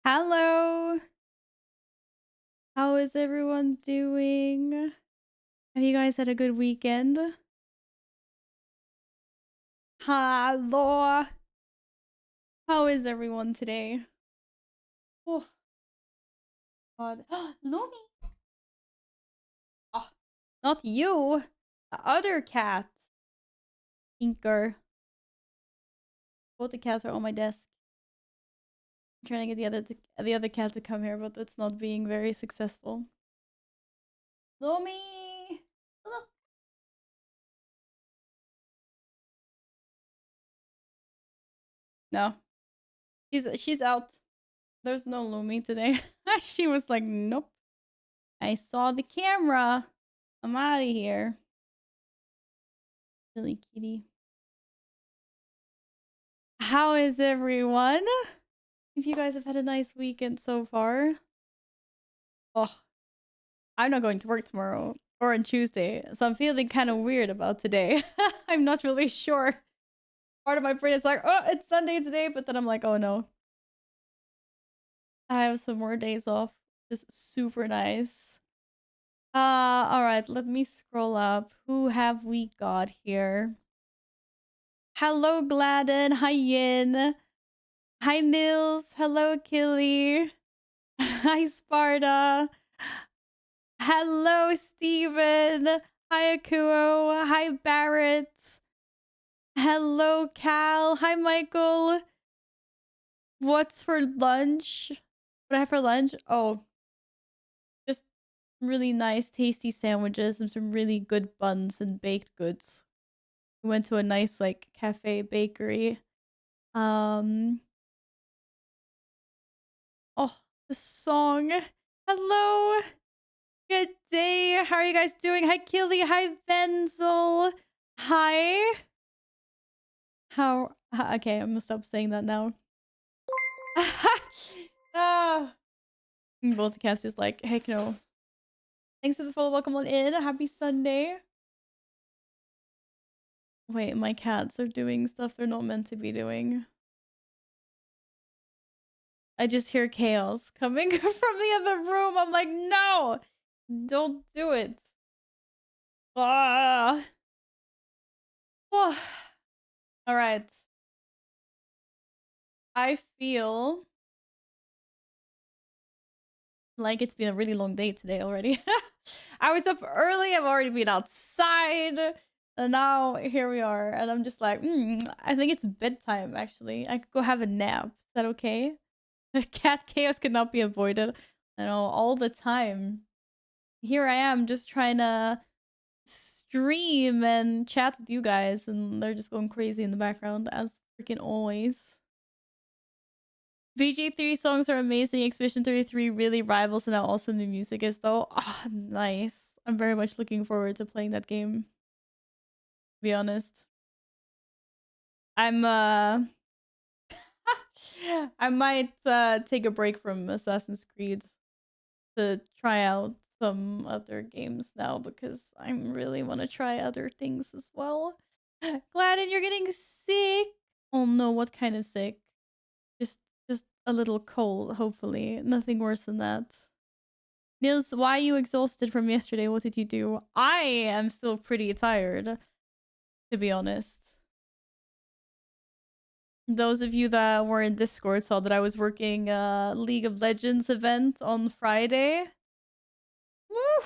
Hello. How is everyone doing? Have you guys had a good weekend? Hello. How is everyone today? Oh, God. Lumi. Oh, not you. The other cat. Inker. Both the cats are on my desk. I'm trying to get the other cat to come here, but it's not being very successful. Lumi. Look. No. She's out. There's no Lumi today. She was like, nope. I saw the camera. I'm out of here. Silly kitty. How is everyone? If you guys have had a nice weekend so far. Oh, I'm not going to work tomorrow or on Tuesday, so I'm feeling kind of weird about today. I'm not really sure. Part of my brain is like, oh, it's Sunday today, but then I'm like, oh no. I have some more days off. Just super nice. All right, let me scroll up. Who have we got here? Hello, Gladden. Hi, Yin. Hi, Nils. Hello, Killy. Hi, Sparta. Hello, Steven. Hi, Akuo. Hi, Barrett. Hello, Cal. Hi, Michael. What's for lunch? What I have for lunch? Oh, just really nice, tasty sandwiches and some really good buns and baked goods. We went to a nice, like, cafe bakery. Oh, the song. Hello. Good day. How are you guys doing? Hi, Killy. Hi, Benzel. Hi. Okay, I'm gonna stop saying that now. Ah. Both the cats just like, heck no. Thanks for the follow. Welcome on in. Happy Sunday. Wait, my cats are doing stuff they're not meant to be doing. I just hear chaos coming from the other room. I'm like, no, don't do it. Ah. All right. I feel like it's been a really long day today already. I was up early. I've already been outside. And now here we are. And I'm just like, I think it's bedtime, actually. I could go have a nap. Is that okay? Cat chaos cannot be avoided. I know, all the time. Here I am just trying to stream and chat with you guys. And they're just going crazy in the background, as freaking always. VG3 songs are amazing. Expedition 33 really rivals in how awesome the music is, though. Oh, nice. I'm very much looking forward to playing that game. To be honest. I'm I might take a break from Assassin's Creed to try out some other games now because I really want to try other things as well. Gladden, you're getting sick. Oh no, what kind of sick? Just a little cold, hopefully. Nothing worse than that. Nils, why are you exhausted from yesterday? What did you do? I am still pretty tired, to be honest. Those of you that were in Discord saw that I was working a League of Legends event on Friday. Woo!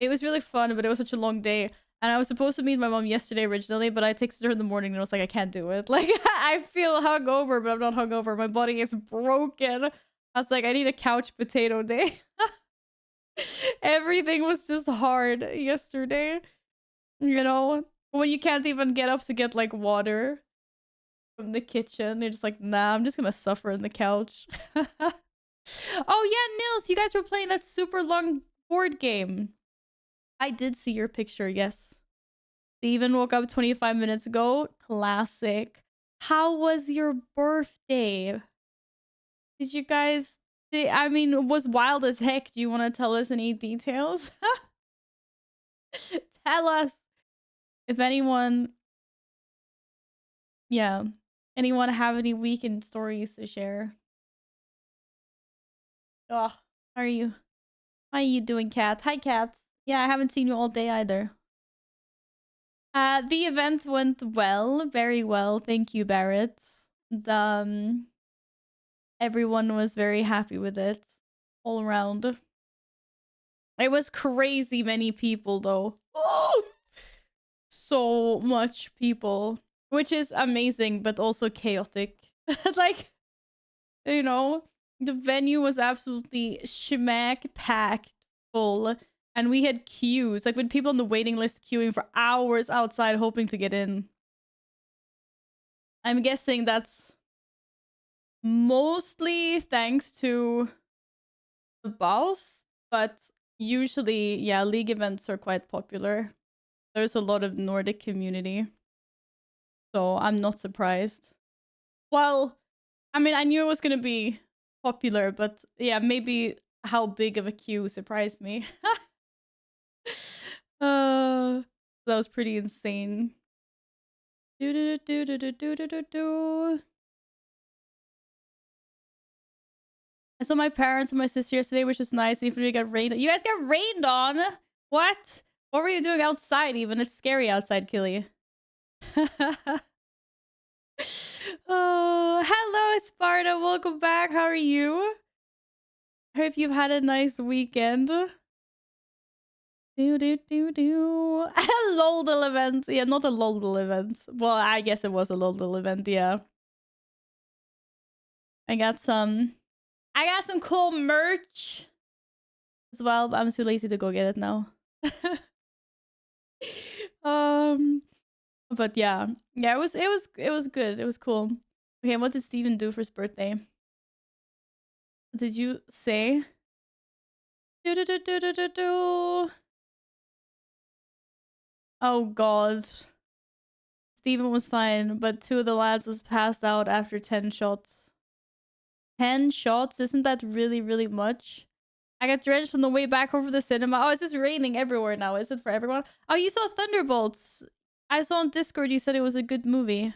It was really fun, but it was such a long day. And I was supposed to meet my mom yesterday originally, but I texted her in the morning and I was like, I can't do it. Like, I feel hungover, but I'm not hungover. My body is broken. I was like, I need a couch potato day. Everything was just hard yesterday. You know, when you can't even get up to get like water from the kitchen, you're just like, nah, I'm just gonna suffer in the couch. Oh yeah, Nils, you guys were playing that super long board game. I did see your picture, yes. Steven woke up 25 minutes ago. Classic. How was your birthday? Did you guys... I mean, it was wild as heck. Do you want to tell us any details? Tell us. If anyone... Yeah. Anyone have any weekend stories to share? Oh, how are you? How are you doing, Cat? Hi, Cat. Yeah, I haven't seen you all day either. The event went well, very well. Thank you, Barrett. Everyone was very happy with it all around. It was crazy many people though. Oh, so much people, which is amazing, but also chaotic. Like, you know, the venue was absolutely smack packed full. And we had queues, like with people on the waiting list queuing for hours outside hoping to get in. I'm guessing that's mostly thanks to the boss, but usually, yeah, League events are quite popular. There's a lot of Nordic community, so I'm not surprised. Well, I mean, I knew it was gonna be popular, but yeah, maybe how big of a queue surprised me. That was pretty insane. Do do do do do do do do do. I saw my parents and my sister yesterday, which was nice. Even if we got rained, you guys got rained on. What? What were you doing outside? Even it's scary outside, Killy. Oh, hello, Sparta. Welcome back. How are you? Hope you've had a nice weekend. Do do do do. A LOL event. Yeah, not a LOL event. Well, I guess it was a LOL event. Yeah. I got some cool merch as well, but I'm too lazy to go get it now. But yeah, it was good. It was cool. Okay, what did Steven do for his birthday? What did you say? Do do do do do do do. Oh god. Steven was fine, but two of the lads was passed out after 10 shots. 10 shots? Isn't that really, really much? I got drenched on the way back over the cinema. Oh, it's just raining everywhere now. Is it for everyone? Oh, you saw Thunderbolts. I saw on Discord you said it was a good movie.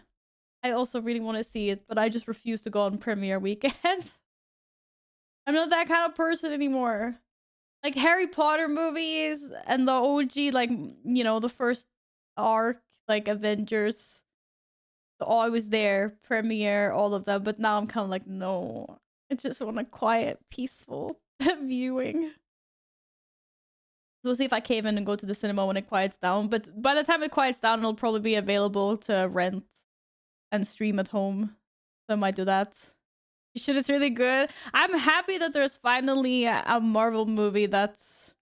I also really want to see it, but I just refuse to go on premiere weekend. I'm not that kind of person anymore. Like Harry Potter movies and the OG, like, you know, the first arc, like Avengers. Oh, I was there, premiere, all of them, but now I'm kind of like, no. I just want a quiet, peaceful viewing. We'll see if I cave in and go to the cinema when it quiets down. But by the time it quiets down, it'll probably be available to rent and stream at home. So I might do that. Shit, it's really good. I'm happy that there's finally a Marvel movie that's,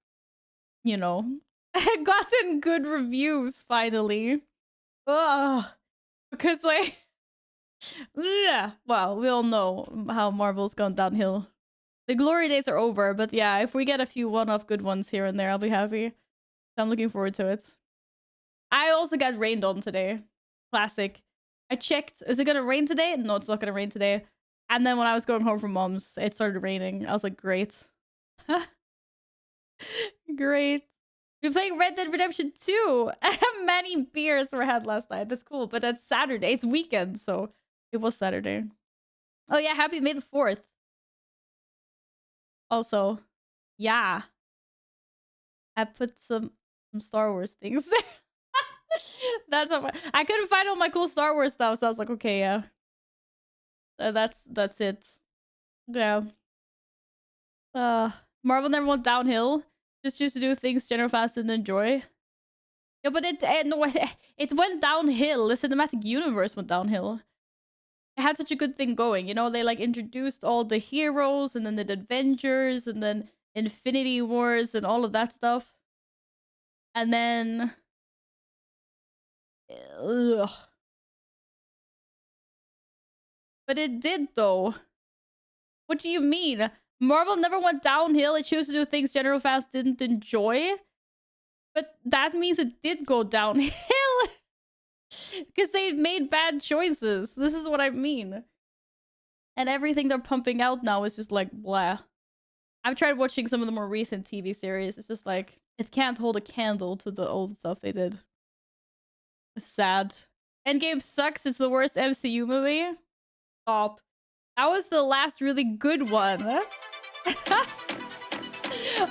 you know, gotten good reviews finally. Ugh. Because, like, yeah, well, we all know how Marvel's gone downhill. The glory days are over, but yeah, if we get a few one-off good ones here and there, I'll be happy. I'm looking forward to it. I also got rained on today. Classic. I checked, is it gonna rain today? No, it's not gonna rain today. And then when I was going home from mom's, it started raining. I was like, great. Great. We're playing Red Dead Redemption 2. Many beers were had last night. That's cool, but that's Saturday. It's weekend, so it was Saturday. Oh yeah, happy May the 4th. Also, yeah. I put some Star Wars things there. That's how I couldn't find all my cool Star Wars stuff, so I was like, okay, yeah. That's it. Yeah. Marvel never went downhill. Just used to do things General Fast didn't enjoy. Yeah, but no, it went downhill. The cinematic universe went downhill. It had such a good thing going, you know. They like introduced all the heroes, and then the Avengers, and then Infinity Wars, and all of that stuff. And then, ugh. But it did though. What do you mean? Marvel never went downhill. It chose to do things General Fast didn't enjoy. But that means it did go downhill. Because they made bad choices. This is what I mean. And everything they're pumping out now is just like, blah. I've tried watching some of the more recent TV series. It's just like, it can't hold a candle to the old stuff they did. It's sad. Endgame sucks. It's the worst MCU movie. Stop. That was the last really good one. Oh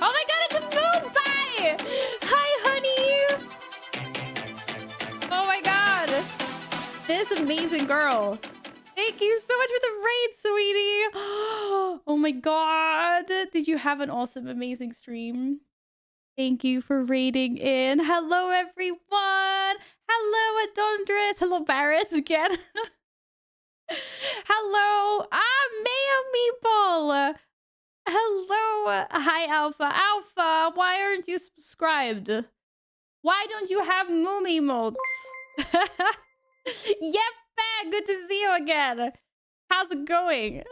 my god, it's a moon pie! Hi, honey! Oh my god! This amazing girl. Thank you so much for the raid, sweetie! Oh my god. Did you have an awesome, amazing stream? Thank you for raiding in. Hello, everyone! Hello, Adondris! Hello, Barrett again. Hello! Mayo Meatball! Hello! Hi, Alpha. Alpha, why aren't you subscribed? Why don't you have Moom emotes? Yep, good to see you again. How's it going?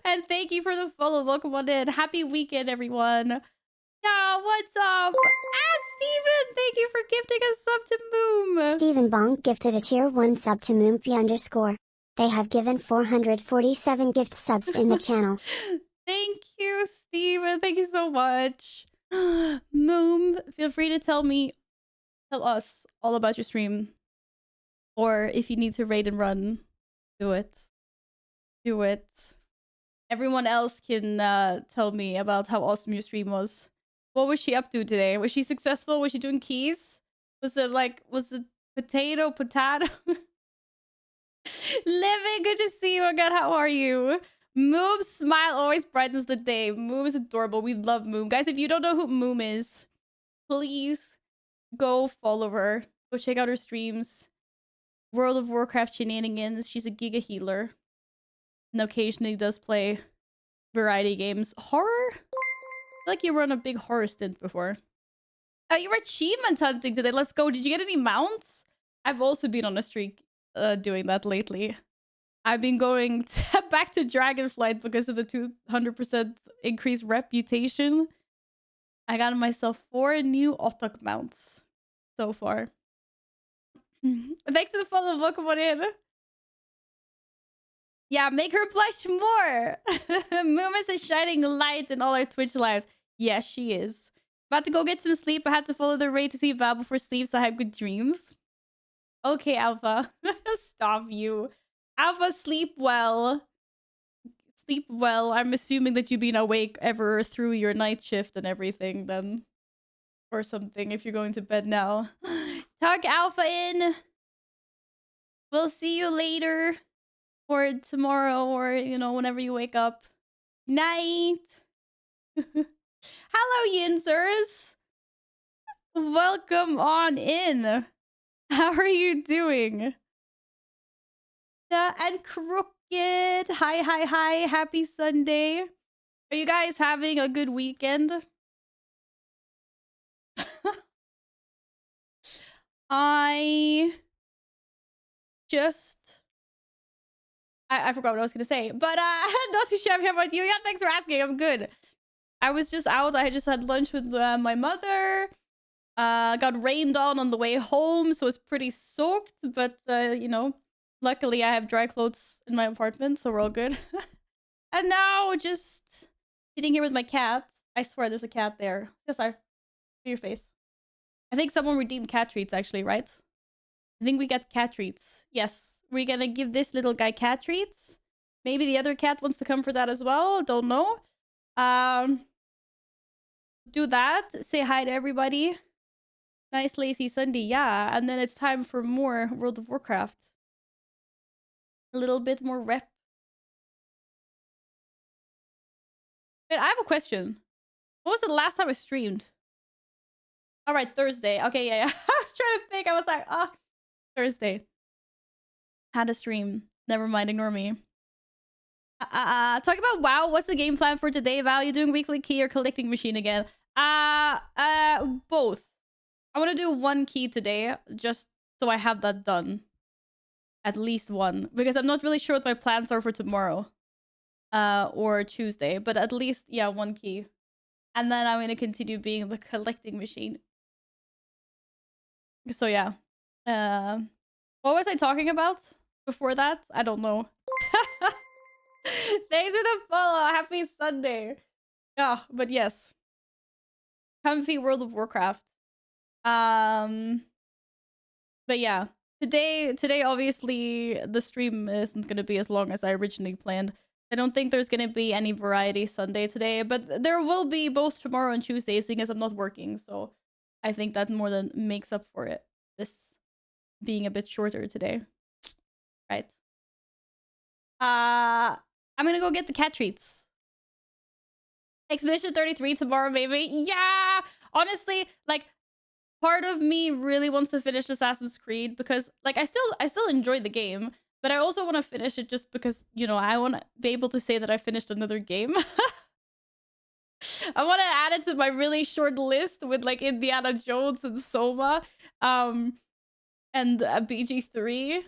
And thank you for the follow. Welcome on in. Happy weekend, everyone. Yeah, what's up? Steven, thank you for gifting a sub to Moom. Stephen Bonk gifted a tier 1 sub to Moompy_. They have given 447 gift subs in the channel. Thank you, Steven. Thank you so much. Moom, feel free to tell us all about your stream. Or if you need to raid and run, do it. Do it. Everyone else can tell me about how awesome your stream was. What was she up to today? Was she successful? Was she doing keys? Was it potato? Living, good to see you again. How are you? Moom's smile always brightens the day. Moom is adorable. We love Moom. Guys, if you don't know who Moom is, please go follow her. Go check out her streams. World of Warcraft shenanigans. She's a giga healer. And occasionally does play variety games. Horror? I feel like you were on a big horror stint before. Oh, you were achievement hunting today. Let's go. Did you get any mounts? I've also been on a streak doing that lately. I've been going back to Dragonflight because of the 200% increased reputation. I got myself 4 new Otak mounts so far. Thanks to the follow. Welcome on in. Yeah, make her blush more. Moom is a shining light in all our Twitch lives. Yes, she is. About to go get some sleep. I had to follow the raid to see Val before sleep, so I have good dreams. Okay, Alpha. Stop you. Alpha, sleep well. Sleep well. I'm assuming that you've been awake ever through your night shift and everything then. Or something if you're going to bed now. Tuck Alpha in. We'll see you later. Or tomorrow, or, whenever you wake up. Night. Hello, Yinsers. Welcome on in. How are you doing? And Crooked. Hi. Happy Sunday. Are you guys having a good weekend? I forgot what I was going to say. But not too shabby. How about you? Yeah, thanks for asking. I'm good. I was just out. I just had lunch with my mother. Got rained on the way home, so it's pretty soaked. But, luckily I have dry clothes in my apartment, so we're all good. And now just sitting here with my cat. I swear there's a cat there. Yes, sir. To your face. I think someone redeemed cat treats, actually, right? I think we got cat treats. Yes. We're gonna give this little guy cat treats. Maybe the other cat wants to come for that as well. Don't know. Do that. Say hi to everybody. Nice lazy Sunday. Yeah. And then it's time for more World of Warcraft. A little bit more rep. Wait, I have a question. What was the last time I streamed? All right, Thursday. Okay, yeah. I was trying to think. I was like, Thursday. Had a stream. Never mind, ignore me. Talk about WoW. What's the game plan for today, Val? You doing weekly key or collecting machine again? Both. I want to do 1 key today, just so I have that done. At least 1. Because I'm not really sure what my plans are for tomorrow. Or Tuesday. But at least, yeah, 1 key. And then I'm going to continue being the collecting machine. So, yeah. What was I talking about before that? I don't know. Thanks for the follow. Happy Sunday. Yeah, but yes. Comfy World of Warcraft. But yeah. Today obviously the stream isn't gonna be as long as I originally planned. I don't think there's gonna be any variety Sunday today, but there will be both tomorrow and Tuesday, seeing as I'm not working. So I think that more than makes up for it. This being a bit shorter today, right? I'm gonna go get the cat treats. Expedition 33 tomorrow, maybe. Yeah. Honestly, like, part of me really wants to finish Assassin's Creed because, like, I still enjoy the game, but I also want to finish it just because, you know, I want to be able to say that I finished another game. I want to add it to my really short list with like Indiana Jones and Soma, and BG3.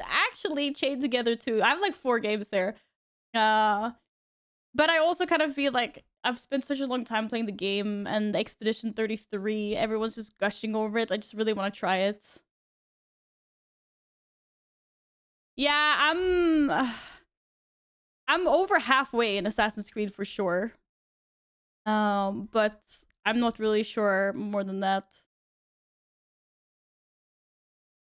Actually, Chained Together too. I have like 4 games there. But I also kind of feel like I've spent such a long time playing the game, and Expedition 33, everyone's just gushing over it. I just really want to try it. Yeah, I'm over halfway in Assassin's Creed for sure. But I'm not really sure more than that.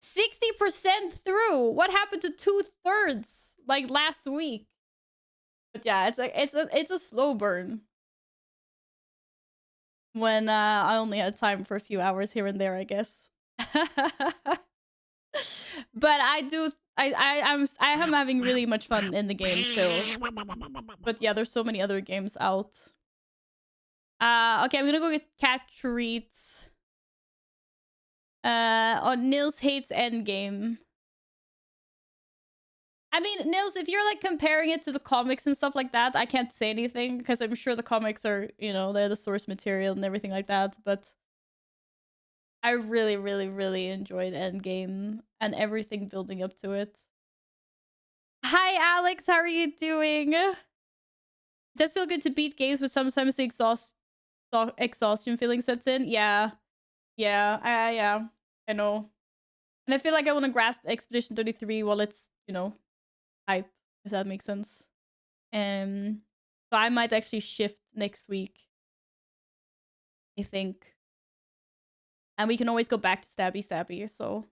60% through. What happened to 2/3 like last week? But yeah, it's a slow burn. When I only had time for a few hours here and there, I guess. But I am having really much fun in the game still. But yeah, there's so many other games out. Okay, I'm gonna go get cat treats. Oh, Nils hates Endgame. I mean, Nils, if you're like comparing it to the comics and stuff like that, I can't say anything because I'm sure the comics are, you know, they're the source material and everything like that. But I really, really, really enjoyed Endgame and everything building up to it. Hi, Alex. How are you doing? It does feel good to beat games, but sometimes the exhaustion feeling sets in. Yeah. Yeah. Yeah. I know. And I feel like I want to grasp Expedition 33 while it's, you know, hype, if that makes sense. So I might actually shift next week, I think. And we can always go back to Stabby Stabby, so.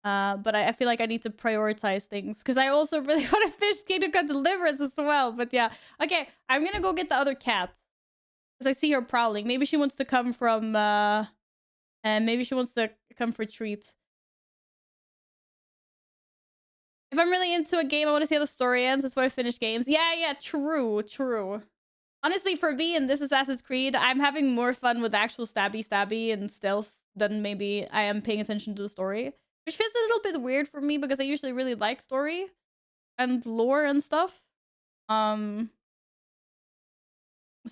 But I feel like I need to prioritize things because I also really want to finish Kingdom Come Deliverance as well. But yeah, okay, I'm gonna go get the other cat because I see her prowling. Maybe she wants to come from and maybe she wants to come for treats. If I'm really into a game, I want to see how the story ends. That's why I finish games. Yeah, true. Honestly, for me in this Assassin's Creed, I'm having more fun with actual stabby and stealth than maybe I am paying attention to the story. Which feels a little bit weird for me because I usually really like story and lore and stuff. So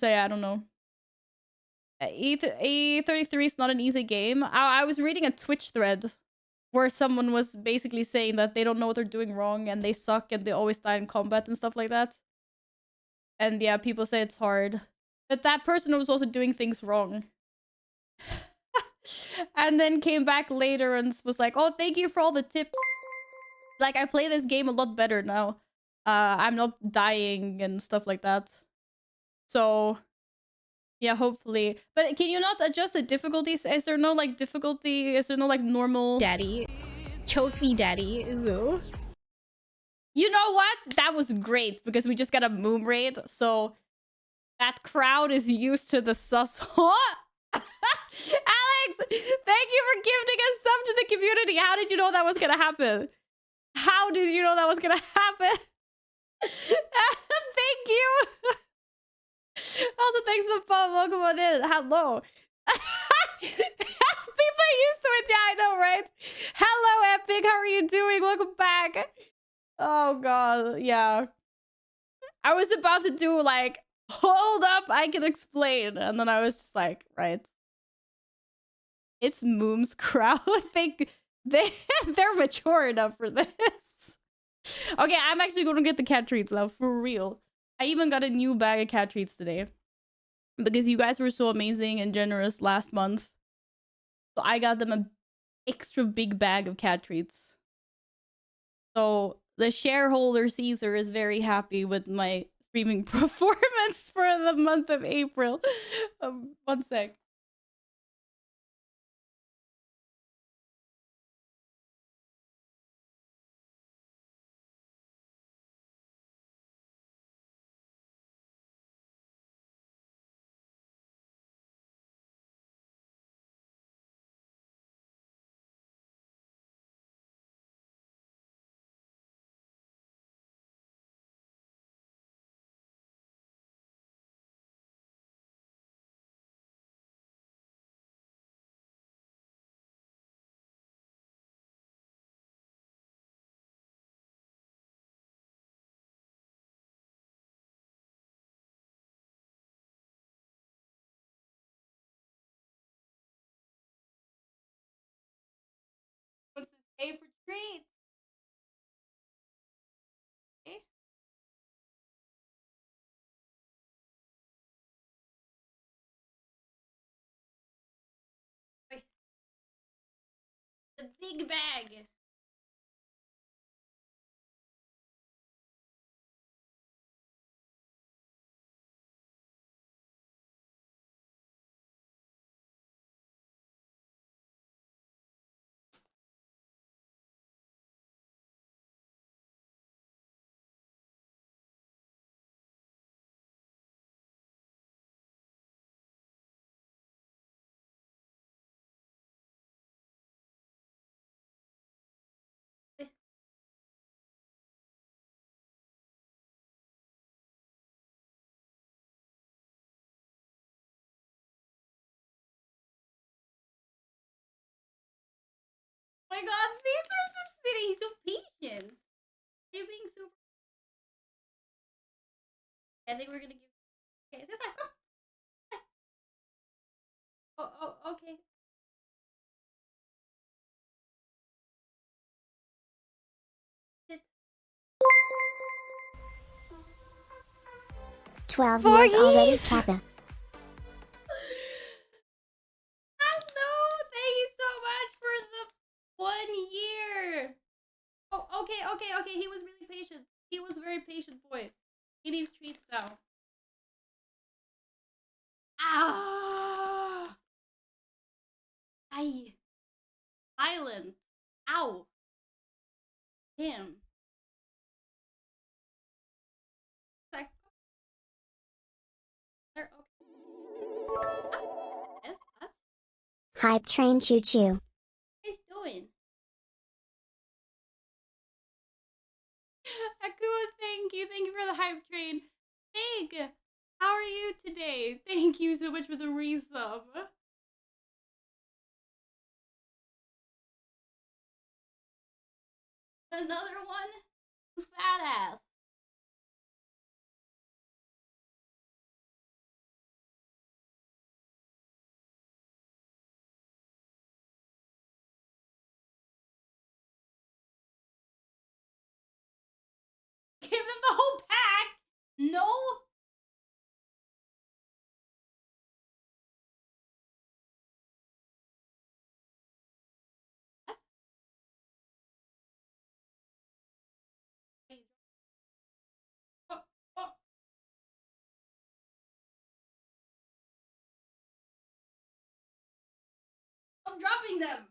yeah, I don't know. E33 is not an easy game. I was reading a Twitch thread where someone was basically saying that they don't know what they're doing wrong and they suck and they always die in combat and stuff like that. And yeah, people say it's hard. But that person was also doing things wrong. And then came back later and was like, oh, thank you for all the tips. Like, I play this game a lot better now. I'm not dying and stuff like that. So, yeah, hopefully. But can you not adjust the difficulties? Is there no, like, difficulty? Is there no, like, normal... Daddy. Choke me, daddy. Ooh. You know what? That was great because we just got a moon raid. So, that crowd is used to the sus... Alex, thank you for gifting a sub to the community. How did you know that was gonna happen? How did you know that was gonna happen? Thank you. Also, thanks for the follow. Welcome on in. Hello. People are used to it. Yeah, I know, right? Hello, Epic. How are you doing? Welcome back. Oh, God. Yeah. I was about to do, like, hold up, I can explain. And then I was just like, right. It's Moom's crowd. They're mature enough for this. Okay, I'm actually going to get the cat treats now, for real. I even got a new bag of cat treats today. Because you guys were so amazing and generous last month. So I got them an extra big bag of cat treats. So the shareholder Caesar is very happy with my streaming performance for the month of April. 1 sec. Great. Okay. Wait. The big bag. Oh my god, Caesar's just sitting. He's so patient. You're being super. I think we're gonna give. Okay, Caesar, come. Oh, okay. 12 years already, Corgis! Kappa. Hello! Thank you so much for the 1 year! Oh, okay. He was really patient. He was a very patient boy. He needs treats now. Ah! Ay. Violent. Ow. Damn. Like, there, okay. Us? Yes, us? Hype train choo choo. What are you doing? Akua, thank you. Thank you for the hype train. Big, how are you today? Thank you so much for the resub. Another one? Fat ass. Give him the whole pack. No. That's... Oh, oh. I'm dropping them.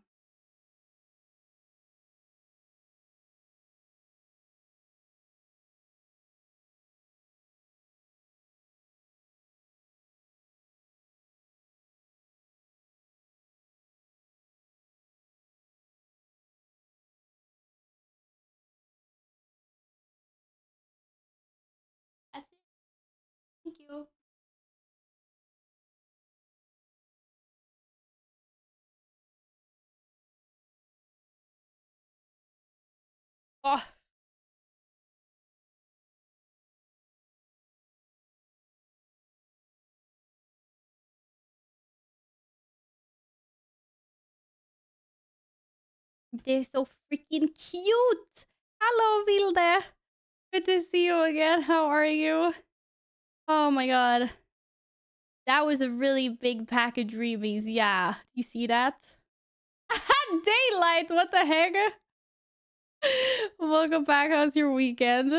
That's it. Thank you. Oh. They're so freaking cute. Hello, Vilde. Good to see you again. How are you? Oh my god. That was a really big pack of dreamies. Yeah. You see that? Daylight. What the heck? Welcome back. How's your weekend?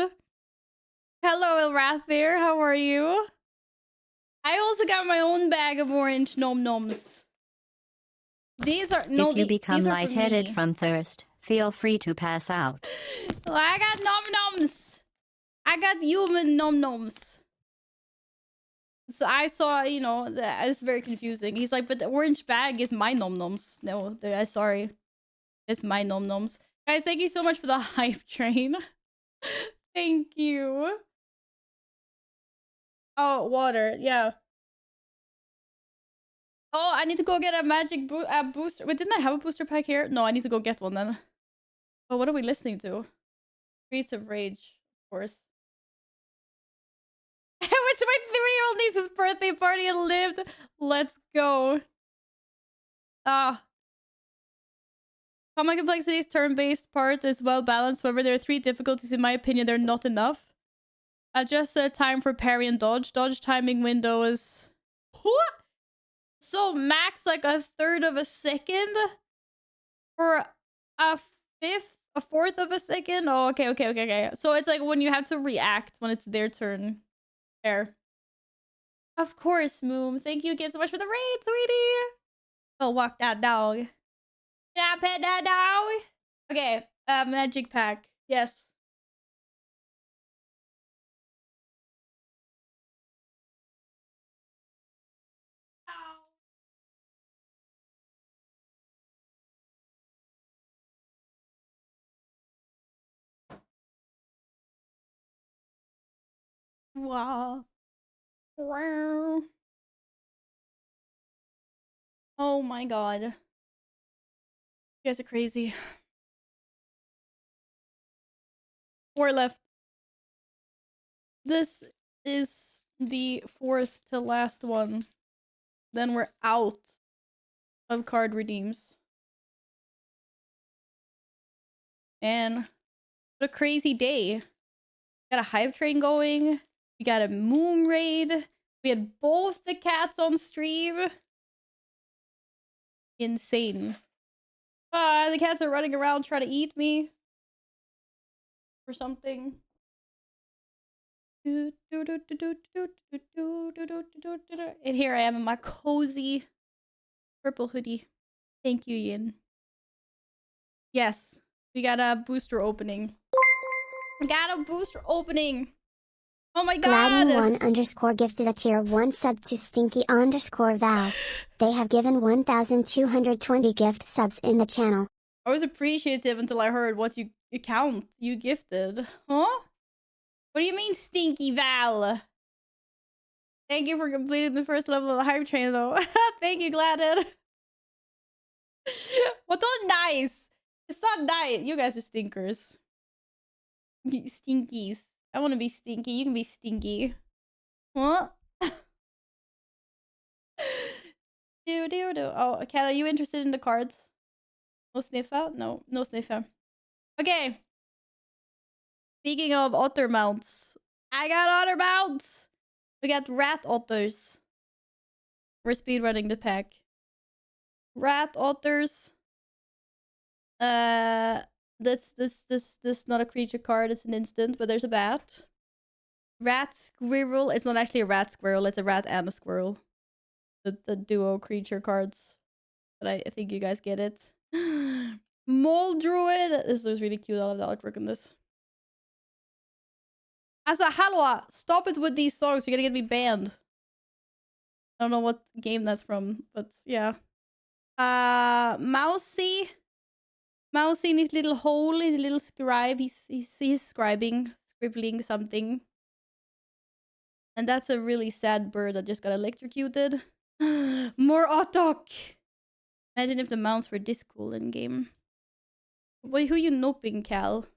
Hello, Ilrathir. How are you? I also got my own bag of orange nom noms. These are no. If you become these are lightheaded me. from thirst, feel free to pass out. I got nom noms. I got human nom noms. So I saw, you know, it's very confusing. He's like, but the orange bag is my nom noms. No, sorry, it's my nom noms. Guys, thank you so much for the hype train. Thank you. Oh, water. Yeah. Oh, I need to go get a magic booster. Wait, didn't I have a booster pack here? No, I need to go get one then. Oh, what are we listening to? Streets of Rage, of course. Which my 3-year-old niece's birthday party and lived. Let's go. Ah. Common complexity's turn-based part is well balanced. However, there are 3 difficulties. In my opinion, they're not enough. Adjust the time for parry and dodge. Dodge timing window is... So max like a third of a second? For a fourth of a second? Oh, okay. So it's like when you have to react when it's their turn. There. Of course, Moom. Thank you again so much for the raid, sweetie. Oh, walk that dog. Can I pet that dog? Okay, magic pack. Yes. Wow. Wow. Oh my god. You guys are crazy. 4 left. This is the 4th to last one. Then we're out of card redeems. And what a crazy day. Got a Hive Train going. We got a Moon Raid. We had both the cats on stream. Insane. The cats are running around trying to eat me. Or something. And here I am in my cozy purple hoodie. Thank you, Yin. Yes, we got a booster opening. We got a booster opening. Oh my god! Gladden1_ gifted a tier 1 sub to Stinky_Val. They have given 1,220 gift subs in the channel. I was appreciative until I heard what you account you gifted. Huh? What do you mean, Stinky Val? Thank you for completing the first level of the Hype Train, though. Thank you, Gladden. Well, not nice. It's not nice. You guys are stinkers. Stinkies. I want to be stinky. You can be stinky. What? Oh, Kat, are you interested in the cards? No sniffer? No, no sniffer. Okay. Speaking of otter mounts, I got otter mounts. We got rat otters. We're speedrunning the pack. Rat otters. This not a creature card. It's an instant, but there's a bat. Rat squirrel. It's not actually a rat squirrel. It's a rat and a squirrel. The duo creature cards. But I think you guys get it. Mole druid. This looks really cute. I love the artwork on this. Also, Halwa, stop it with these songs. You're gonna get me banned. I don't know what game that's from, but yeah. Mousy. Mousy in his little hole, his little scribe. He's scribing, scribbling something. And that's a really sad bird that just got electrocuted. More Autok! Imagine if the mounts were this cool in game. Wait, who you noping, Cal?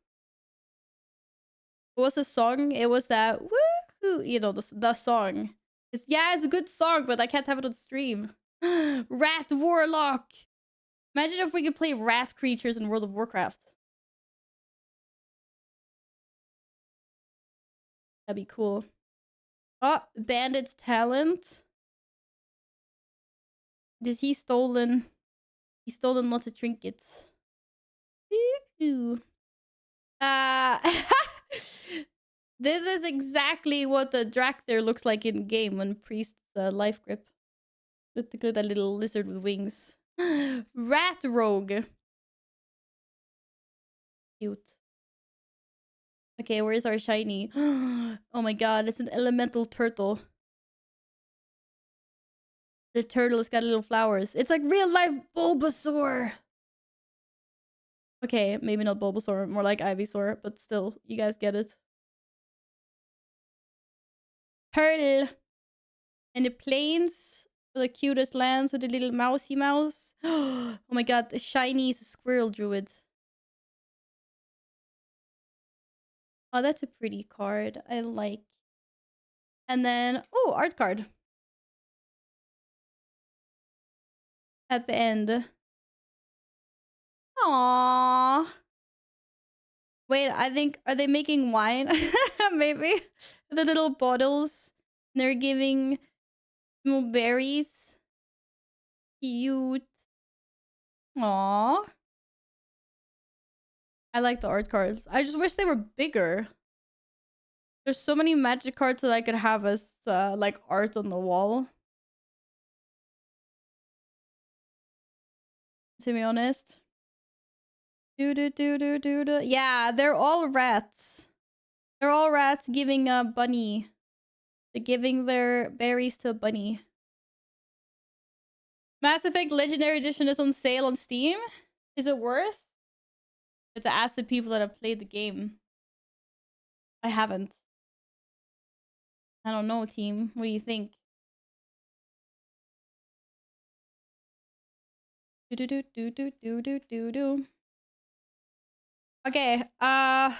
What was the song? It was that woohoo, you know, the song. It's a good song, but I can't have it on stream. Rat Warlock. Imagine if we could play rat creatures in World of Warcraft. That'd be cool. Oh, Bandit's talent. He stolen lots of trinkets. Ooh. This is exactly what the Drakthir looks like in game when Priest's life grip. With that little lizard with wings. Rat Rogue. Cute. Okay, where's our shiny? Oh my god, it's an elemental turtle. The turtle has got little flowers. It's like real life Bulbasaur. Okay, maybe not Bulbasaur, more like Ivysaur, but still, you guys get it. Pearl. In the plains, for the cutest lands with the little mousy mouse. Oh my god, the shiny is a squirrel druid. Oh, that's a pretty card. I like. And then, oh, art card. At the end. Aww. Wait, I think, are they making wine? Maybe. The little bottles. They're giving small berries. Cute. Aww. I like the art cards. I just wish they were bigger. There's so many magic cards that I could have as like art on the wall. To be honest. Yeah, they're all rats. They're all rats giving a bunny. They're giving their berries to a bunny. Mass Effect Legendary Edition is on sale on Steam. Is it worth? I have to ask the people that have played the game. I haven't. I don't know, team. What do you think? Okay, now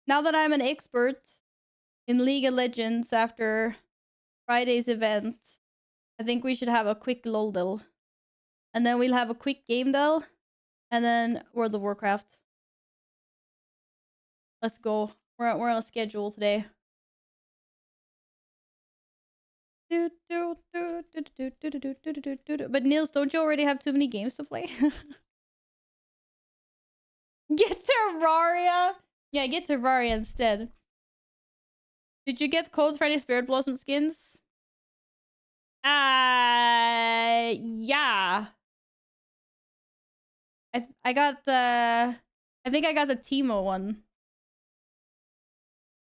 that I'm an expert in League of Legends after Friday's event, I think we should have a quick LOL. And then we'll have a quick game though. And then World of Warcraft. Let's go. We're on a schedule today. But Niels, don't you already have too many games to play? Get Terraria! Yeah, get Terraria instead. Did you get codes for any Spirit Blossom skins? Yeah. I got the... I think I got the Teemo one.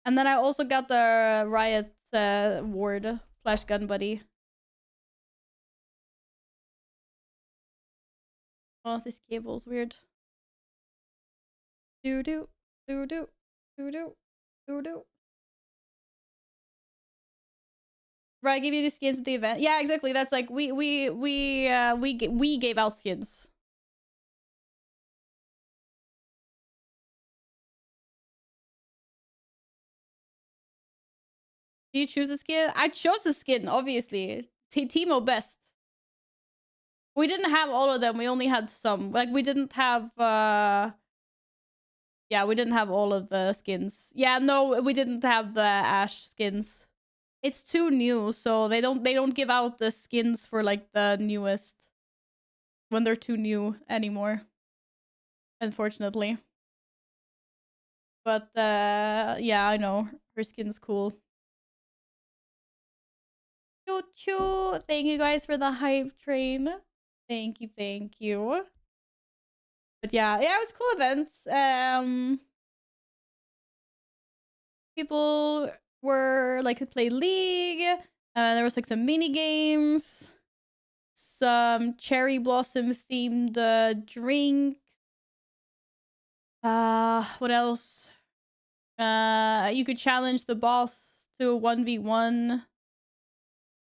And then I also got the Riot ward / gun buddy. Oh, this cable's weird. Do. Right, I give you the skins at the event. Yeah, exactly. That's like we gave out skins. Do you choose a skin? I chose the skin, obviously. Teemo best. We didn't have all of them. We only had some. Like, we didn't have, yeah, we didn't have all of the skins. Yeah, no, we didn't have the Ashe skins. It's too new, so they don't give out the skins for, like, the newest. When they're too new anymore. Unfortunately. But, yeah, I know. Her skin's cool. Choo choo! Thank you guys for the hype train. Thank you. But yeah, it was cool events. People were like could play League. There was like some mini games, some cherry blossom themed drink. What else? You could challenge the boss to a 1v1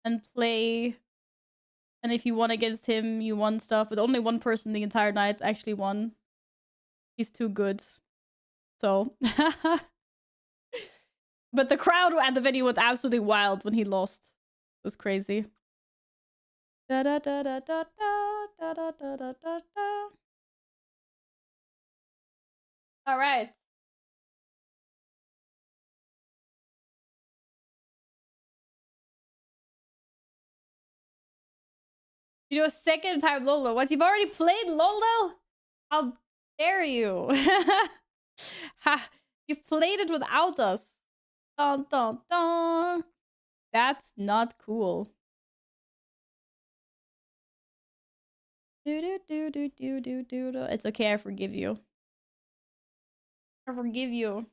and play. And if you won against him, you won stuff. But only one person the entire night actually won. He's too good. So. But the crowd at the venue was absolutely wild when he lost. It was crazy. Da da da da da da da da da da da. All right. You do a second time Lolo. Once you've already played Lolo? How dare you? Ha! You played it without us. Dun dun dun. That's not cool. It's okay, I forgive you. I forgive you.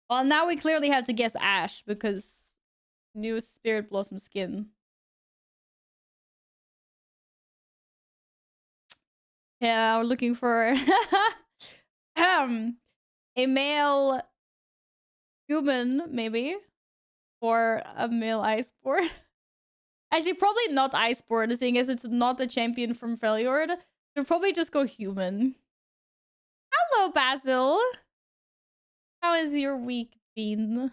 Well, now we clearly have to guess Ashe because new Spirit Blossom skin. Yeah, we're looking for a male human, maybe, or a male Iceborn. Actually, probably not Iceborn, seeing as it's not the champion from Freljord. They'll probably just go human. Hello, Basil. How has your week been?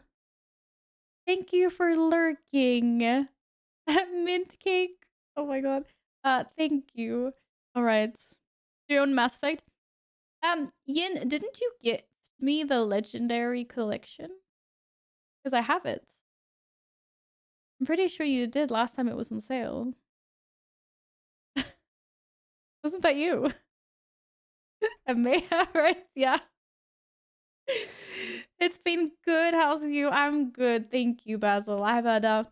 Thank you for lurking. Mint cake. Oh my god. Thank you. All right. Your own Mass Effect. Yin, didn't you get me the Legendary Collection? Because I have it. I'm pretty sure you did last time it was on sale. Wasn't that you? Amaya, right? Yeah. It's been good. How's you? I'm good. Thank you, Basil. I've had a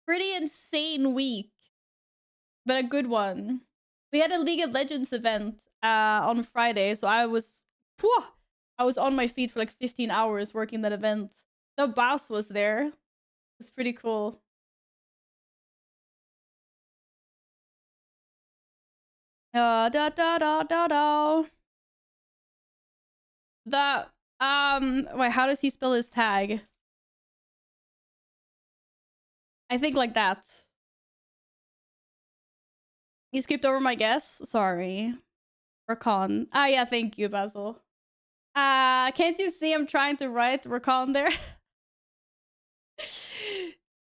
pretty insane week, but a good one. We had a League of Legends event on Friday, so I was on my feet for like 15 hours working that event. The boss was there. It's pretty cool. Da da da da da. The wait, how does he spell his tag? I think like that. You skipped over my guess? Sorry. Rakan. Ah yeah, thank you, Basil. Can't you see I'm trying to write Rakan there?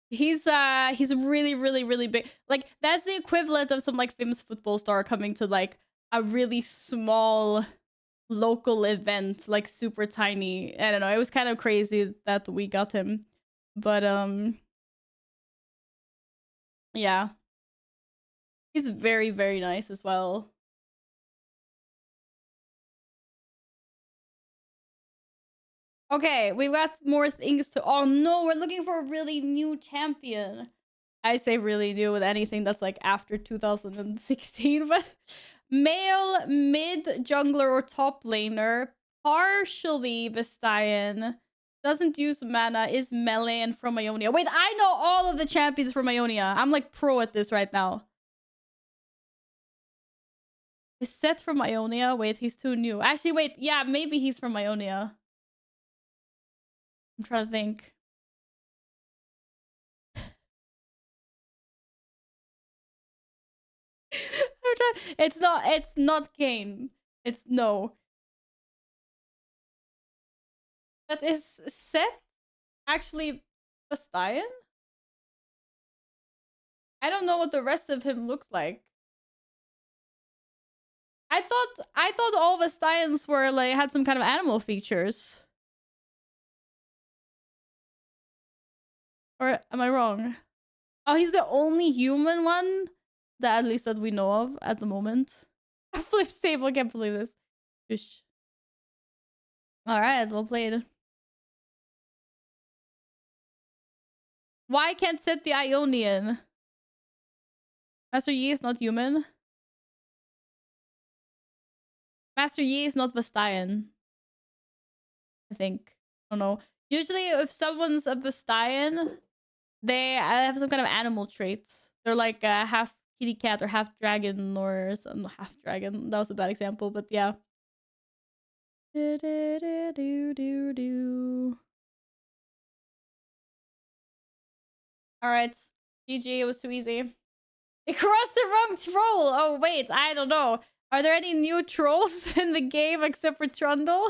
He's really, really, really big. Like, that's the equivalent of some like famous football star coming to like a really small local event, like super tiny. I don't know. It was kind of crazy that we got him. But yeah. He's very, very nice as well. Okay, we've got more things to. Oh no, we're looking for a really new champion. I say really new with anything that's like after 2016, but male, mid, jungler, or top laner, partially Vestian, doesn't use mana, is melee, and from Ionia. Wait, I know all of the champions from Ionia. I'm like pro at this right now. Is Seth from Ionia? Wait, he's too new. Actually, wait, yeah, maybe he's from Ionia. I'm trying to think. It's not Kane. It's no. But is Seth actually Bastian? I don't know what the rest of him looks like. I thought all Bastians were like had some kind of animal features. Or am I wrong? Oh, he's the only human one that at least that we know of at the moment. Flip stable, I can't believe this. Shush. Alright, well played. Why can't Seth be Ionian? Master Yi is not human. Master Yi is not Vestian. I think. I don't know. Usually if someone's a Vestian, they have some kind of animal traits. They're like half kitty cat or half dragon or some half dragon. That was a bad example, but yeah. Do, do, do, do, do, do. All right. GG, it was too easy. It crossed the wrong troll. Oh, wait, I don't know. Are there any new trolls in the game except for Trundle?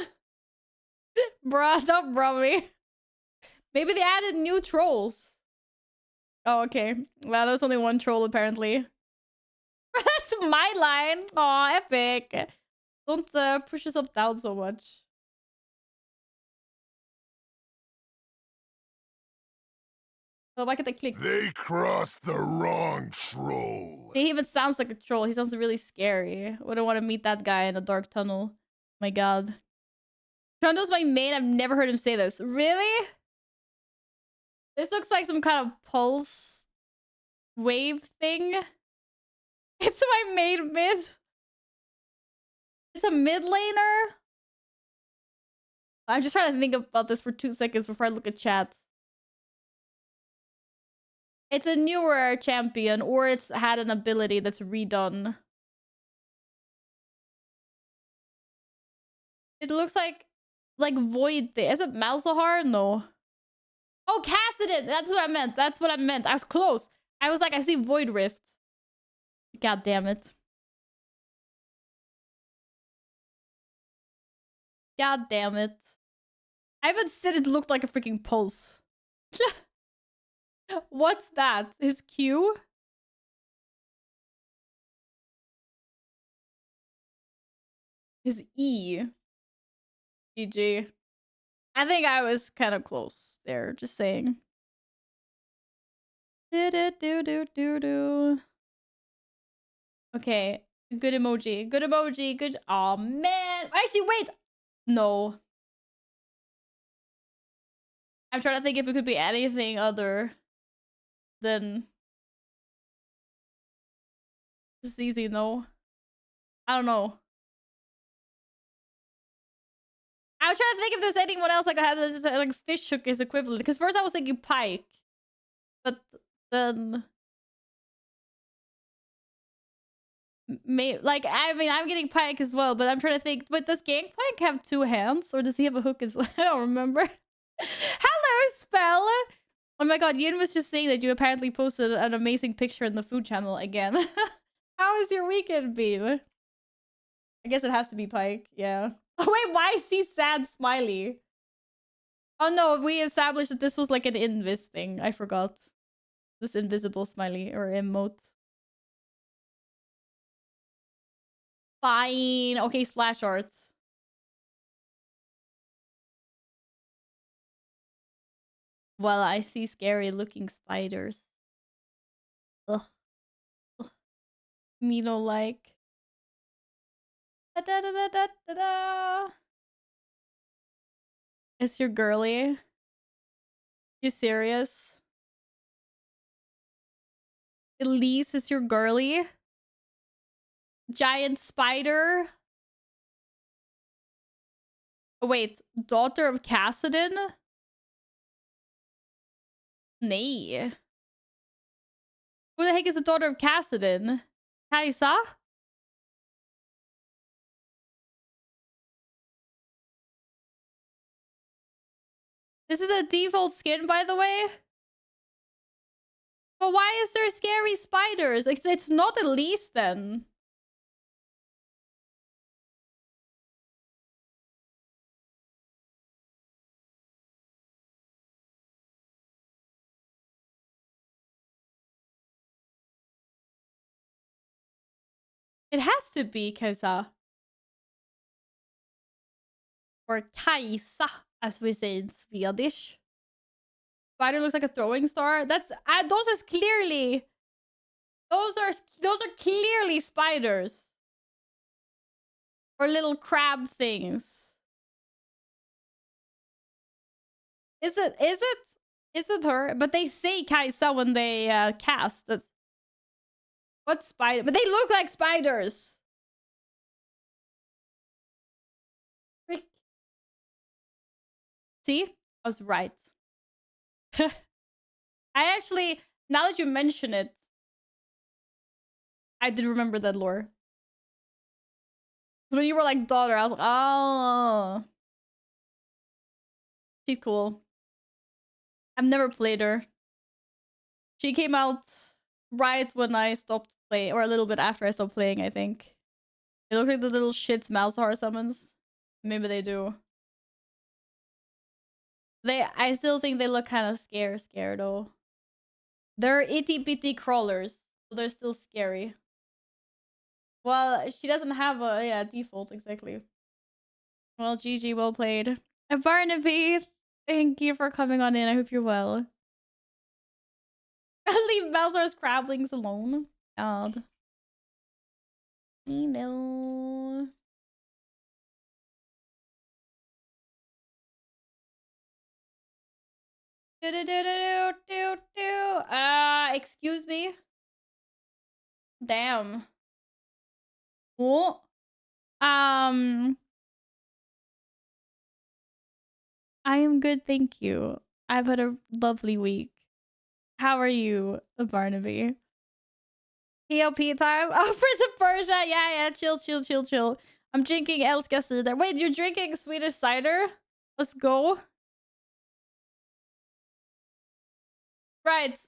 Bruh, don't bro me. Maybe they added new trolls. Oh, okay. Well, there was only one troll, apparently. That's my line. Aw, epic. Don't push yourself down so much. Oh, why can't I click? They crossed the wrong troll. He even sounds like a troll. He sounds really scary. Wouldn't want to meet that guy in a dark tunnel. My god. Trundle's my main. I've never heard him say this. Really? This looks like some kind of pulse wave thing. It's my main mid. It's a mid laner. I'm just trying to think about this for 2 seconds before I look at chat. It's a newer champion, or it's had an ability that's redone. It looks like Void thing. Is it Malzahar? No. Oh, Kassadin! That's what I meant. That's what I meant. I was close. I was like, I see Void Rift. God damn it. God damn it. I haven't said it looked like a freaking pulse. What's that? His Q? is E. GG. I think I was kind of close there, just saying. Do. Okay, good emoji. Good emoji. Good. Oh man. Actually, wait. No. I'm trying to think if it could be anything other than. This is easy, no. I don't know. I was trying to think if there's anyone else like I had this like fish hook is equivalent. Because first I was thinking pike, but then like I mean I'm getting pike as well, but I'm trying to think. But does Gangplank have 2 hands, or does he have a hook as well? I don't remember. Hello, Spell. Oh my god, Yin was just saying that you apparently posted an amazing picture in the food channel again. How has your weekend been? I guess it has to be Pike, yeah. Oh wait, why is he sad smiley? Oh no, we established that this was like an invis thing. I forgot. This invisible smiley or emote. Fine. Okay, splash arts. Well, I see scary looking spiders. Ugh. Ugh. Milo like. Da da da da da da da. It's your girly. You serious? Elise is your girly? Giant spider? Oh, wait, daughter of Cassidon? Nay. Who the heck is the daughter of Cassidon? Kaisa? This is a default skin, by the way. But why is there scary spiders? Like, it's not Elise then. It has to be Kaisa. Or Kaisa, as we say in Swedish. Spider looks like a throwing star. That's those are clearly those are clearly spiders. Or little crab things. Is it her? But they say Kaisa when they cast. That's what spider? But they look like spiders. Frick. See? I was right. I actually, now that you mention it, I did remember that lore. So when you were like daughter, I was like, oh. She's cool. I've never played her. She came out right when I stopped playing, or a little bit after I stopped playing, I think. They look like the little shits Malzahar summons. Maybe they do. I still think they look kind of scary though. They're itty bitty crawlers, so they're still scary. Well, she doesn't have a default exactly. Well, GG, well played. Barnaby, thank you for coming on in. I hope you're well. Leave Malzahar's crablings alone. God. No. Excuse me. Damn. Oh. I am good, thank you. I've had a lovely week. How are you, Barnaby? PLP time? Oh, Prince of Persia. Yeah. Chill. I'm drinking Elska cider. Wait, you're drinking Swedish cider? Let's go. Right.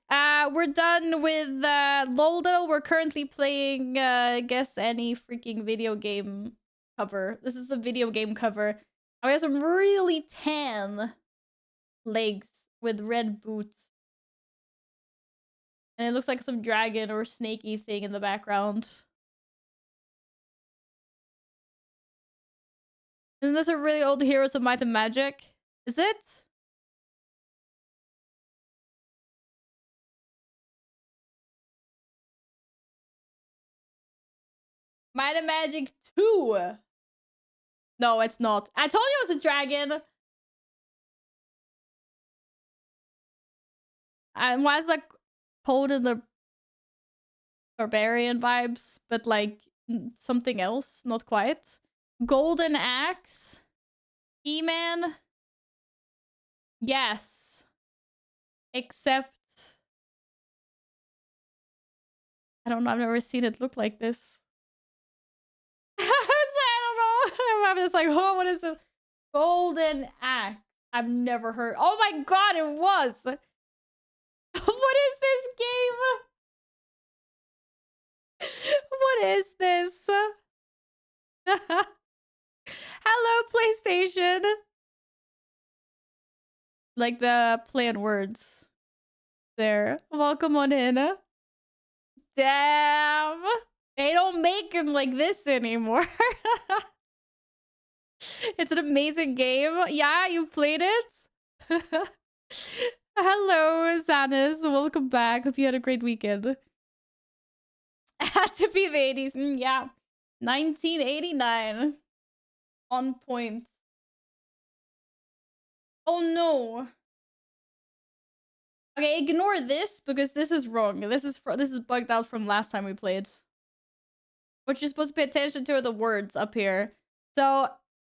We're done with Loldo. We're currently playing guess any freaking video game cover. This is a video game cover. We have some really tan legs with red boots. And it looks like some dragon or snaky thing in the background. Isn't this a really old Heroes of Might and Magic? Is it? Might and Magic 2. No, it's not. I told you it was a dragon. And why is that cold in the barbarian vibes, but like something else? Not quite. Golden Axe. He-Man. Yes. Except I don't know, I've never seen it look like this. I don't know. I'm just like, oh, what is this? Golden Axe. I've never heard. Oh my god, it was. What is this game? What is this? Hello, PlayStation. Like the play on words. There. Welcome on in. Damn. They don't make them like this anymore. It's an amazing game. Yeah, you played it? Hello, Zanis. Welcome back. Hope you had a great weekend. Had to be the 80s. Yeah. 1989. On point. Oh no. Okay, ignore this because this is wrong. This is bugged out from last time we played. What you're supposed to pay attention to are the words up here. So,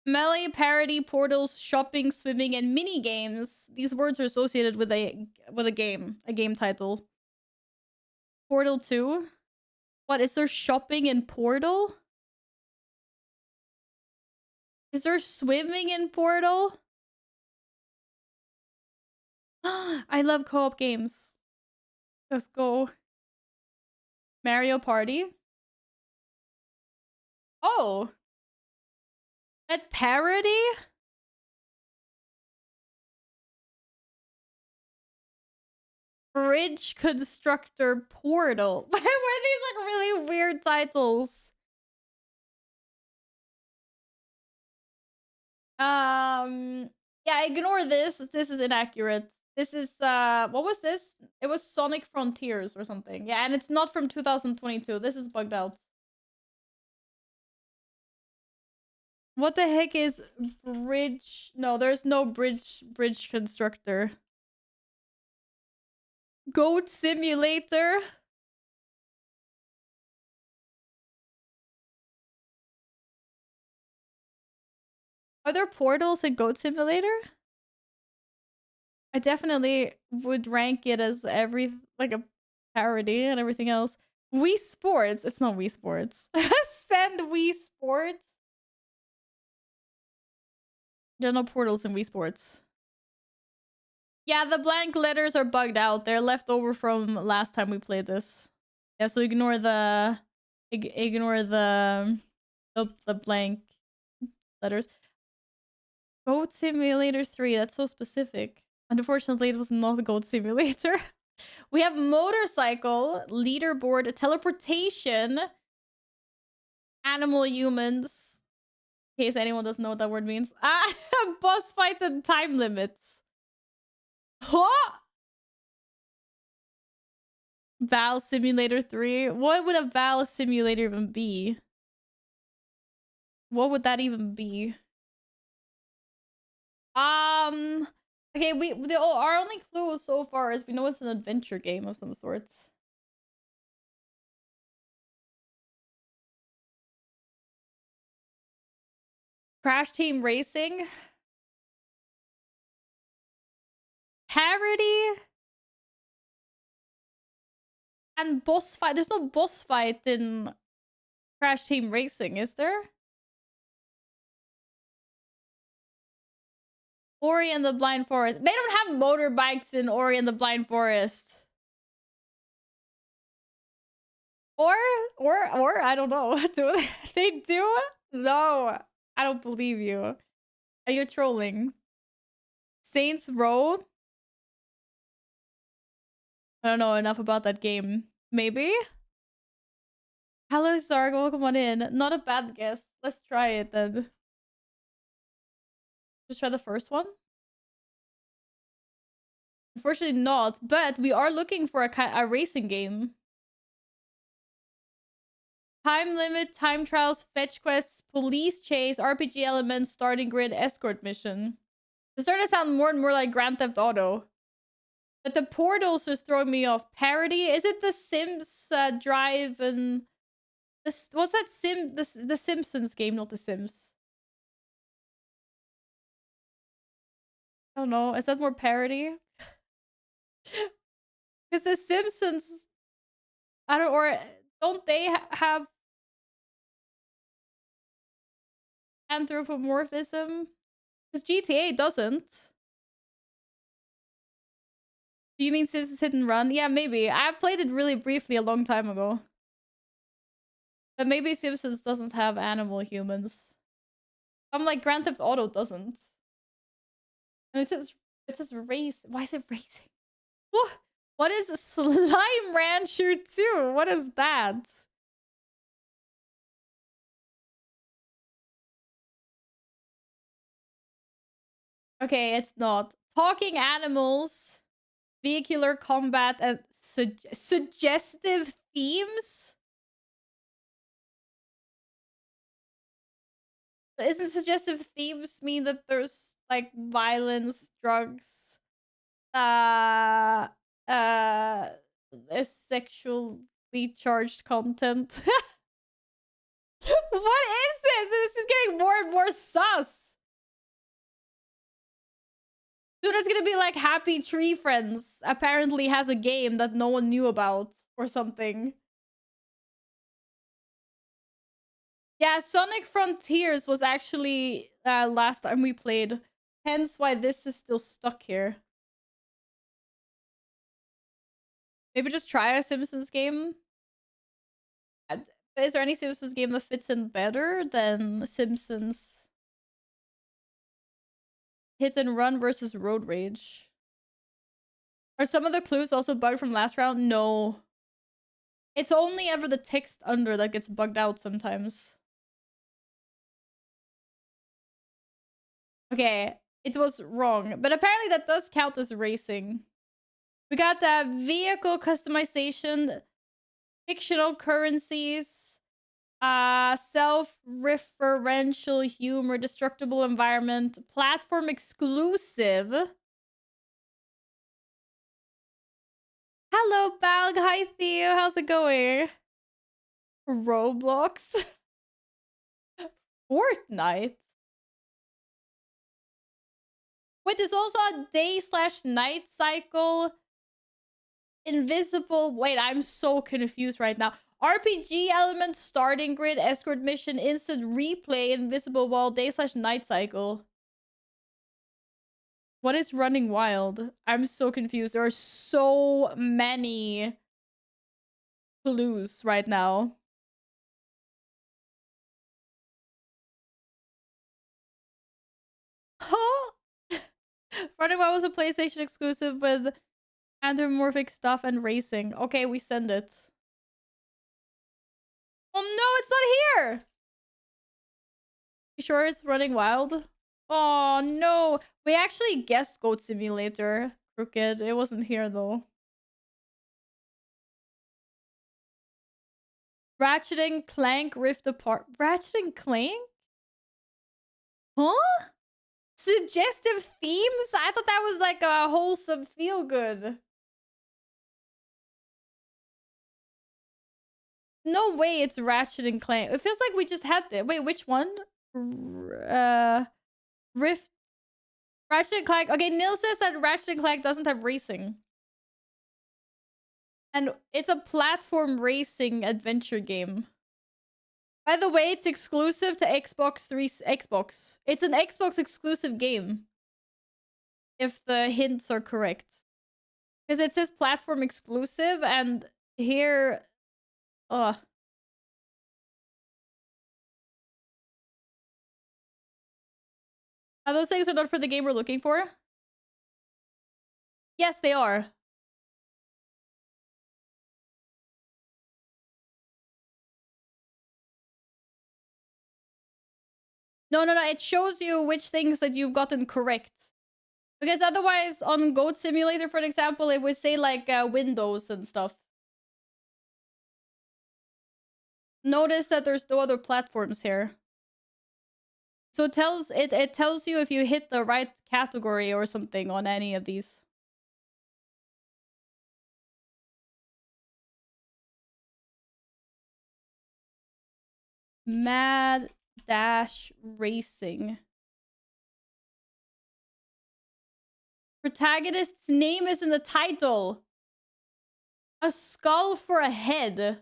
melee, parody, portals, shopping, swimming, and mini games. These words are associated with a game title. Portal 2. What is there shopping in Portal? Is there swimming in Portal? I love co-op games. Let's go. Mario Party. Oh. That parody? Bridge Constructor Portal. Why were these like really weird titles? Yeah, ignore this. This is inaccurate. This is what was this? It was Sonic Frontiers or something. Yeah, and it's not from 2022. This is bugged out. What the heck is bridge? No, there's no bridge constructor. Goat Simulator. Are there portals in Goat Simulator? I definitely would rank it as like a parody and everything else. Wii Sports. It's not Wii Sports. Send Wii Sports. There are no portals in Wii Sports. Yeah, the blank letters are bugged out. They're left over from last time we played this. Yeah, so ignore the blank letters. Goat Simulator 3. That's so specific. Unfortunately, it was not a Goat Simulator. We have motorcycle, leaderboard, teleportation, animal humans. In case anyone doesn't know what that word means. Boss fights and time limits. Huh? Val Simulator 3. What would a Val Simulator even be? What would that even be? Okay, our only clue so far is we know it's an adventure game of some sorts. Crash Team Racing. Parody. And boss fight. There's no boss fight in Crash Team Racing, is there? Ori and the Blind Forest. They don't have motorbikes in Ori and the Blind Forest. Or I don't know. Do they do? No, I don't believe you. Are you trolling? Saints Row? I don't know enough about that game. Maybe? Hello, Zarg. Welcome on in. Not a bad guess. Let's try it then. Just try the first one? Unfortunately not, but we are looking for a racing game. Time limit, time trials, fetch quests, police chase, RPG elements, starting grid, escort mission. It's starting to sound more and more like Grand Theft Auto. But the portals is throwing me off. Parody? Is it the Sims Drive and this? What's that the Simpsons game, not the Sims? I don't know. Is that more parody? Because the Simpsons, I don't, or don't they have anthropomorphism? Because GTA doesn't. Do you mean Simpsons Hit and Run? Yeah, maybe. I played it really briefly a long time ago. But maybe Simpsons doesn't have animal humans. I'm like, Grand Theft Auto doesn't. And it says race. Why is it racing? What is Slime Rancher 2? What is that? Okay, it's not. Talking animals, vehicular combat, and suggestive themes? Isn't suggestive themes mean that there's like violence, drugs, uh, sexually charged content? What is this? It's just getting more and more sus. Dude, it's gonna be like Happy Tree Friends apparently has a game that no one knew about or something. Yeah, Sonic Frontiers was actually last time we played. Hence why this is still stuck here. Maybe just try a Simpsons game. Is there any Simpsons game that fits in better than Simpsons Hit and Run versus Road Rage? Are some of the clues also bugged from last round? No. It's only ever the text under that gets bugged out sometimes. Okay, it was wrong. But apparently that does count as racing. We got vehicle customization, fictional currencies, self-referential humor, destructible environment, platform exclusive. Hello, Balg. Hi, Theo. How's it going? Roblox. Fortnite. Wait, there's also a day/night cycle. Invisible. Wait, I'm so confused right now. RPG element, starting grid, escort mission, instant replay, invisible wall, day/night cycle. What is running wild? I'm so confused. There are so many clues right now. Huh? Running wild was a PlayStation exclusive with anthropomorphic stuff and racing. Okay, we send it. Oh no, it's not here! You sure it's running wild? Oh no. We actually guessed Goat Simulator. Crooked. It wasn't here though. Ratchet and Clank Rift Apart. Ratchet and Clank? Huh? Suggestive themes? I thought that was like a wholesome feel good. No way it's Ratchet and Clank. It feels like we just had that. Wait, which one? Rift. Ratchet and Clank. Okay, Neil says that Ratchet and Clank doesn't have racing. And it's a platform racing adventure game. By the way, it's exclusive to Xbox. It's an Xbox exclusive game. If the hints are correct. Because it says platform exclusive and here... Ugh. Are those things are not for the game we're looking for? Yes, they are. No, it shows you which things that you've gotten correct. Because otherwise, on Goat Simulator, for example, it would say like windows and stuff. Notice that there's no other platforms here. So it tells you if you hit the right category or something on any of these. Mad Dash Racing. Protagonist's name is in the title. A skull for a head.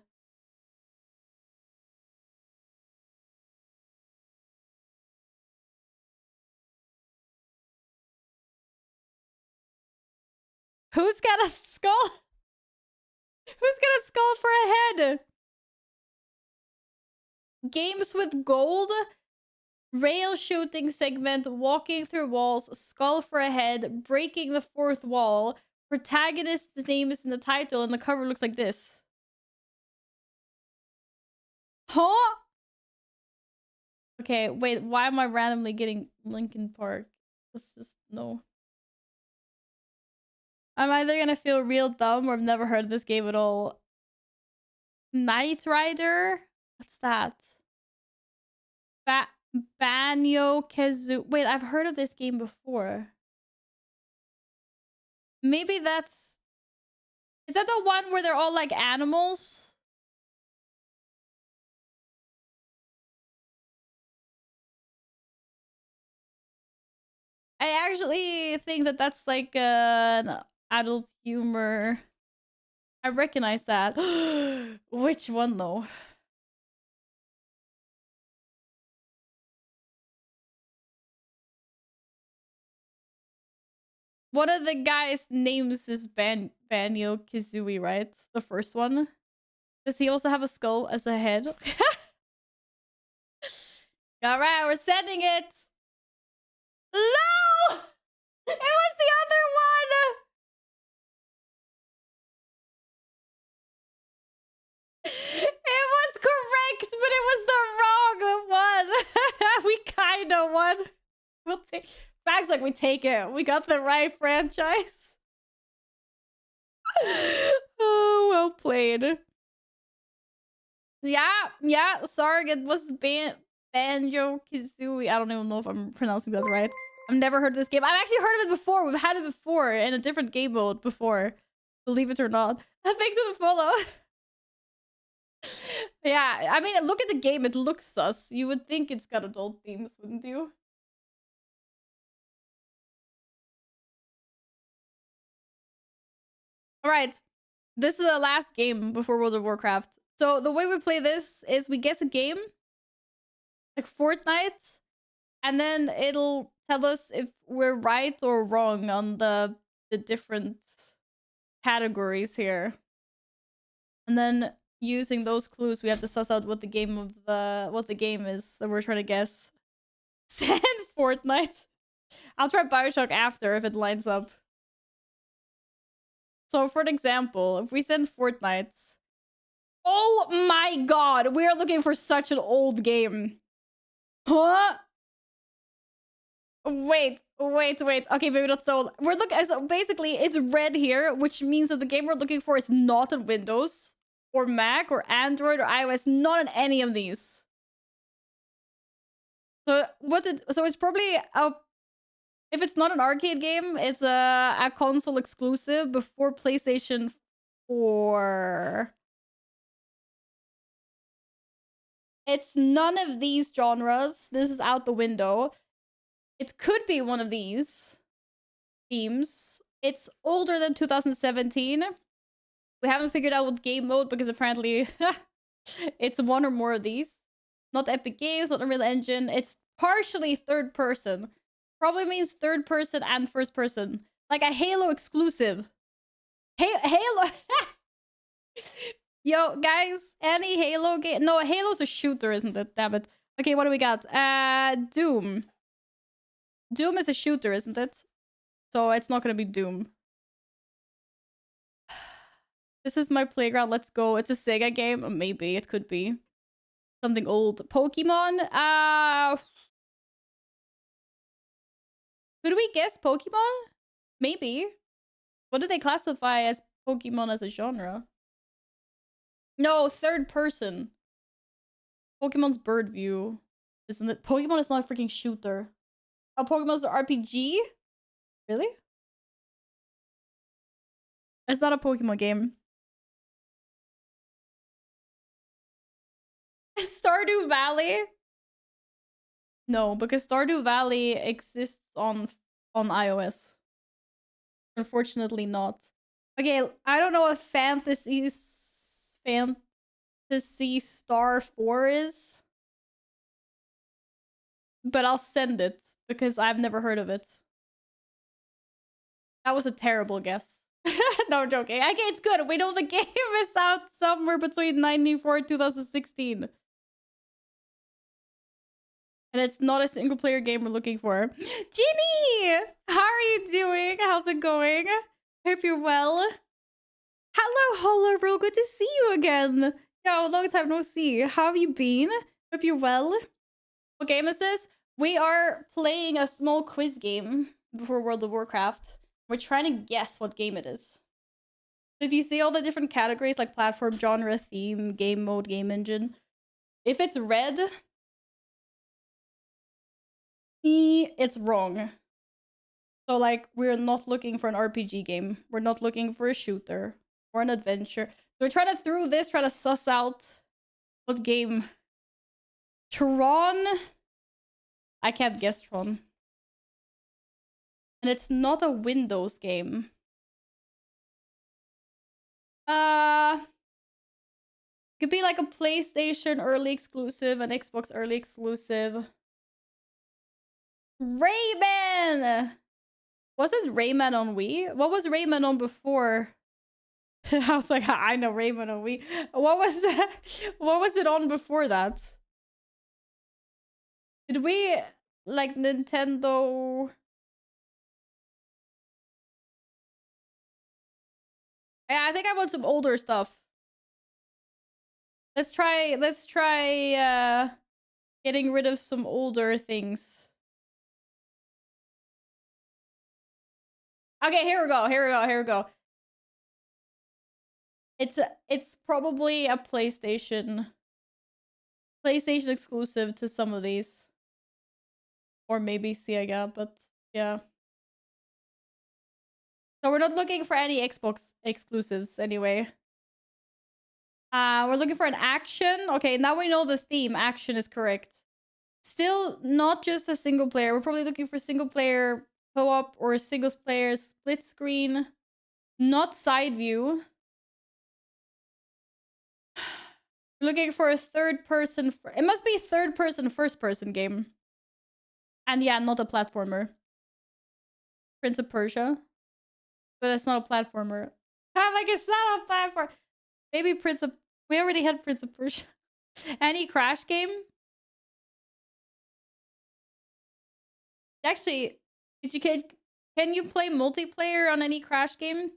Who's got a skull? Who's got a skull for a head? Games with gold. Rail shooting segment. Walking through walls. Skull for a head. Breaking the fourth wall. Protagonist's name is in the title and the cover looks like this. Huh? Okay, wait. Why am I randomly getting Linkin Park? Let's just no. I'm either gonna feel real dumb or I've never heard of this game at all. Knight Rider? What's that? Banjo Kazooie. Wait, I've heard of this game before. Maybe that's... Is that the one where they're all like animals? I actually think that that's like an adult humor. I recognize that. Which one though? One of the guys' names is Banjo Kazooie, right? The first one. Does he also have a skull as a head? Alright, we're sending it. No! It was the other one! It was correct, but it was the wrong one. We kind of won. We'll take... Facts like we take it. We got the right franchise. Oh, well played. Yeah, Sarg, it was Banjo Kazooie. I don't even know if I'm pronouncing that right. I've never heard of this game. I've actually heard of it before. We've had it before in a different game mode before. Believe it or not. Thanks for the follow. Yeah, I mean, look at the game. It looks sus. You would think it's got adult themes, wouldn't you? All right. This is the last game before World of Warcraft. So the way we play this is we guess a game, like Fortnite, and then it'll tell us if we're right or wrong on the different categories here. And then using those clues, we have to suss out what the game is that we're trying to guess. Send Fortnite. I'll try Bioshock after if it lines up. So for an example, if we send Fortnite... Oh my god, we are looking for such an old game. Huh? Wait. Okay, maybe not so old. We're looking... So basically, it's red here, which means that the game we're looking for is not on Windows, or Mac, or Android, or iOS. Not on any of these. So it's probably a... If it's not an arcade game, it's a console exclusive before PlayStation 4. It's none of these genres. This is out the window. It could be one of these themes. It's older than 2017. We haven't figured out what game mode because apparently it's one or more of these. Not Epic Games, not Unreal Engine. It's partially third person. Probably means third person and first person. Like a Halo exclusive. Halo... Yo, guys, any Halo game? No, Halo's a shooter, isn't it? Damn it. Okay, what do we got? Doom. Doom is a shooter, isn't it? So it's not gonna be Doom. This is my playground. Let's go. It's a Sega game. Maybe it could be something old. Pokemon. Could we guess Pokemon? Maybe. What do they classify as Pokemon as a genre? No, third person. Pokemon's bird view. Isn't it? Pokemon is not a freaking shooter. Oh, Pokemon's an RPG? Really? It's not a Pokemon game. Stardew Valley? No, because Stardew Valley exists on iOS. Unfortunately not. Okay, I don't know what Fantasy Star 4 is. But I'll send it because I've never heard of it. That was a terrible guess. No, I'm joking. Okay, it's good. We know the game is out somewhere between 94 and 2016. And it's not a single player game we're looking for. Ginny! How are you doing? How's it going? Hope you're well. Hello, Holler, real good to see you again. Yo, long time no see. How have you been? Hope you're well. What game is this? We are playing a small quiz game before World of Warcraft. We're trying to guess what game it is. So if you see all the different categories like platform, genre, theme, game mode, game engine, if it's red, it's wrong. So like we're not looking for an RPG game. We're not looking for a shooter or an adventure. So we're trying to through this, try to suss out what game. Tron. I can't guess Tron. And it's not a Windows game. Could be like a PlayStation early exclusive, an Xbox early exclusive. Rayman! Wasn't Rayman on Wii? What was Rayman on before? I was like, I know Rayman on Wii. What was that? What was it on before that? Did we like Nintendo? Yeah, I think I want some older stuff. Let's try getting rid of some older things. Okay, here we go. It's probably a PlayStation exclusive to some of these. Or maybe Sega, but yeah. So we're not looking for any Xbox exclusives anyway. We're looking for an action. Okay, now we know the theme. Action is correct. Still not just a single player. We're probably looking for single player co-op or single player split screen. Not side view. We're looking for a third person. It must be a third person, first person game. And yeah, not a platformer. Prince of Persia. But it's not a platformer. I'm like, it's not a platform. Maybe Prince of... We already had Prince of Persia. Any Crash game? Actually, can you play multiplayer on any Crash game?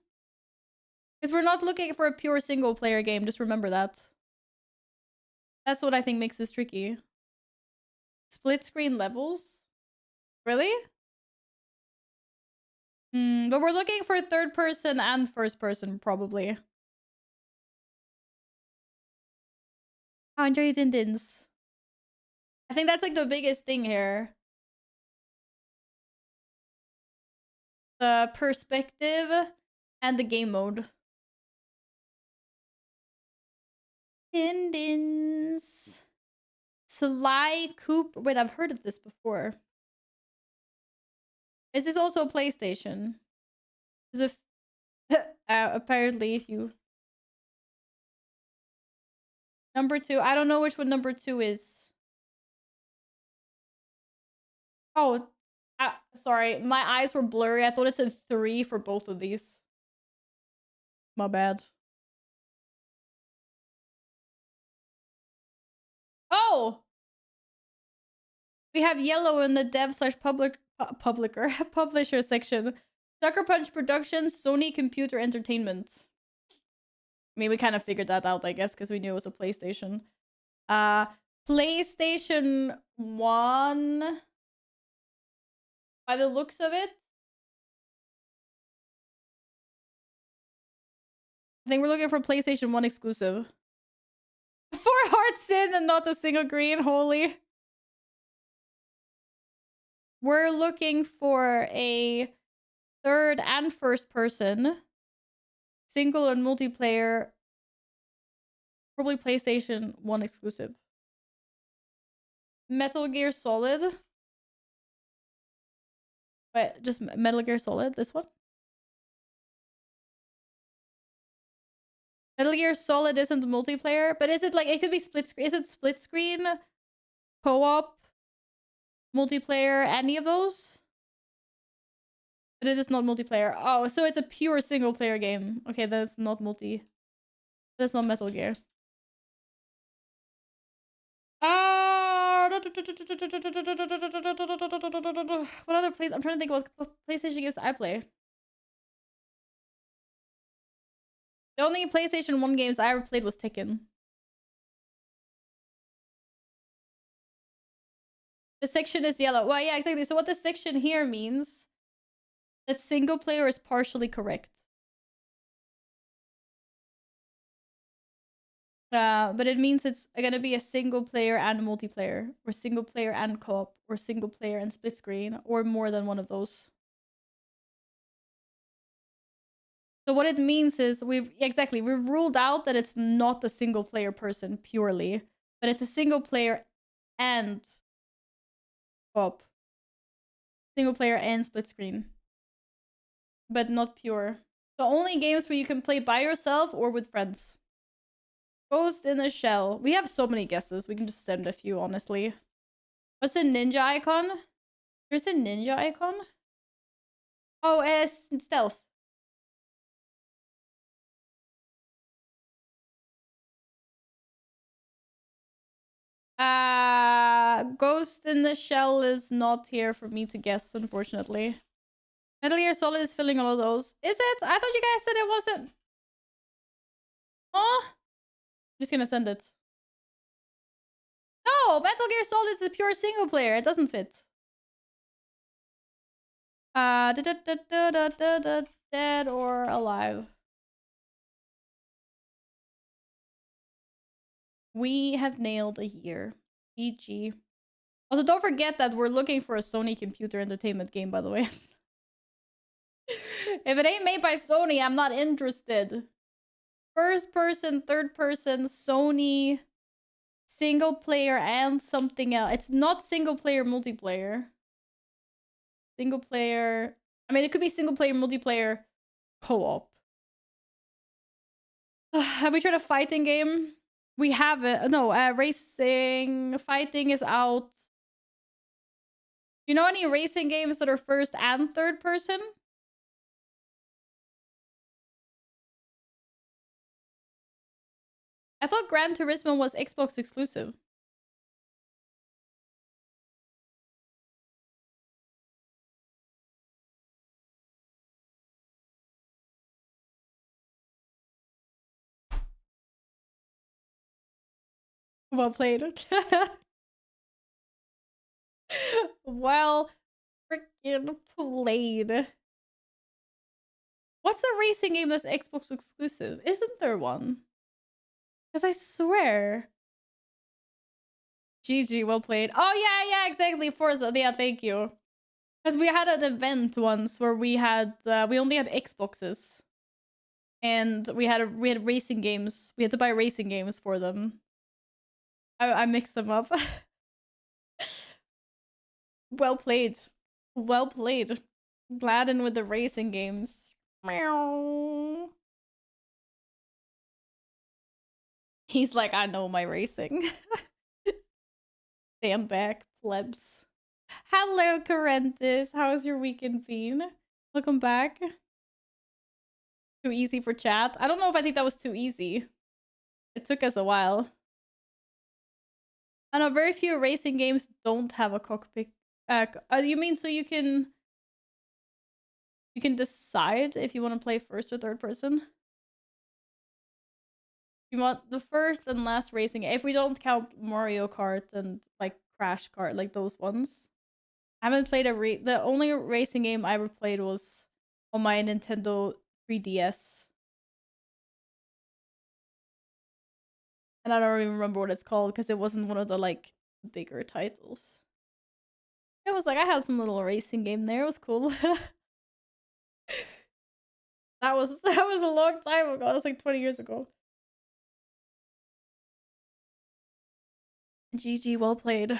Because we're not looking for a pure single player game. Just remember that. That's what I think makes this tricky. Split screen levels? Really? But we're looking for third person and first person, probably. How enjoy your Dindins? I think that's like the biggest thing here. The perspective and the game mode. Dindins. Sly Cooper. Wait, I've heard of this before. Is this also a PlayStation? Is it apparently if you number 2. I don't know which one number 2 is. Oh, sorry. My eyes were blurry. I thought it said 3 for both of these. My bad. Oh! We have yellow in the publisher section. Sucker Punch Productions, Sony Computer Entertainment. I mean, we kind of figured that out, I guess, because we knew it was a PlayStation. PlayStation 1. By the looks of it, I think we're looking for PlayStation 1 exclusive. 4 hearts in and not a single green, holy. We're looking for a third and first person, single and multiplayer, probably PlayStation 1 exclusive. Metal Gear Solid. Wait, just Metal Gear Solid, this one? Metal Gear Solid isn't multiplayer, but is it like, it could be split screen. Is it split screen, co-op, multiplayer, any of those? But it is not multiplayer. Oh, so it's a pure single player game. Okay, that's not that's not Metal Gear. What other plays? I'm trying to think what PlayStation games I play. The only PlayStation 1 games I ever played was Tekken. The section is yellow. Well, yeah, exactly. So what the section here means, that single player is partially correct. But it means it's gonna be a single player and multiplayer, or single player and co-op, or single player and split screen, or more than one of those. So what it means is we've ruled out that it's not a single player person purely, but it's a single player and co-op. Single player and split screen. But not pure. So only games where you can play by yourself or with friends. Ghost in a Shell. We have so many guesses. We can just send a few, honestly. What's a ninja icon? There's a ninja icon? Oh, stealth. Ghost in the Shell is not here for me to guess, unfortunately. Metal Gear Solid is filling all of those. Is it? I thought you guys said it wasn't. Oh, I'm just gonna send it. No, Metal Gear Solid is a pure single player. It doesn't fit. Dead or alive. We have nailed a year. GG. Also, don't forget that we're looking for a Sony Computer Entertainment game, by the way. If it ain't made by Sony, I'm not interested. First person, third person, Sony, single player, and something else. It's not single player, multiplayer. Single player. I mean, it could be single player, multiplayer, co-op. Have we tried a fighting game? We haven't. No, racing. Fighting is out. You know any racing games that are first and third person? I thought Gran Turismo was Xbox exclusive. Well played. Well freaking played. What's a racing game that's Xbox exclusive? Isn't there one? Because I swear. GG, well played. Oh, yeah, exactly. Forza. Yeah, thank you. Because we had an event once where we had, we only had Xboxes. And we had racing games. We had to buy racing games for them. I mixed them up. Well played. Well played. Gladden with the racing games. Meow. He's like, I know my racing. Stand back, plebs. Hello, Corentis. How's your weekend been? Welcome back. Too easy for chat? I don't know if I think that was too easy. It took us a while. I know very few racing games don't have a cockpit. You mean so you can decide if you want to play first or third person? You want the first and last racing, if we don't count Mario Kart and like Crash Kart, like those ones. I haven't played the only racing game I ever played was on my Nintendo 3DS. And I don't even remember what it's called because it wasn't one of the like bigger titles. It was like I had some little racing game there. It was cool. that was a long time ago. That was like 20 years ago. GG, well played.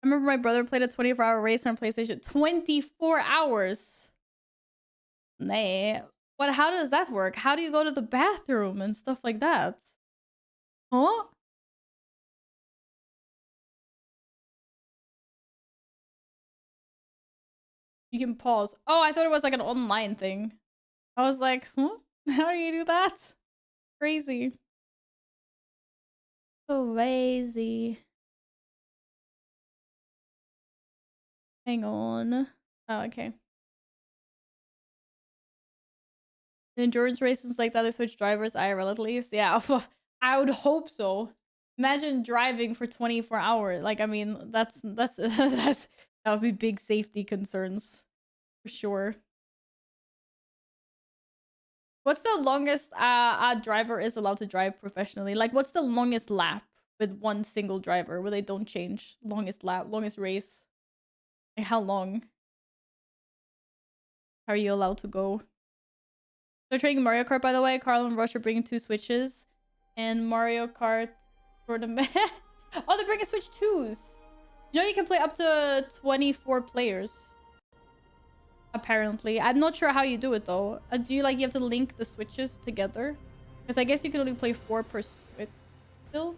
I remember my brother played a 24-hour race on PlayStation. 24 hours. Nay. What? How does that work? How do you go to the bathroom and stuff like that? Huh? You can pause. Oh, I thought it was like an online thing. I was like, huh? How do you do that? Crazy. Crazy. Hang on. Oh, okay. In endurance races like that, they switch drivers IRL at least. Yeah, I would hope so. Imagine driving for 24 hours. Like, I mean, that's that would be big safety concerns for sure. What's the longest a driver is allowed to drive professionally? Like, what's the longest lap with one single driver where they don't change? Longest lap, longest race. Like, how long are you allowed to go? They're trading Mario Kart, by the way. Carl and Rush are bringing 2 Switches. And Mario Kart tournament. Oh, they're bringing Switch 2s. You know you can play up to 24 players. Apparently. I'm not sure how you do it, though. Do you, like, you have to link the Switches together? Because I guess you can only play 4 per Switch still.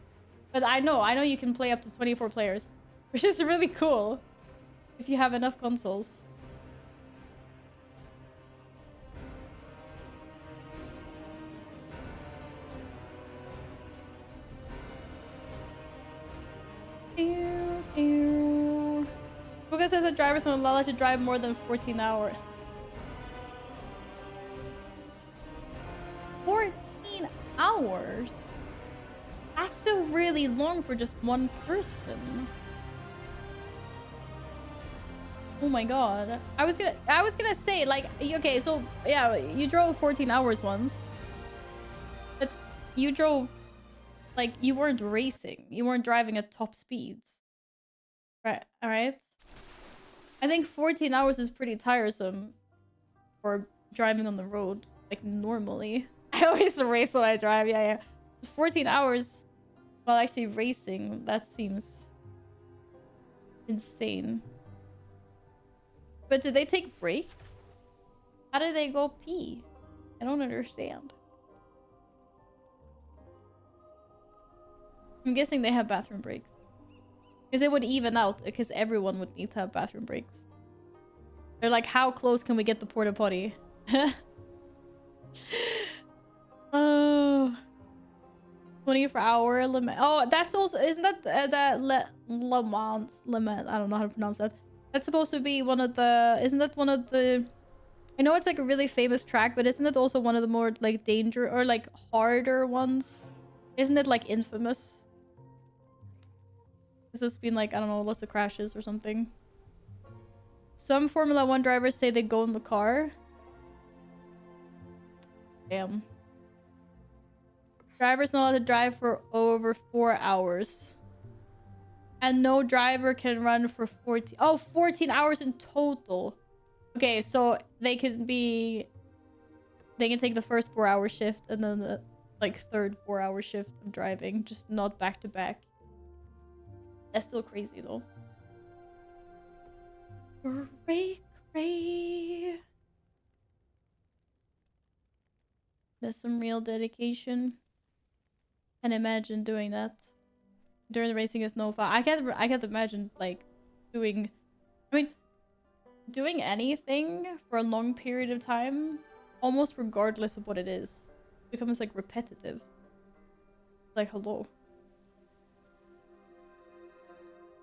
But I know you can play up to 24 players. Which is really cool. If you have enough consoles. Google says that drivers are not allowed to drive more than 14 hours. 14 hours? That's still really long for just one person. Oh my god. I was gonna say, like, okay, so yeah, you drove 14 hours once. But you drove, like, you weren't racing. You weren't driving at top speeds. Right, alright. I think 14 hours is pretty tiresome for driving on the road, like, normally. I always race when I drive, yeah. 14 hours while actually racing, that seems insane. But do they take breaks? How do they go pee? I don't understand. I'm guessing they have bathroom breaks. Because it would even out, because everyone would need to have bathroom breaks. They're like, how close can we get the porta potty? Oh, 24-hour limit. Oh, that's also, isn't that that Le Mans limit? I don't know how to pronounce that. That's supposed to be one of the, isn't that one of the, I know it's like a really famous track, but isn't it also one of the more like or like harder ones? Isn't it like infamous? Has this been like, I don't know, lots of crashes or something? Some Formula 1 drivers say they go in the car. Damn. Drivers not allowed to drive for over 4 hours. And no driver can run for 14 hours in total. Okay, so they can take the first 4-hour shift and then the like third 4-hour shift of driving, just not back to back. That's still crazy though. Cray. That's some real dedication. Can't imagine doing that. During the racing is no fun. I can't imagine like doing anything for a long period of time, almost regardless of what it is. It becomes like repetitive. Like, hello.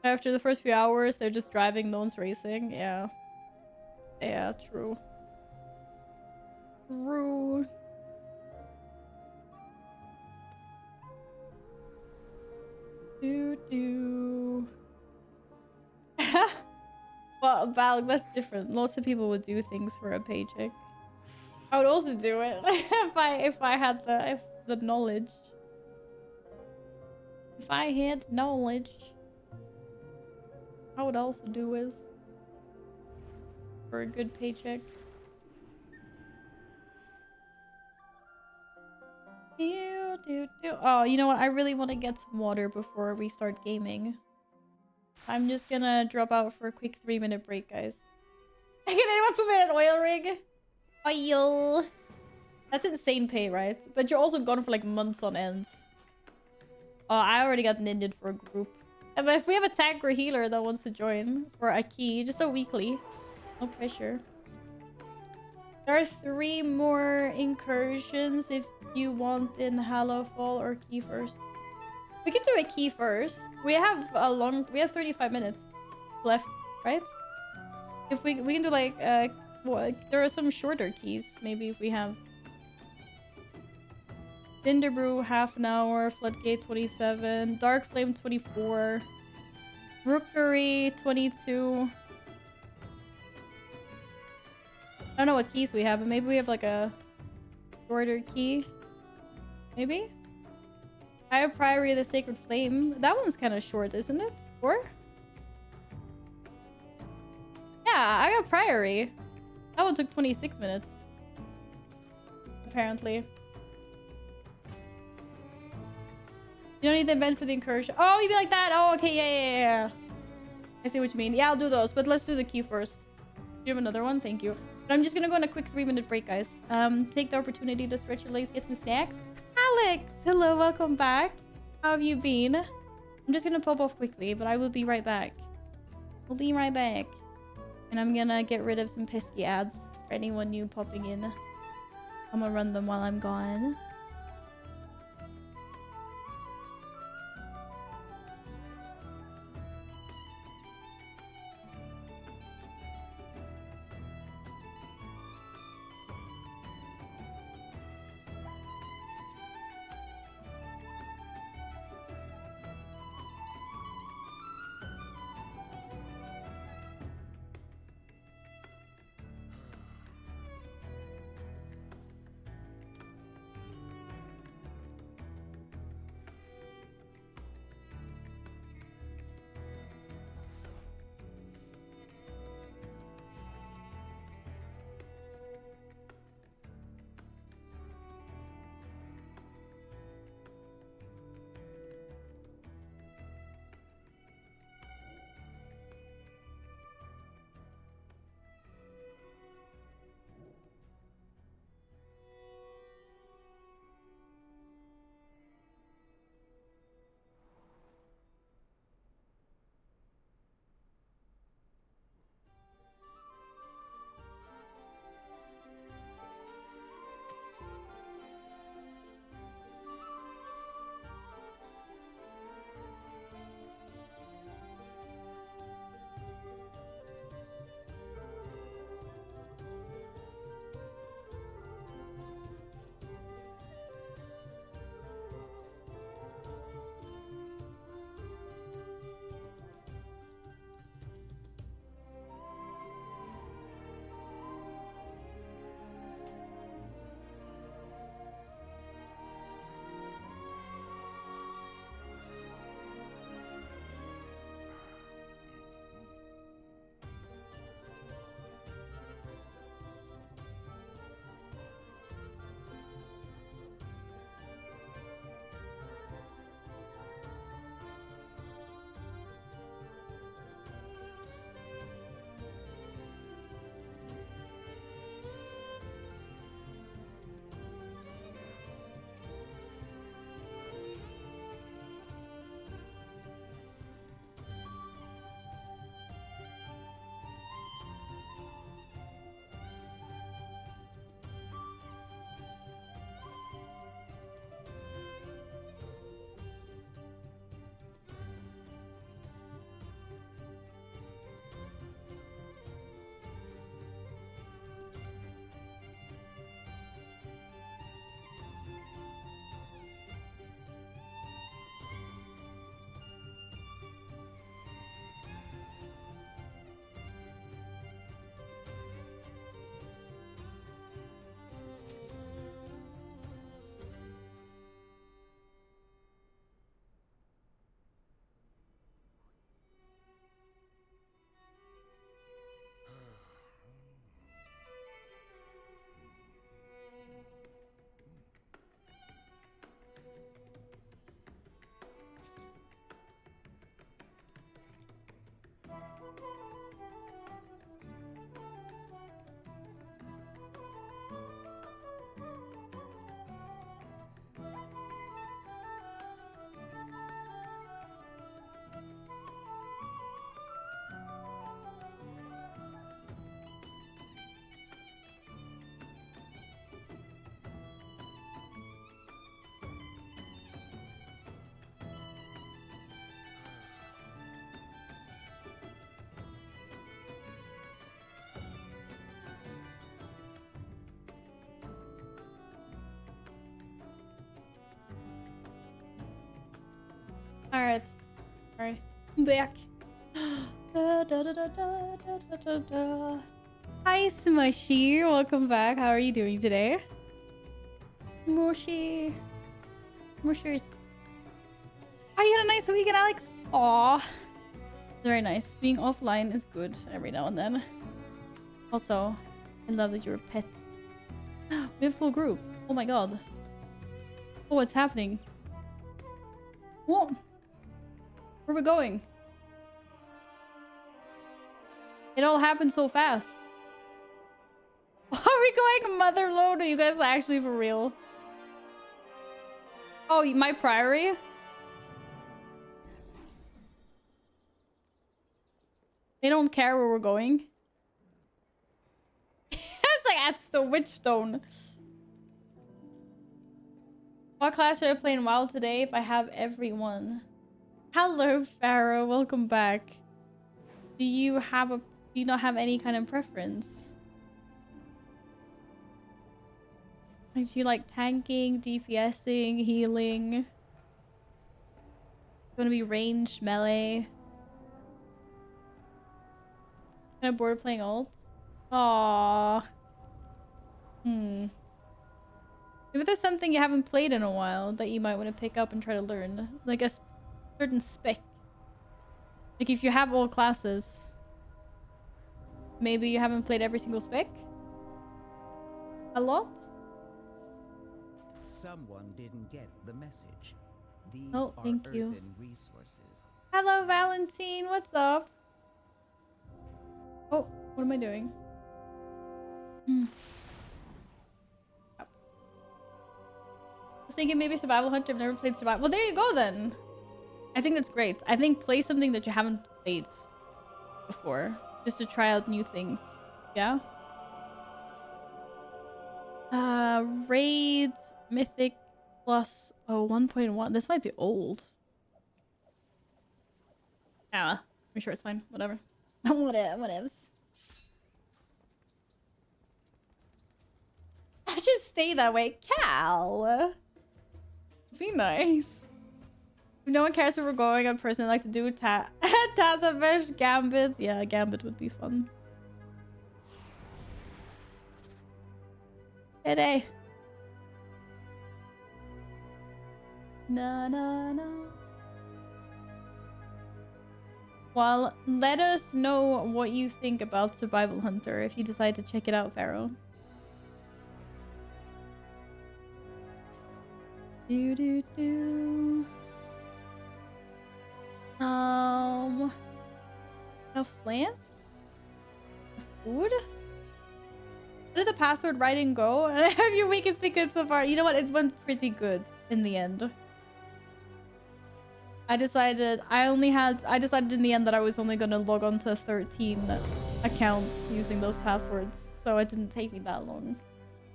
After the first few hours, they're just driving, no one's racing. Yeah. Yeah, true. True. Do. But Balk, that's different. Lots of people would do things for a paycheck. I would also do it if I had the knowledge. If I had knowledge, I would also do it for a good paycheck. Oh, you know what? I really want to get some water before we start gaming. I'm just gonna drop out for a quick 3-minute break, guys. Can anyone put me in an oil rig? Oil. That's insane pay, right? But you're also gone for like months on end. Oh, I already got ninja'd for a group. But if we have a tank or healer that wants to join for a key, just a weekly. No pressure. There are 3 more incursions if you want in Hallowfall or key first. We can do a key first. We have 35 minutes left, right? If we can do like well, there are some shorter keys maybe if we have Cinderbrew half an hour, Floodgate 27, Dark Flame 24, Rookery 22. I don't know what keys we have, but maybe we have like a shorter key. Maybe? I have Priory of the Sacred Flame. That one's kind of short, isn't it? Or? Yeah, I got Priory. That one took 26 minutes. Apparently. You don't need the event for the incursion. Oh, you mean like that? Oh, okay, yeah. I see what you mean. Yeah, I'll do those, but let's do the key first. Do you have another one? Thank you. But I'm just gonna go on a quick 3-minute break, guys. Take the opportunity to stretch your legs, get some snacks. Alex! Hello, welcome back. How have you been? I'm just gonna pop off quickly, but I will be right back. I'll be right back. And I'm gonna get rid of some pesky ads for anyone new popping in. I'm gonna run them while I'm gone. Alright. Alright. I'm back. Da, da, da, da, da, da, da, da. Hi, Smushy. Welcome back. How are you doing today? Mushy. Mushers. Oh, you had a nice weekend, Alex? Aw. Very nice. Being offline is good every now and then. Also, I love that you're pets. We have a full group. Oh my god. Oh, what's happening? What? Where are we going? It all happened so fast. Are we going mother load? Are you guys actually for real? Oh, my priory? They don't care where we're going. It's like that's the Witchstone. What class should I play in WoW today if I have everyone? Hello, Pharaoh. Welcome back. Do you not have any kind of preference? Like, do you like tanking, DPSing, healing? You want to be ranged, melee? Kind of bored of playing ults? Aww. Maybe there's something you haven't played in a while that you might want to pick up and try to learn. Like a certain spec. Like if you have all classes, maybe you haven't played every single spec? A lot? Someone didn't get the message. These Oh, are thank you. earthen resources. Hello, Valentine. What's up? Oh, what am I doing? I was thinking maybe Survival Hunter. I've never played Survival. Well, there you go then. I think that's great. I think play something that you haven't played before, just to try out new things. Yeah. Raids, Mythic plus 1.1. This might be old. Ah, I'm sure it's fine. Whatever. Whatevs. I should stay that way. Cal. Be nice. If no one cares where we're going, I'd personally like to do Tazavesh Gambit. Yeah, Gambit would be fun. Today. Na na na. Well, let us know what you think about Survival Hunter if you decide to check it out, Pharaoh. Do do do. A flask? Food? How did the password writing go? Have your week has been good so far? You know what? It went pretty good in the end. I decided in the end that I was only gonna log on to 13 accounts using those passwords, so it didn't take me that long.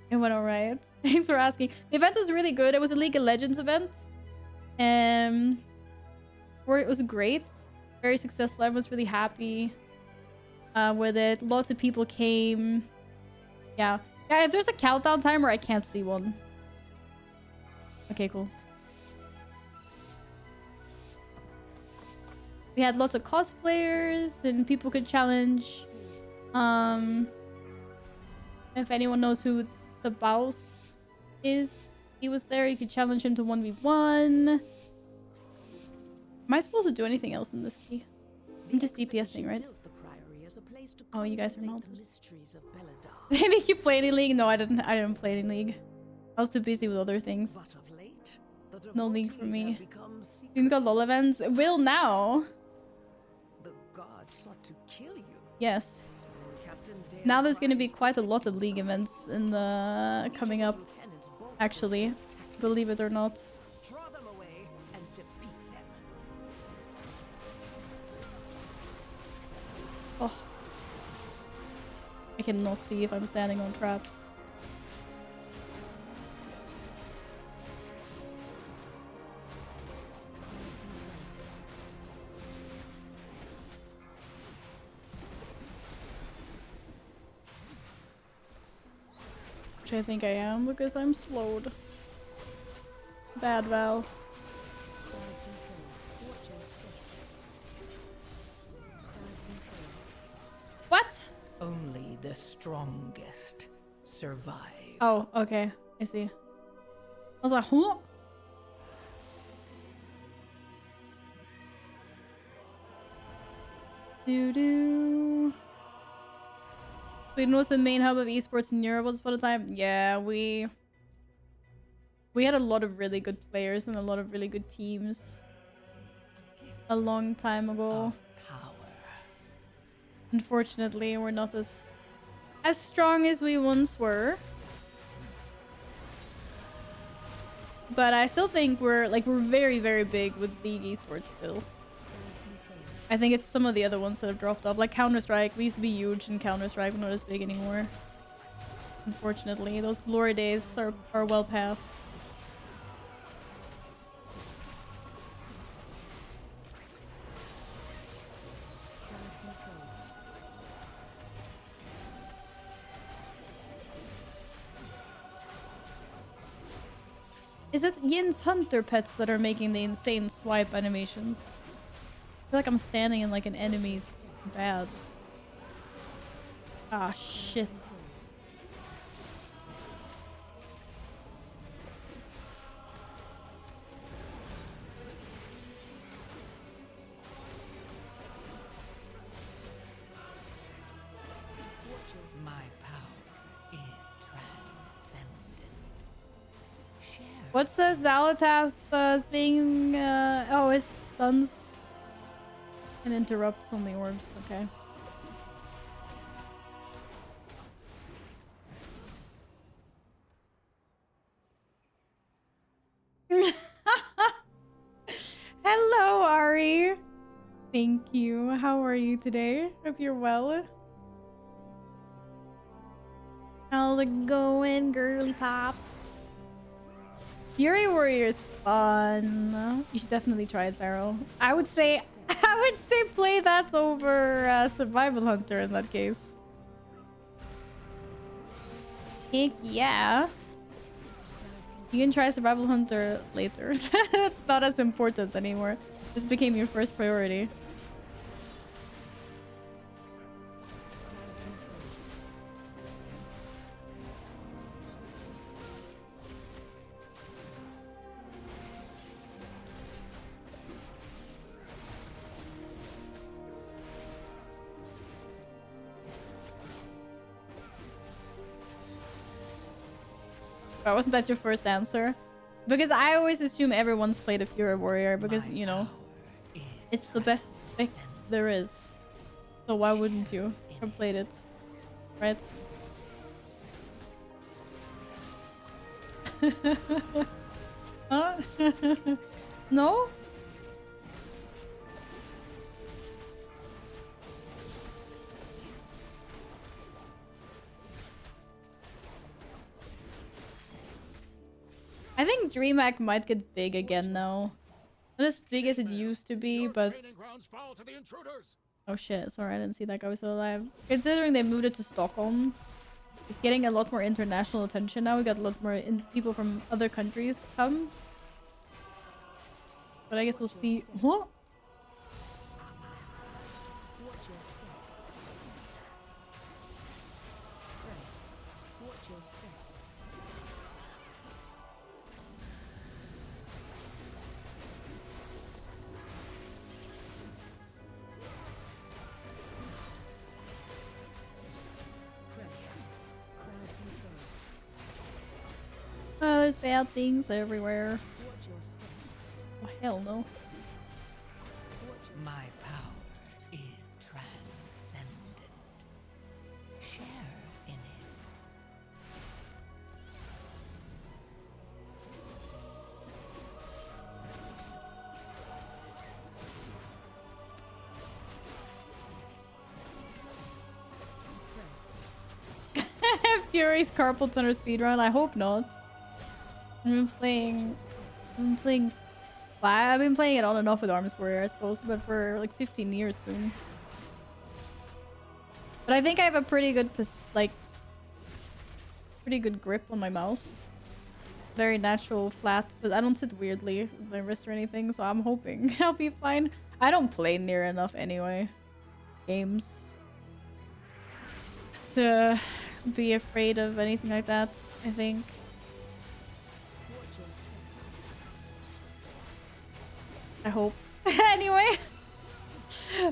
It went alright. Thanks for asking. The event was really good. It was a League of Legends event. Where it was great. Very successful. Everyone's really happy with it. Lots of people came. Yeah. Yeah, if there's a countdown timer, I can't see one. Okay, cool. We had lots of cosplayers and people could challenge. If anyone knows who the boss is, he was there. You could challenge him to 1v1. Am I supposed to do anything else in this key? I'm just DPSing, right? Oh, you guys are melted. They make you play any League? No, I didn't play any League. I was too busy with other things. No League for me. You got LOL events? It will now. guard sought to kill you. Yes. Captain Dale Now there's going to be Price quite a lot of league events in the coming up, lieutenants both actually, possess tactics. believe it or not. Draw them away and defeat them. Oh. I cannot see if I'm standing on traps. Which I think I am because I'm slowed. Bad Val. What? Only the strongest survive. Oh, okay. I see. I was like, huh? Doo-doo. Sweden was the main hub of esports in Europe once upon a time. Yeah, we had a lot of really good players and a lot of really good teams a long time ago. Power. Unfortunately, we're not as strong as we once were. But I still think we're very, very big with League esports still. I think it's some of the other ones that have dropped off. Like Counter-Strike. We used to be huge in Counter-Strike. We're not as big anymore. Unfortunately, those glory days are well past. Is it Yin's Hunter pets that are making the insane swipe animations? I feel like I'm standing in like an enemy's bad. Ah, shit. My power is transcendent. Share. What's the Zalatath thing? Oh, it's stuns. And interrupts on the orbs. Okay. Hello, Ari. Thank you. How are you today? Hope you're well. How's it going, girly pop? Fury Warrior is fun. You should definitely try it, Farrell. I would say play that over Survival Hunter in that case. Heck yeah. You can try Survival Hunter later. That's not as important anymore. This became your first priority. Why wasn't that your first answer? Because I always assume everyone's played a Fury Warrior because, you know, it's the best spec there is. So why wouldn't you have played it? Right? Huh? No? I think DreamHack might get big again now. Not as big as it used to be, but... Oh shit, sorry, I didn't see that guy was still alive. Considering they moved it to Stockholm, it's getting a lot more international attention now. We got a lot more people from other countries come. But I guess we'll see... What? Oh, there's bad things everywhere. Oh, hell no. My power is transcendent. Fury's carpal tunnel speedrun? I hope not. I've been playing I've been playing it on and off with Arms Warrior, I suppose, but for like 15 years soon. But I think I have a pretty good pretty good grip on my mouse. Very natural, flat, but I don't sit weirdly with my wrist or anything, so I'm hoping I'll be fine. I don't play near enough anyway. Games. To be afraid of anything like that, I think. I hope. Anyway.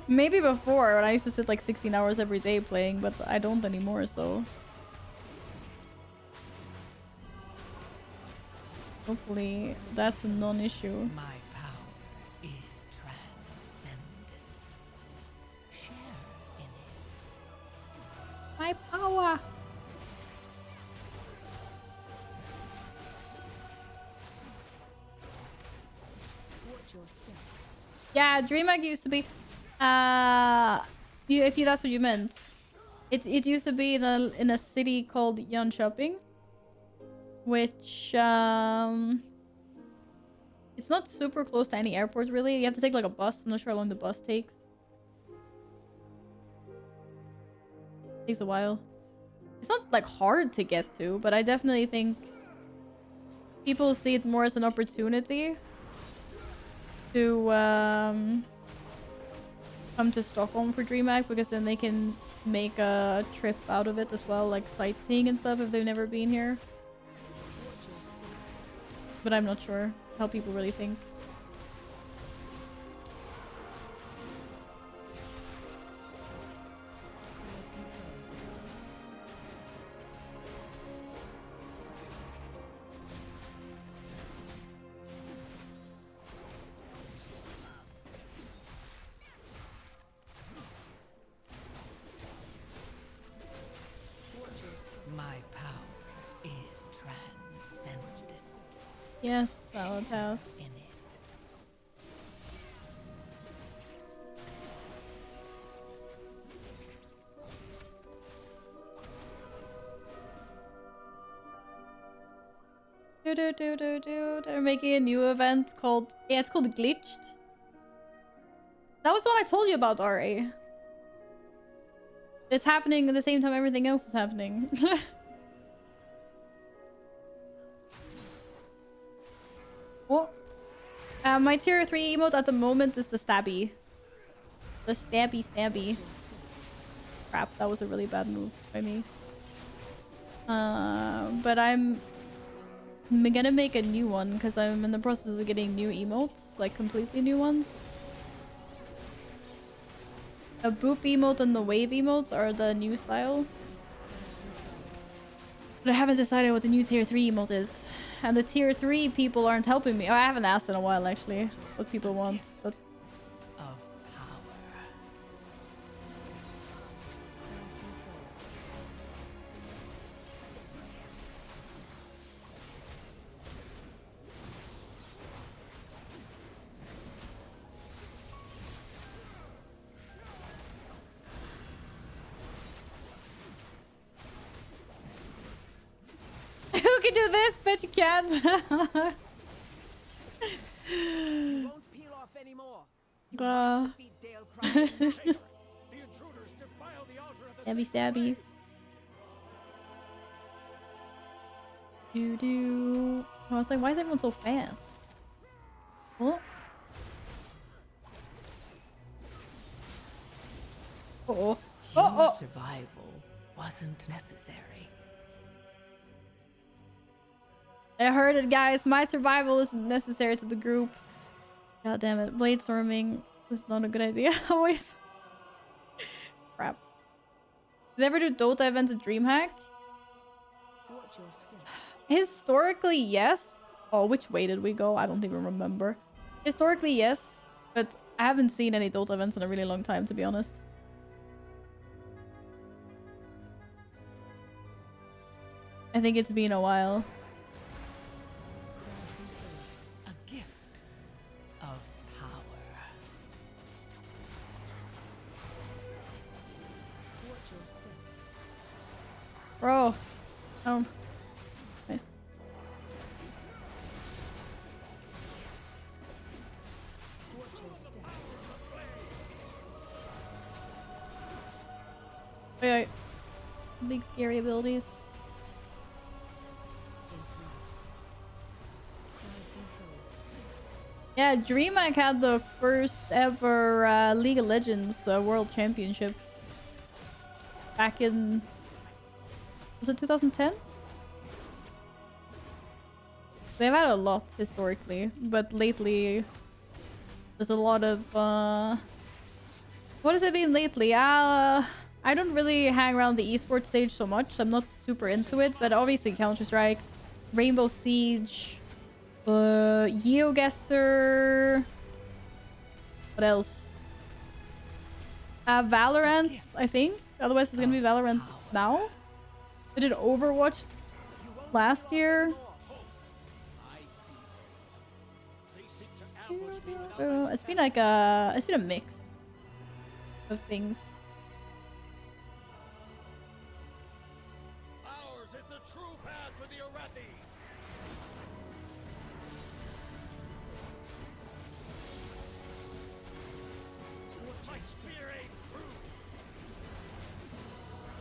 Maybe before, when I used to sit like 16 hours every day playing, but I don't anymore, so... Hopefully that's a non-issue. My power is transcendent. Share in it. My power! Yeah, DreamHack used to be... if that's what you meant. It used to be in a city called Jönköping. Which, it's not super close to any airport, really. You have to take, like, a bus. I'm not sure how long the bus takes. Takes a while. It's not, like, hard to get to, but I definitely think people see it more as an opportunity to, come to Stockholm for DreamHack, because then they can make a trip out of it as well, like sightseeing and stuff if they've never been here. But I'm not sure how people really think. My power is transcendent. Yes, Salad House. In it. They're making a new event called... Yeah, it's called Glitched. That was the one I told you about, RA. It's happening at the same time everything else is happening. What? My tier 3 emote at the moment is the stabby. The stabby. Crap, that was a really bad move by me. But I'm gonna make a new one because I'm in the process of getting new emotes, like completely new ones. A boop emote and the wave emotes are the new style. But I haven't decided what the new tier 3 emote is. And the tier 3 people aren't helping me. Oh, I haven't asked in a while actually what people want, but Of power. who can do this? Bet you can't. Won't peel off anymore. Defeat Dale Cry. The intruders defile the altar of the Stabby. Do. I was like, why is everyone so fast? Oh. Uh-oh. Your survival wasn't necessary. I heard it, guys. My survival isn't necessary to the group. God damn it. Blade storming is not a good idea always. Crap. Did they ever do Dota events at DreamHack? Historically, yes. Oh, which way did we go? I don't even remember. Historically, yes. But I haven't seen any Dota events in a really long time, to be honest. I think it's been a while. A gift of power. Bro, Wait. Big scary abilities. Yeah, DreamHack had the first ever League of Legends World Championship back in, was it 2010? They've had a lot historically, but lately there's a lot of what has it been lately? I don't really hang around the esports stage so much. I'm not super into it, but obviously Counter-Strike, Rainbow Siege, GeoGuessr. What else? Valorant, I think. Otherwise, it's gonna be Valorant now. I did Overwatch last year. It's been like it's been a mix of things. Ours is the true path for the Arathi. My spear aims true.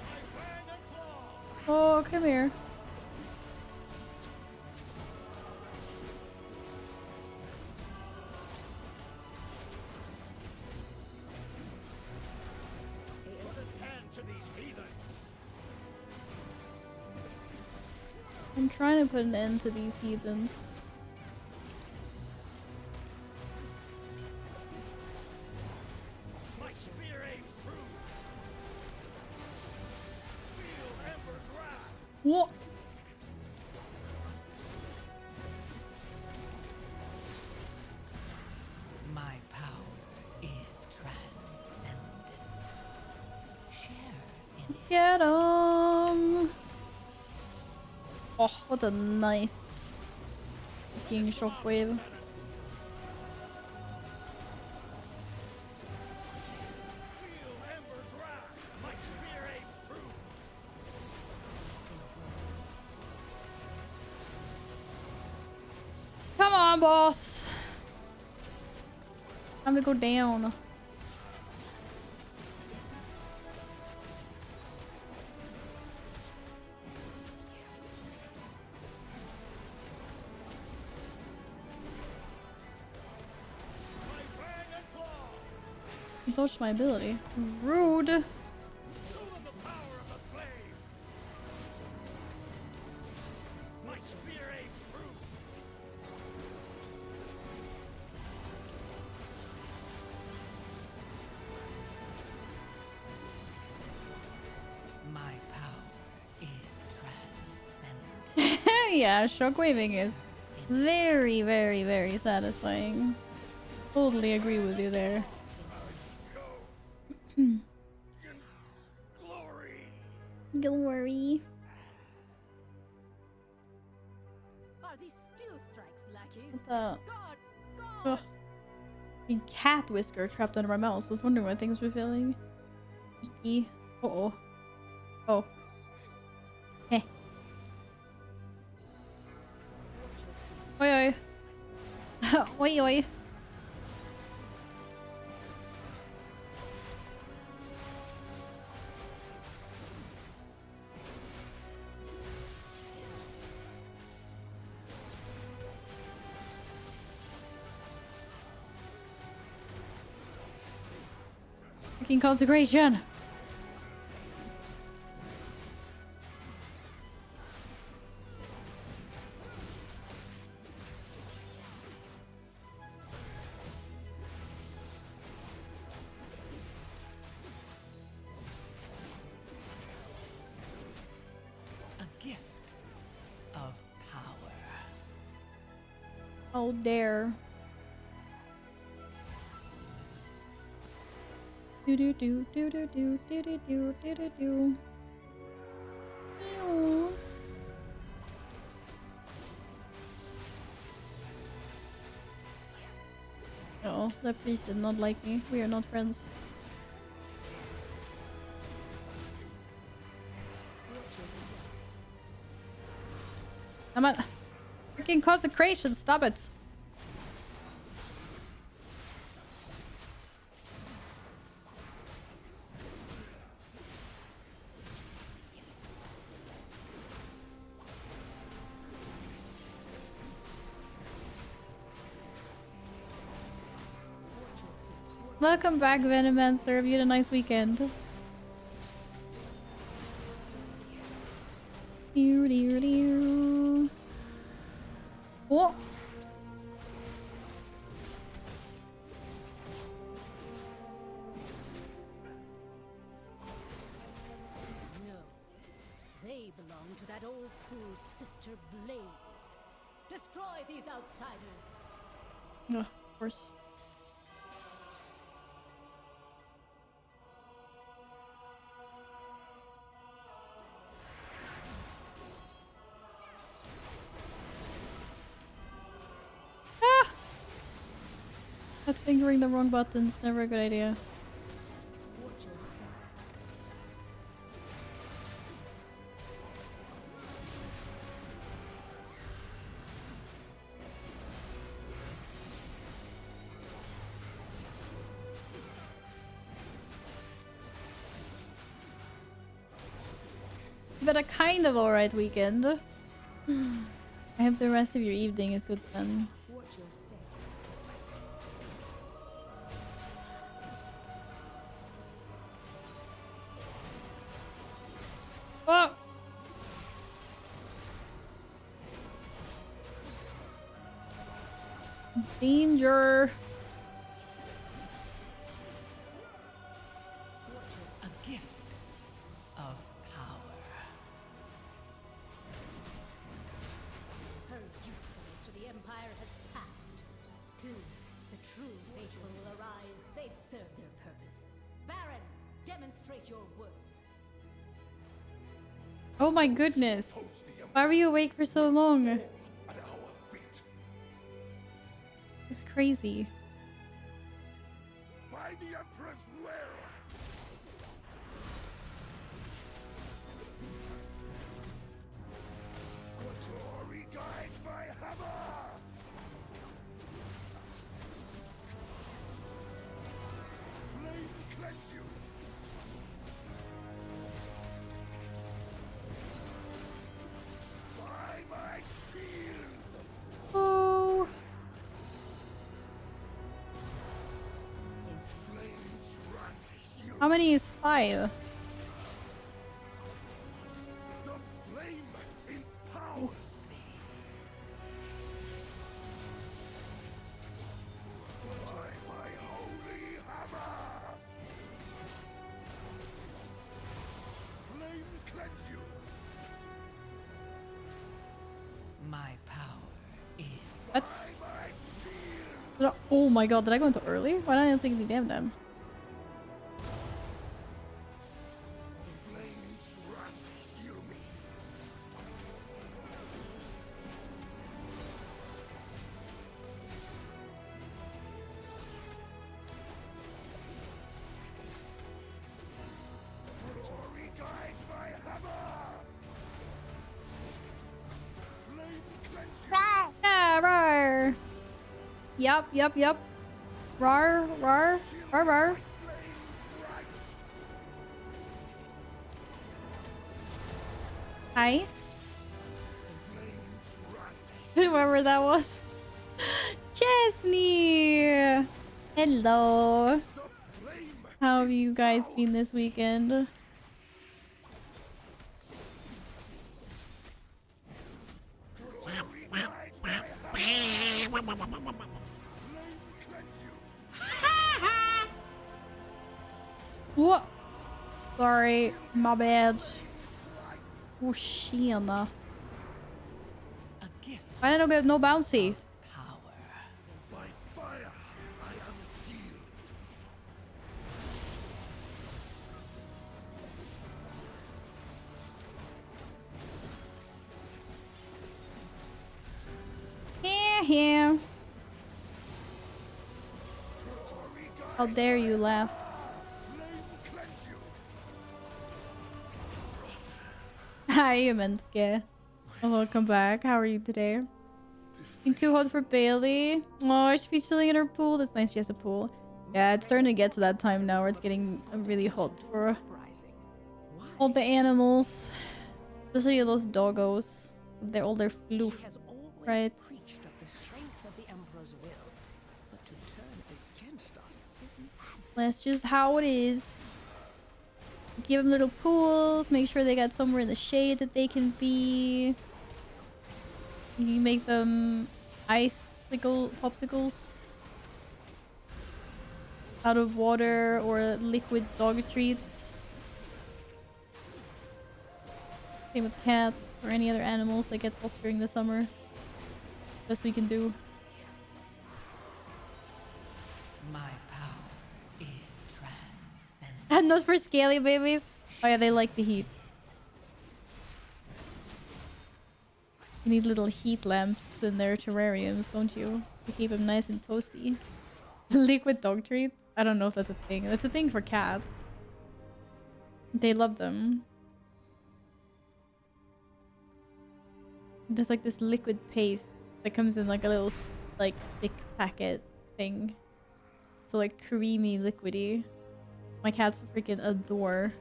My fang and claw. Oh, come here. Put an end to these heathens. I'm trying to put an end to these heathens. My spear aims true. Feel Ember's wrath. What? My power is transcendent. Share in it. Get 'em! Oh, what a nice fucking shockwave. Feel Ember's wrath. My spear aims true. Come on, boss! Time to go down. My fang and claw. You dodged my ability. Rude! Show them the power of the flame. My spear aims true. My power is transcendent. Yeah, shockwaving is very, very, very satisfying. Totally agree with you there. Glory. Don't worry. Are these still strikes, lackeys? What the? God! Ugh. A cat whisker trapped under my mouse. I was wondering why things were failing. Icky. Uh-oh. Oh. Heh. Oi oi. Oi oi. Freaking consecration. A gift of power. Oh dare. Do do do do do do do do do do do do. Ew. Oh, that priest did not like me. We are not friends. Come on. Freaking consecration, stop it. Welcome back, Venomancer. Have you had a nice weekend? Oh! No. They belong to that old fool's sister Blaze. Destroy these outsiders! Oh, of course. Ah! Not fingering the wrong buttons, never a good idea. You've had a kind of alright weekend. I hope the rest of your evening is good then. Oh! Danger! A gift of power. Her youthfulness to the Empire has passed. Soon, the true faithful will arise. They've served their purpose. Baron, demonstrate your worth. Oh my goodness! Why were you awake for so long? At our feet. It's crazy. By the Emperor's will. Glory guides my hammer. Flame cleanse you. By my shield. Oh! Flames run heal. How many is 5? The flame empowers me. By my holy hammer. Flame cleanse you. My power is What? By my shield. Oh my god, did I go into early? Why didn't I take any damn them? Flames run heal me. Glory guides my hammer. Flame cleanse you. Yeah, rar! Yup. Rar. Flames right. Hi. Flames run. Whoever that was. Chesney! Hello. The flame. How have you guys been this weekend? Glory guides my hammer. Flame cleanse you. What? Sorry, my bad. Oh, tjena. a gift Why did I get no bouncy? power. By fire, I am healed. Yeah. How dare you laugh? Flame cleanse you. Hi, Imenske. Welcome back. How are you today? Being too hot for Bailey. Oh, she be chilling in her pool. That's nice. She has a pool. Yeah, it's starting to get to that time now where it's getting really hot for all the animals. Especially those doggos. They're all their floof. She has always right. preached of the strength of the Emperor's will, but to turn against us is That's just how it is. Give them little pools. Make sure they got somewhere in the shade that they can be. You can make them icicle popsicles out of water or liquid dog treats. Same with cats or any other animals that get hot during the summer. Best we can do. My power is transcendent. And not for scaly babies. Oh yeah, they like the heat. You need little heat lamps in their terrariums, don't you? To keep them nice and toasty. Liquid dog treats? I don't know if that's a thing. That's a thing for cats. They love them. There's like this liquid paste that comes in like a little like stick packet thing. So like creamy liquidy. My cats freaking adore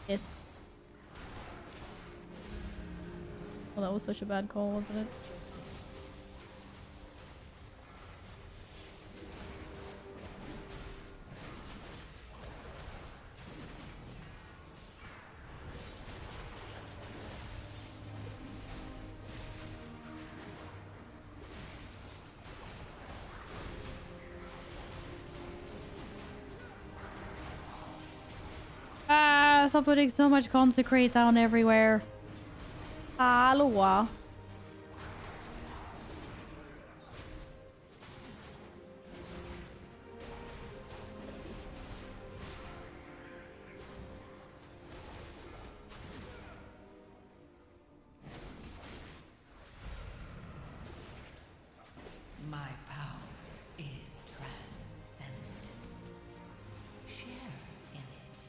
it. Well, that was such a bad call, wasn't it? Ah, stop putting so much consecrate down everywhere. Aloha. My power is transcendent. Share in it.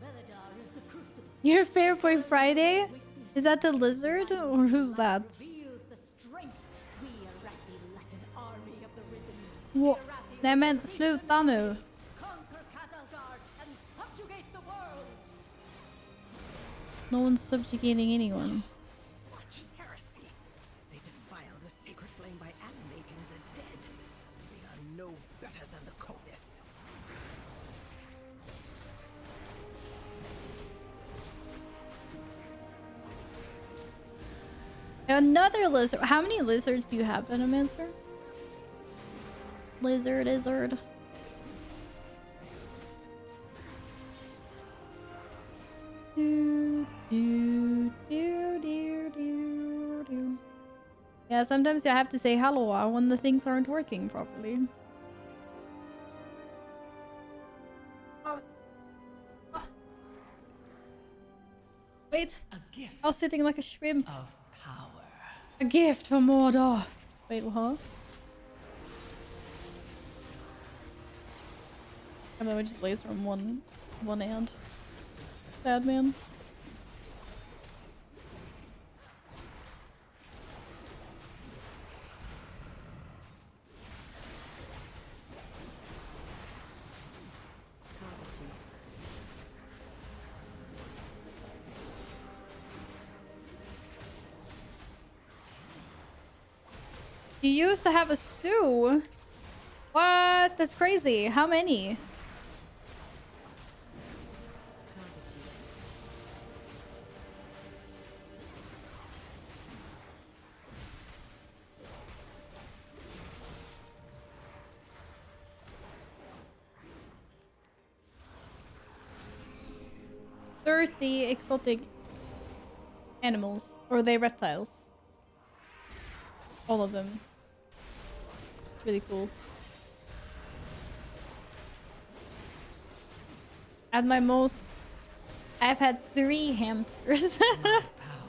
Belladar is the crucible. Your favorite boy Friday? Is that the lizard or who's that? Reveals the strength. We Arathi lack an army of the risen. Wha- Nej men sluta nu. Conquer Kazalgard and subjugate the world. No one's subjugating anyone. Such heresy. They defile the sacred flame by animating the dead. They are no better than the Conis. Another lizard. How many lizards do you have, Venomancer? Lizard. Yeah, sometimes you have to say hello when the things aren't working properly. Wait, A gift I was sitting like a shrimp. of power. A gift from Mordor. Wait, what? And then we just blaze from one hand. Bad man. You used to have a Sue? What? That's crazy. How many? The exotic animals. Or are they reptiles? All of them. It's really cool. At my most, I've had 3 hamsters. My power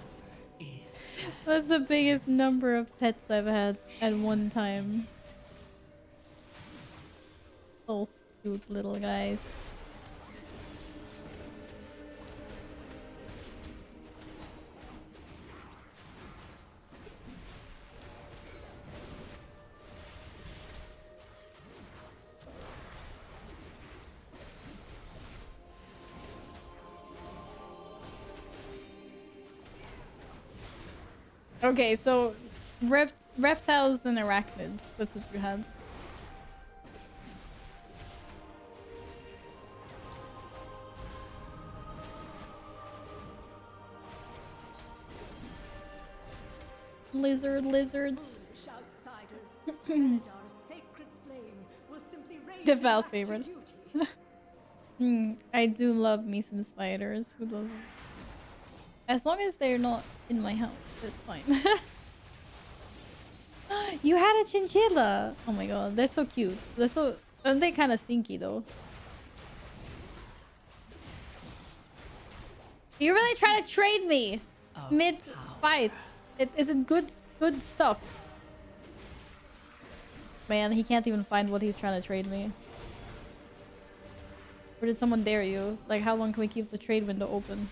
is That's the biggest number of pets I've had at one time. Those cute little guys. Okay, so reptiles and arachnids. That's what you had. Lizards. Outsiders, Benedar's sacred flame will simply raise you Deval's back to favorite. duty. I do love me some spiders. Who doesn't? As long as they're not in my house, it's fine. You had a chinchilla! Oh my god, they're so cute. They're so... Aren't they kind of stinky though? You really trying to trade me mid-fight? Is it good stuff? Man, he can't even find what he's trying to trade me. Or did someone dare you? Like, how long can we keep the trade window open?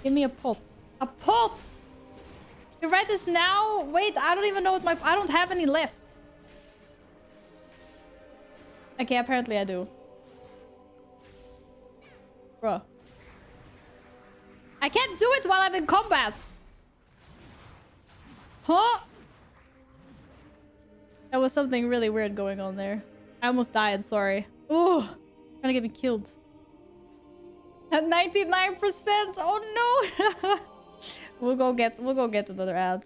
Give me a pot. A pot! You write this now? Wait, I don't even know what my... I don't have any left. Okay, apparently I do. Bruh. I can't do it while I'm in combat! Huh? There was something really weird going on there. I almost died, sorry. Ooh! Trying to get me killed. At 99%! Oh no! We'll go get another ad.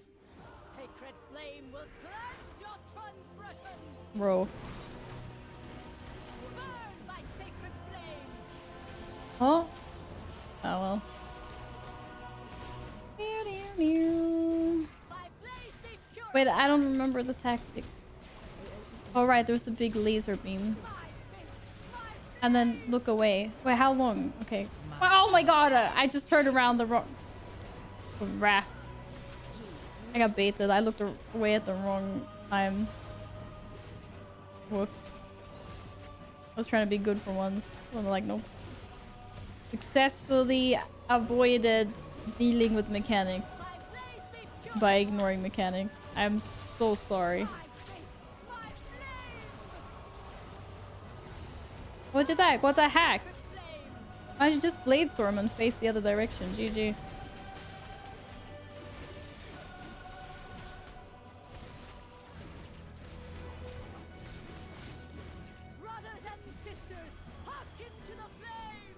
Sacred flame will cleanse your transgression. Bro. Burn by sacred flame. Huh? Oh well. By blaze be purified. Wait, I don't remember the tactics. Oh right, there's the big laser beam. And then look away. Wait, how long? Okay. Oh my god, I just turned around the wrong... Crap. I got baited. I looked away at the wrong time. Whoops. I was trying to be good for once. I'm like, nope. Successfully avoided dealing with mechanics by ignoring mechanics. I'm so sorry. What'd you attack? What the heck? Why don't you just blade storm and face the other direction? GG. Brothers and sisters, hearken to the flame.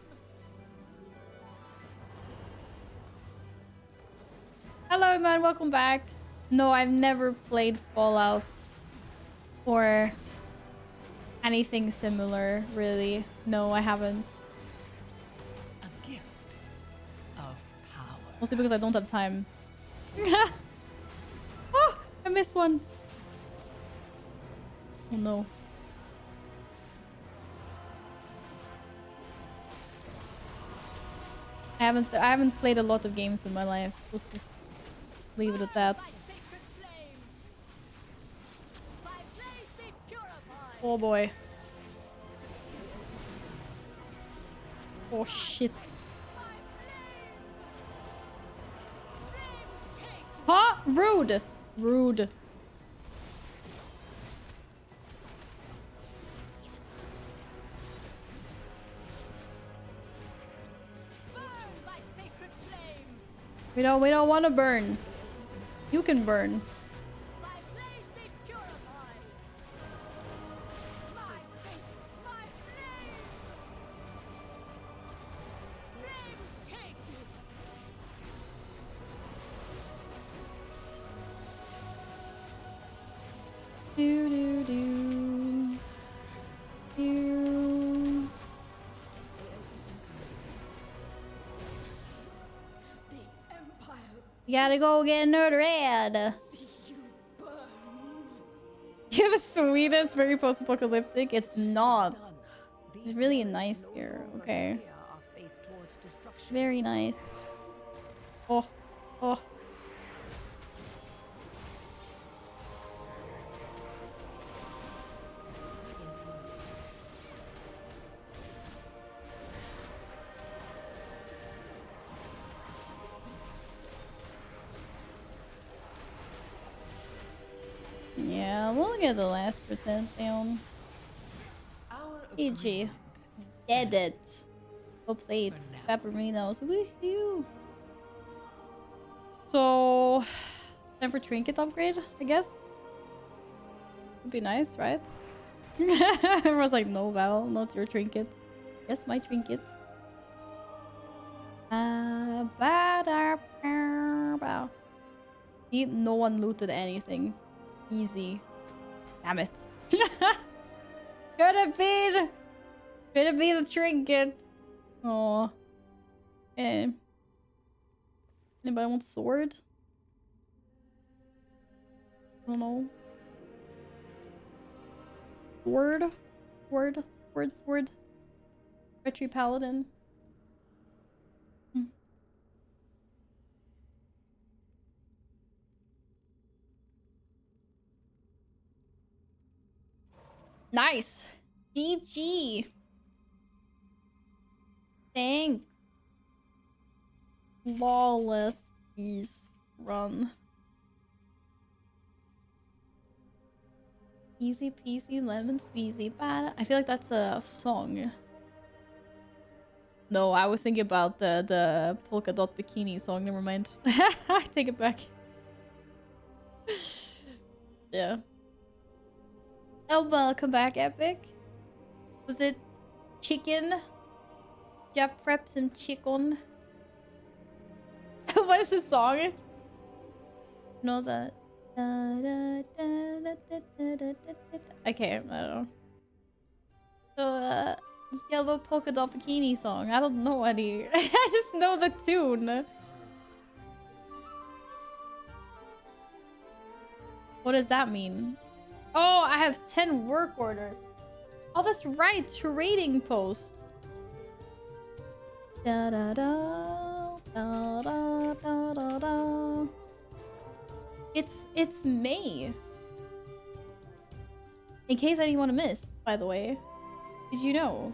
Hello, man. Welcome back. No, I've never played Fallout or anything similar, really. No, I haven't. A gift of power. Mostly because I don't have time. Oh, I missed one. Oh no. I haven't played a lot of games in my life. Let's just leave it at that. By sacred flame. By blaze be purified. Oh boy. Oh shit. Huh? Rude. Rude. Burn by sacred flame. We don't want to burn. You can burn. By blaze be purified. My faith, my flame. Flames take you. Do do do. Do. The Empire You gotta go get nerd red. see you burn. You have a sweetest, very post-apocalyptic. It's not. Done. It's These really zealots nice no here. longer Okay. steer our faith towards destruction. Very nice. Oh. Oh. Yeah, we'll get the last percent down. Our GG. agreement Did it. Go plates. For now. Paperinos. Woohoo. So, Time for trinket upgrade, I guess. Would be nice, right? Everyone's like, no, Val, not your trinket. Yes, my trinket. Wow. See, no one looted anything. Easy. Damn it. Could have been the trinket. Oh. Eh. Anybody want a sword? I don't know. Sword. Retry paladin. Nice. GG. Thanks. Flawless ease run. Easy peasy lemon squeezy. I feel like that's a song. No, I was thinking about the polka dot bikini song. Never mind. Take it back. Yeah. Oh, welcome back, Epic. Was it chicken? Jap preps and chicken. What is the song? You know that. Okay, I don't know. So, yellow polka dot bikini song. I don't know any. I just know the tune. What does that mean? Oh, I have 10 work orders. Oh, that's right. Trading post. Da da da da da da da da. It's May. In case anyone missed, by the way. Did you know?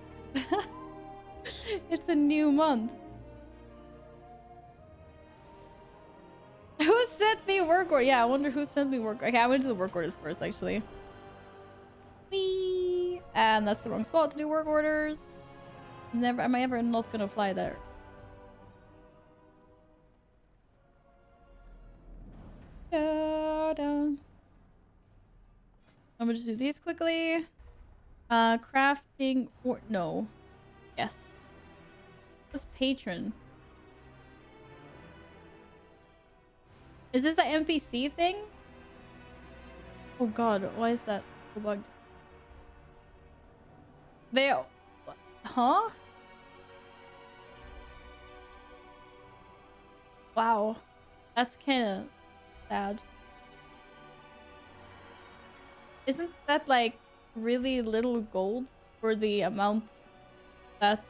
It's a new month. Who sent me work order? Yeah, I wonder who sent me work. Okay, I went to the work orders first, actually. Whee! And that's the wrong spot to do work orders. Never. Am I ever not gonna fly there? I'm gonna just do these quickly. Crafting or no. Yes. What's patron? Is this the NPC thing? Oh god, why is that so bugged? They... Huh? Wow. That's kinda sad. Isn't that like really little gold for the amount that...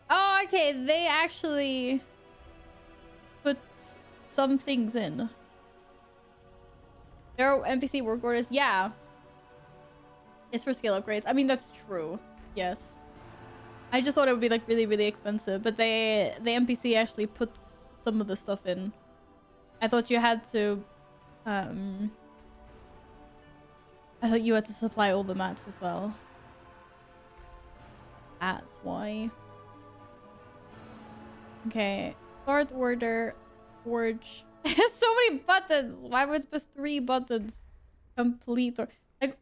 Oh, okay, they actually put some things in. There are NPC work orders. Yeah. It's for skill upgrades. I mean, that's true. Yes. I just thought it would be like really, really expensive, but the NPC actually puts some of the stuff in. I thought you had to, I thought you had to supply all the mats as well. That's why. Okay. Start order. Forge. So many buttons. Why was it just 3 buttons? Complete or like.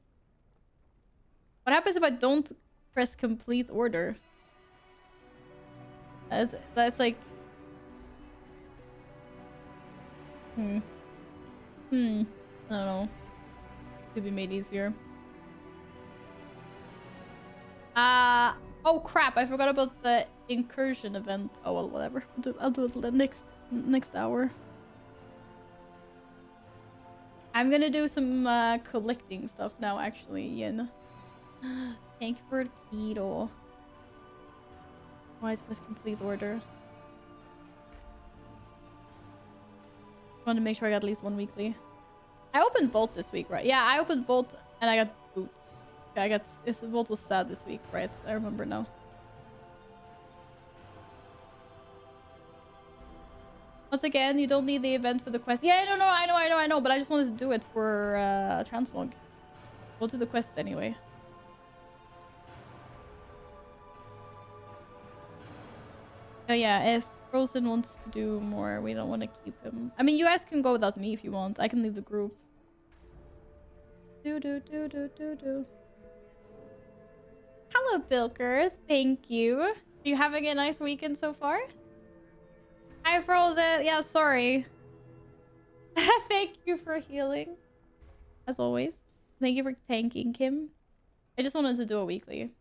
What happens if I don't press complete order? That's like. I don't know. Could be made easier. Oh crap! I forgot about the incursion event. Oh well, whatever. I'll do it the next hour. I'm gonna do some collecting stuff now, actually, Yin. Thank you for the keto. Why is this complete order? Want to make sure I got at least 1 weekly. I opened Vault this week, right? Yeah, I opened Vault and I got boots. Okay, I got Vault was sad this week, right? I remember now. Once again, you don't need the event for the quest. Yeah, no, I know, but I just wanted to do it for Transmog. We'll do the quests anyway. Oh yeah, if Frozen wants to do more. We don't want to keep him. I mean, you guys can go without me if you want. I can leave the group. Do. Hello, Bilker. Thank you. Are you having a nice weekend so far? Hi, Frozen. Yeah, sorry. Thank you for healing. As always. Thank you for tanking, Kim. I just wanted to do a weekly.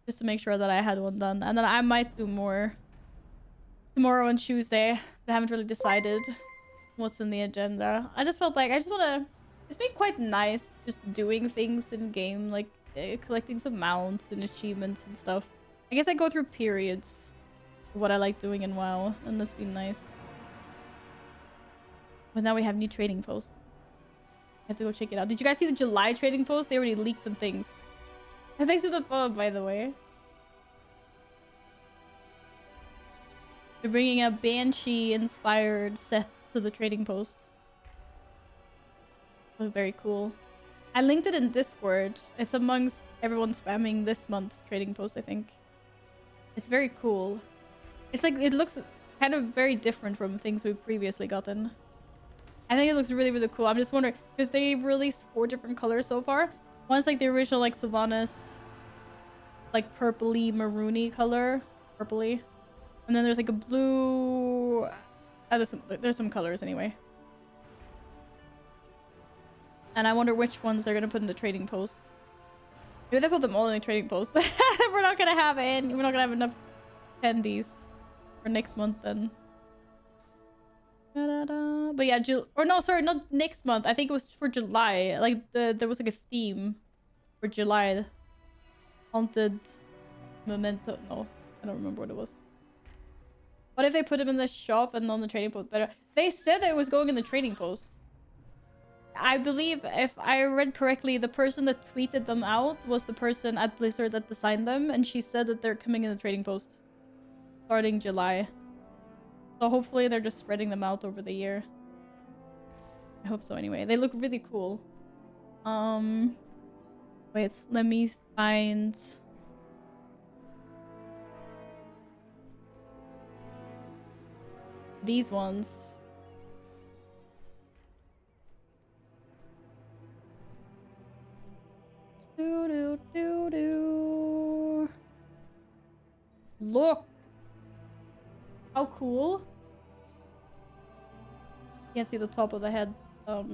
Just to make sure that I had one done. And then I might do more tomorrow and Tuesday. I haven't really decided what's in the agenda. I just felt like I just want to... It's been quite nice just doing things in game, like collecting some mounts and achievements and stuff. I guess I go through periods of what I like doing in WoW, and that's been nice. But now we have new trading posts. I have to go check it out. Did you guys see the July trading post? They already leaked some things. Thanks to the phone, by the way. They're bringing a Banshee-inspired set to the trading post. Oh, very cool. I linked it in Discord. It's amongst everyone spamming this month's trading post, I think. It's very cool. It's like, it looks kind of very different from things we've previously gotten. I think it looks really, really cool. I'm just wondering, because they've released 4 different colors so far. One's like the original, like, Sylvanas, like, purpley, maroony color. Purpley. And then there's, like, a blue... there's some colors, anyway. And I wonder which ones they're going to put in the trading post. Maybe they put them all in the trading post. We're not going to have it. We're not going to have enough attendees for next month, then. Da-da-da. But yeah, or no, sorry, not next month. I think it was for July. Like there was like a theme for July. Haunted Memento. No, I don't remember what it was. What if they put them in the shop and on the trading post? Better. They said that it was going in the trading post. I believe, if I read correctly, the person that tweeted them out was the person at Blizzard that designed them, and she said that they're coming in the trading post starting July. So hopefully they're just spreading them out over the year. I hope so anyway. They look really cool. Wait, let me find... these ones. Look! How cool. Can't see the top of the head. But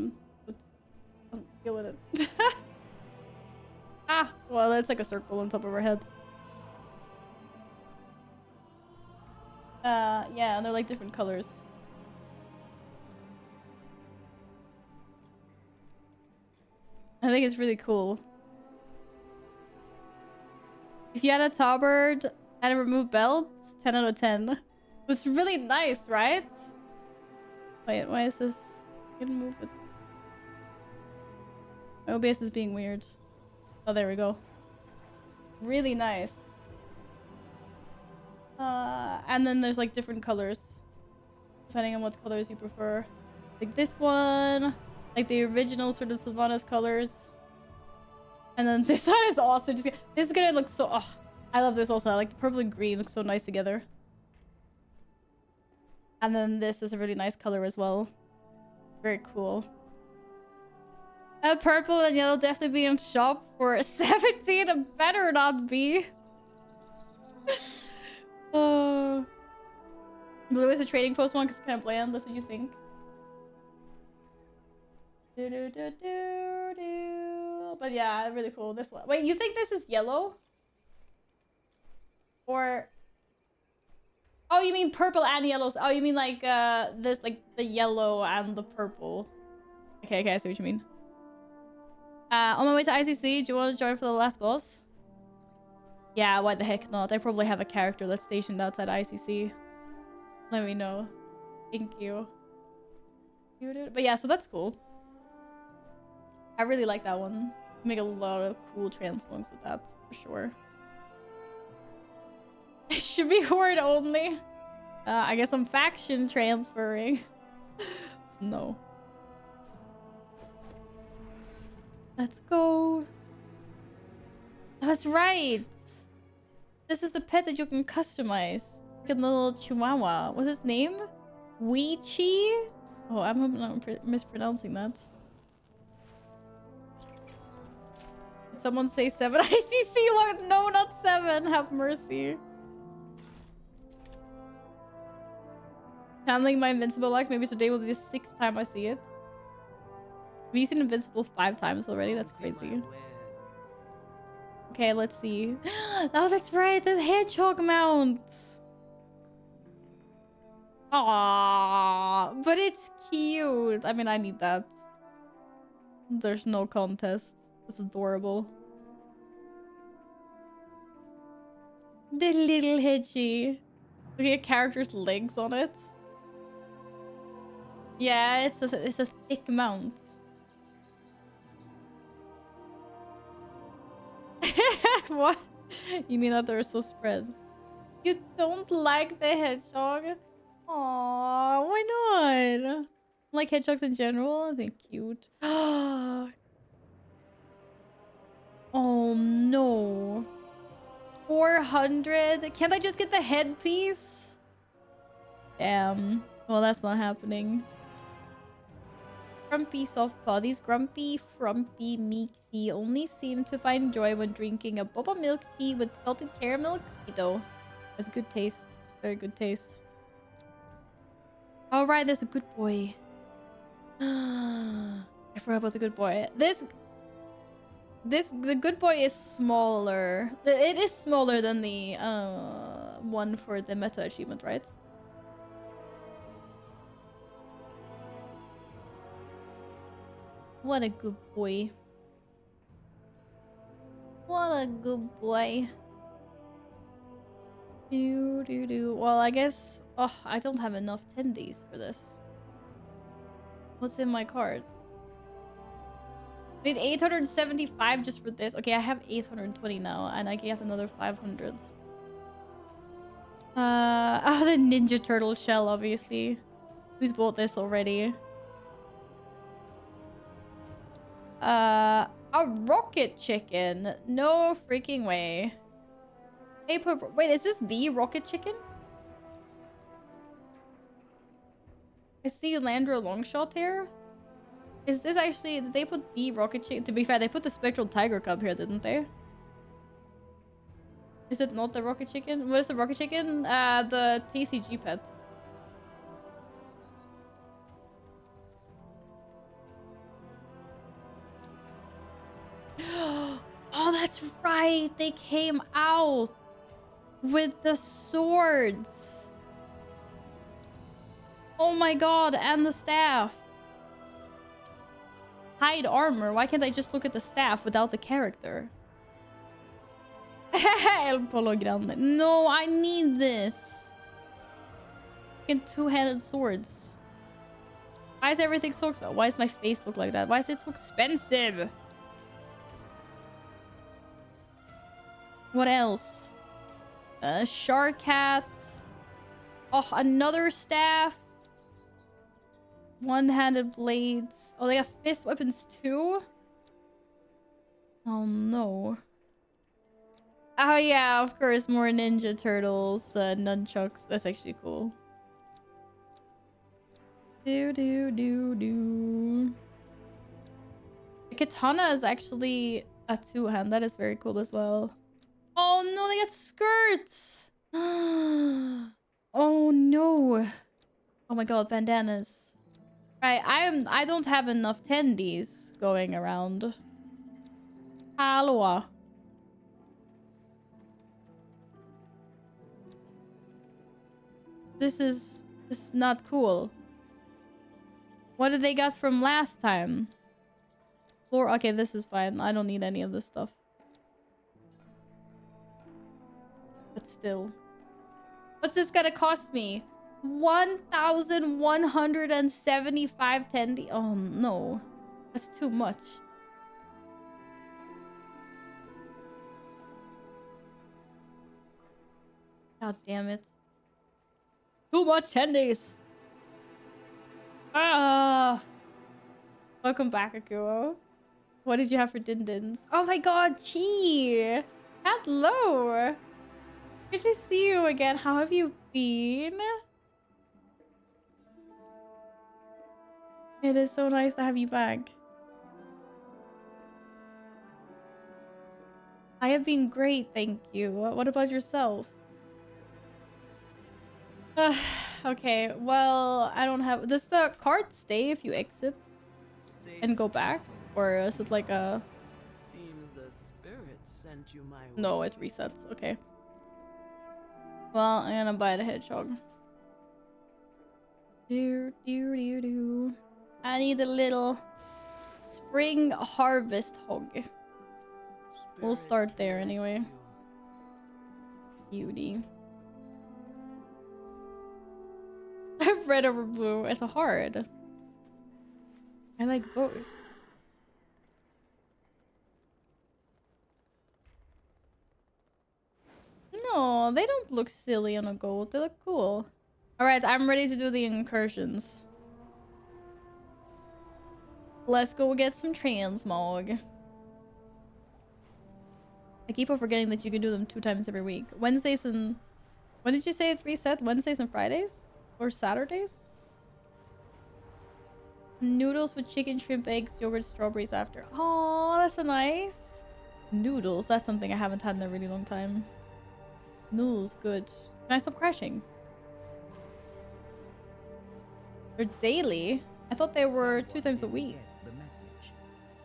deal with it. Ah! Well, it's like a circle on top of her head. Yeah, and they're like different colors. I think it's really cool. If you had a tabard and a removed belt, 10 out of 10. It's really nice, right? Wait, why is this? I can move it. My OBS is being weird. Oh, there we go. Really nice. And then there's like different colors, depending on what colors you prefer. Like this one, like the original sort of Sylvanas colors. And then this one is also just... This is gonna look so... Oh, I love this also. I like the purple and green. Looks so nice together. And then this is a really nice color as well. Very cool. Purple and yellow definitely be in shop for 17. It better not be. Blue is a trading post one because it's kind of bland. That's what you think. But yeah, really cool. This one. Wait, you think this is yellow? Or... Oh, you mean purple and yellow. Oh, you mean like this, like the yellow and the purple. Okay, I see what you mean. On my way to ICC, do you want to join for the last boss? Yeah, why the heck not? I probably have a character that's stationed outside ICC. Let me know. Thank you. But yeah, so that's cool. I really like that one. Make a lot of cool transmogs with that, for sure. It should be horde only. I guess I'm faction transferring. No. Let's go. That's right. This is the pet that you can customize. Freaking little chihuahua. What's his name? Weechi? Oh, I'm not mispronouncing that. Did someone say 7? ICC log. No, not 7. Have mercy. Handling my invincible luck. Maybe today will be the 6th time I see it. Have you seen Invincible 5 times already? That's crazy. Okay, let's see. Oh, that's right. The hedgehog mount. Aww, but it's cute. I mean, I need that. There's no contest. It's adorable. The little hedgie. Look at character's legs on it. Yeah, it's a thick mount. What? You mean that they're so spread? You don't like the hedgehog? Aww, why not? Like hedgehogs in general? They're cute. Oh no. 400? Can't I just get the headpiece? Damn. Well, that's not happening. Grumpy soft paw. These grumpy, frumpy meeksy only seem to find joy when drinking a boba milk tea with salted caramel cookie dough. That's good taste. Very good taste. All right, there's a good boy. I forgot about the good boy. The good boy is smaller. It is smaller than the one for the meta achievement, right? What a good boy. What a good boy. Well, I guess... Oh, I don't have enough tendies for this. What's in my cart? I need 875 just for this. Okay, I have 820 now, and I get another 500. Oh, the Ninja Turtle shell, obviously. Who's bought this already? A rocket chicken. No freaking way. They put... Wait, is this the rocket chicken? I see Landro Longshot here. Is this actually... Did they put the rocket chicken? To be fair, they put the Spectral Tiger Cub here, didn't they? Is it not the rocket chicken? What is the rocket chicken? The TCG pet. Oh, that's right. They came out with the swords. Oh my god, and the staff. Hide armor. Why can't I just look at the staff without the character? El Polo Grande. No, I need this. Fucking two-handed swords. Why is everything so expensive? Why does my face look like that? Why is it so expensive? What else? Shark hat. Oh, another staff. One-handed blades. Oh, they have fist weapons too? Oh no. Oh yeah, of course, more Ninja Turtles, nunchucks. That's actually cool. The katana is actually a two-hand. That is very cool as well. Oh no, they got skirts. Oh no. Oh my god, bandanas. Right, I don't have enough tendies going around. Aloha. This is not cool. What did they got from last time? Floor. Okay, this is fine. I don't need any of this stuff. But still. What's this gonna cost me? 1,175 tendy. Oh no. That's too much. God damn it. Too much tendies. Ah. Welcome back, Akuo. What did you have for din-dins? Oh my god, Chi. Hello. Good to see you again. How have you been? It is so nice to have you back. I have been great, thank you. What about yourself? Okay, well, I don't have... Does the card stay if you exit and go back? Or is it like a... Seems the spirit sent you my way. No, it resets. Okay. Well, I'm gonna buy the hedgehog. I need a little spring harvest hog. We'll start there anyway. Beauty. Red over blue. It's a hard. I like both. No, they don't look silly on a gold. They look cool. Alright, I'm ready to do the incursions. Let's go get some transmog. I keep on forgetting that you can do them 2 times every week. Wednesdays and... When did you say it reset? Wednesdays and Fridays? Or Saturdays? Noodles with chicken, shrimp, eggs, yogurt, strawberries after. Oh, that's so nice. Noodles. That's something I haven't had in a really long time. Noodles, good. Can I stop crashing? They're daily? I thought they were 2 times a week. The message.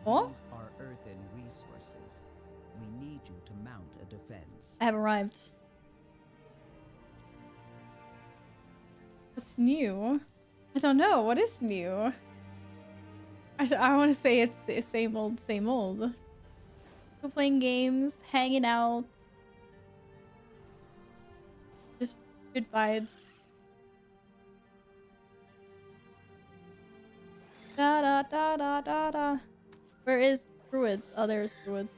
What? These are earthen resources. We need you to mount a defense. I have arrived. What's new? I don't know. What is new? I want to say it's same old, same old. Still playing games, hanging out. Just good vibes. Da da da da da da. Where is Druid? Oh, there's Druid.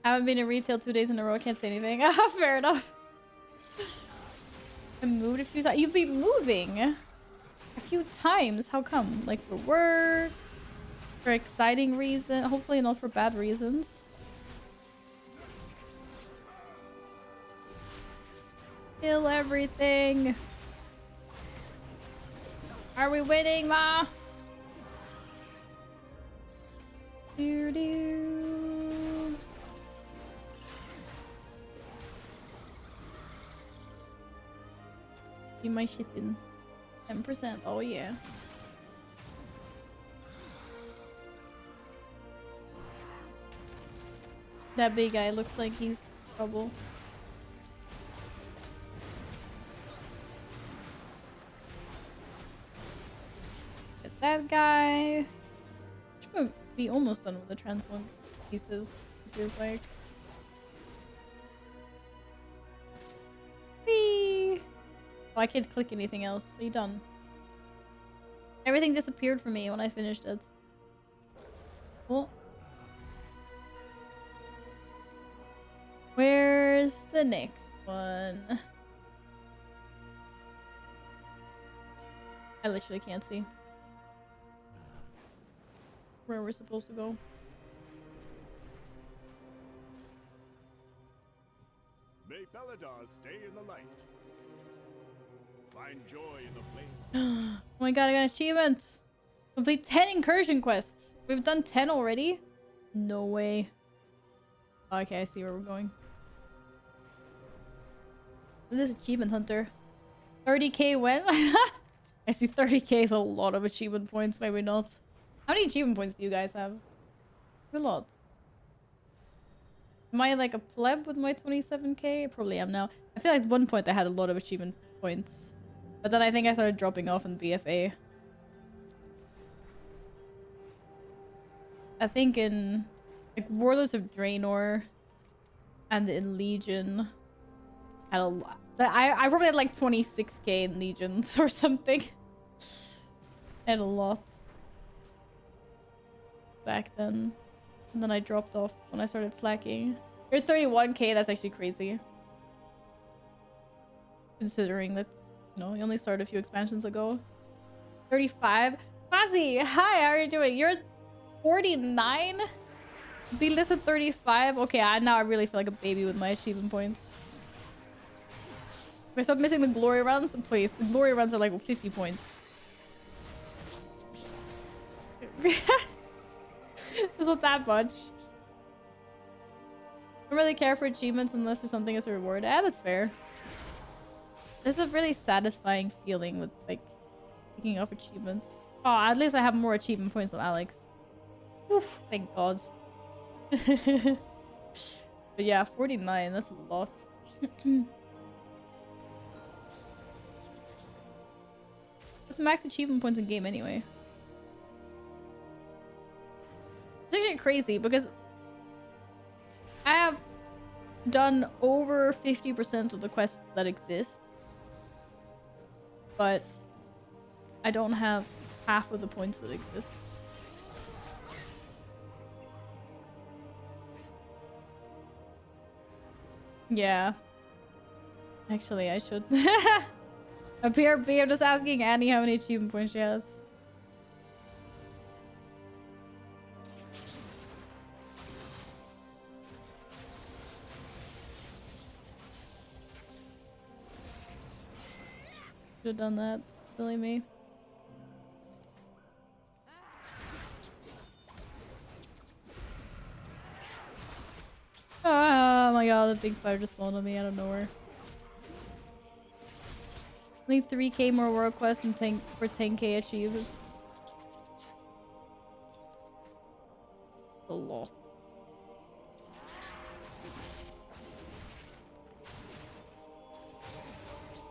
I haven't been in retail 2 days in a row. I can't say anything. Fair enough. I moved a few times. You've been moving a few times. How come? Like for work? For exciting reason? Hopefully not for bad reasons. Kill everything. Are we winning, Ma? Doo doo. Give my shit in. 10%. Oh yeah. That big guy looks like he's trouble. Get that guy. Should be almost done with the transmog pieces, it feels like. Whee! Oh, I can't click anything else. Are you done? Everything disappeared for me when I finished it. Oh. Where's the next one? I literally can't see where we're supposed to go. May Beladar stay in the light. Find joy in the flame. Oh my god, I got an achievement! Complete 10 incursion quests! We've done 10 already? No way. Okay, I see where we're going. This achievement hunter. 30k when? I see 30k is a lot of achievement points, maybe not. How many achievement points do you guys have? A lot. Am I like a pleb with my 27k? I probably am now. I feel like at one point I had a lot of achievement points. But then I think I started dropping off in BFA. I think in like Warlords of Draenor and in Legion had a lot. I probably had like 26k in Legions or something. I had a lot back then. And then I dropped off when I started slacking. You're 31k, that's actually crazy. Considering that, you know, you only started a few expansions ago. 35? Quasi, hi, how are you doing? You're 49? Feel this at 35. Okay, now I really feel like a baby with my achievement points. If I stop missing the glory runs, please. The glory runs are like 50 points. It's not that much. I don't really care for achievements unless there's something as a reward. Ah, that's fair. There's a really satisfying feeling with like picking off achievements. Oh, at least I have more achievement points than Alex. Oof, thank God. But yeah, 49, that's a lot. What's max achievement points in game anyway? It's actually crazy because I have done over 50% of the quests that exist, but I don't have half of the points that exist. Yeah. Actually, I should. I'm just asking Annie how many achievement points she has. Should have done that. Silly me. Oh my god, the big spider just spawned on me out of nowhere. Only 3k more world quests and for 10k achieved. A lot.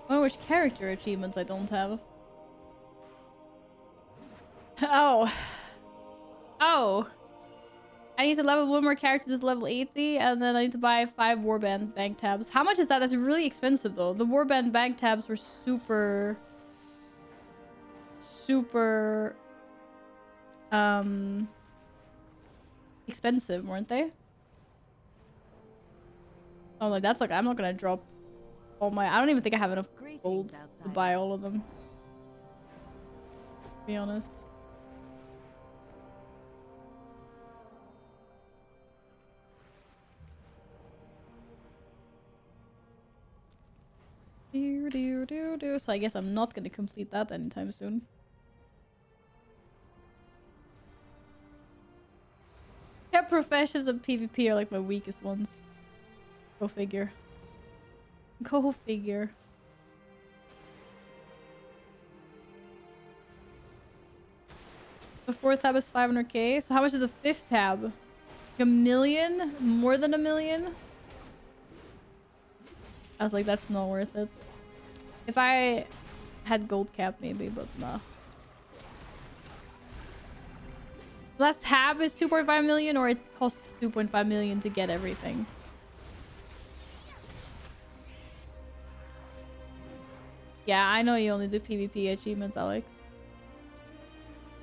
I wonder which character achievements I don't have. Oh. Oh. I need to level one more character to level 80, and then I need to buy 5 warband bank tabs. How much is that? That's really expensive though. The warband bank tabs were super expensive, weren't they? Oh, like that's like I'm not gonna drop all my. I don't even think I have enough gold to buy all of them. To be honest. So I guess I'm not gonna complete that anytime soon. Yeah, professions and PvP are like my weakest ones. Go figure. Go figure. The 4th tab is 500k. So how much is the 5th tab? Like $1 million? More than $1 million? I was like, that's not worth it. If I had gold cap, maybe, but nah. Last tab is 2.5 million, or it costs 2.5 million to get everything. Yeah, I know you only do PvP achievements, Alex.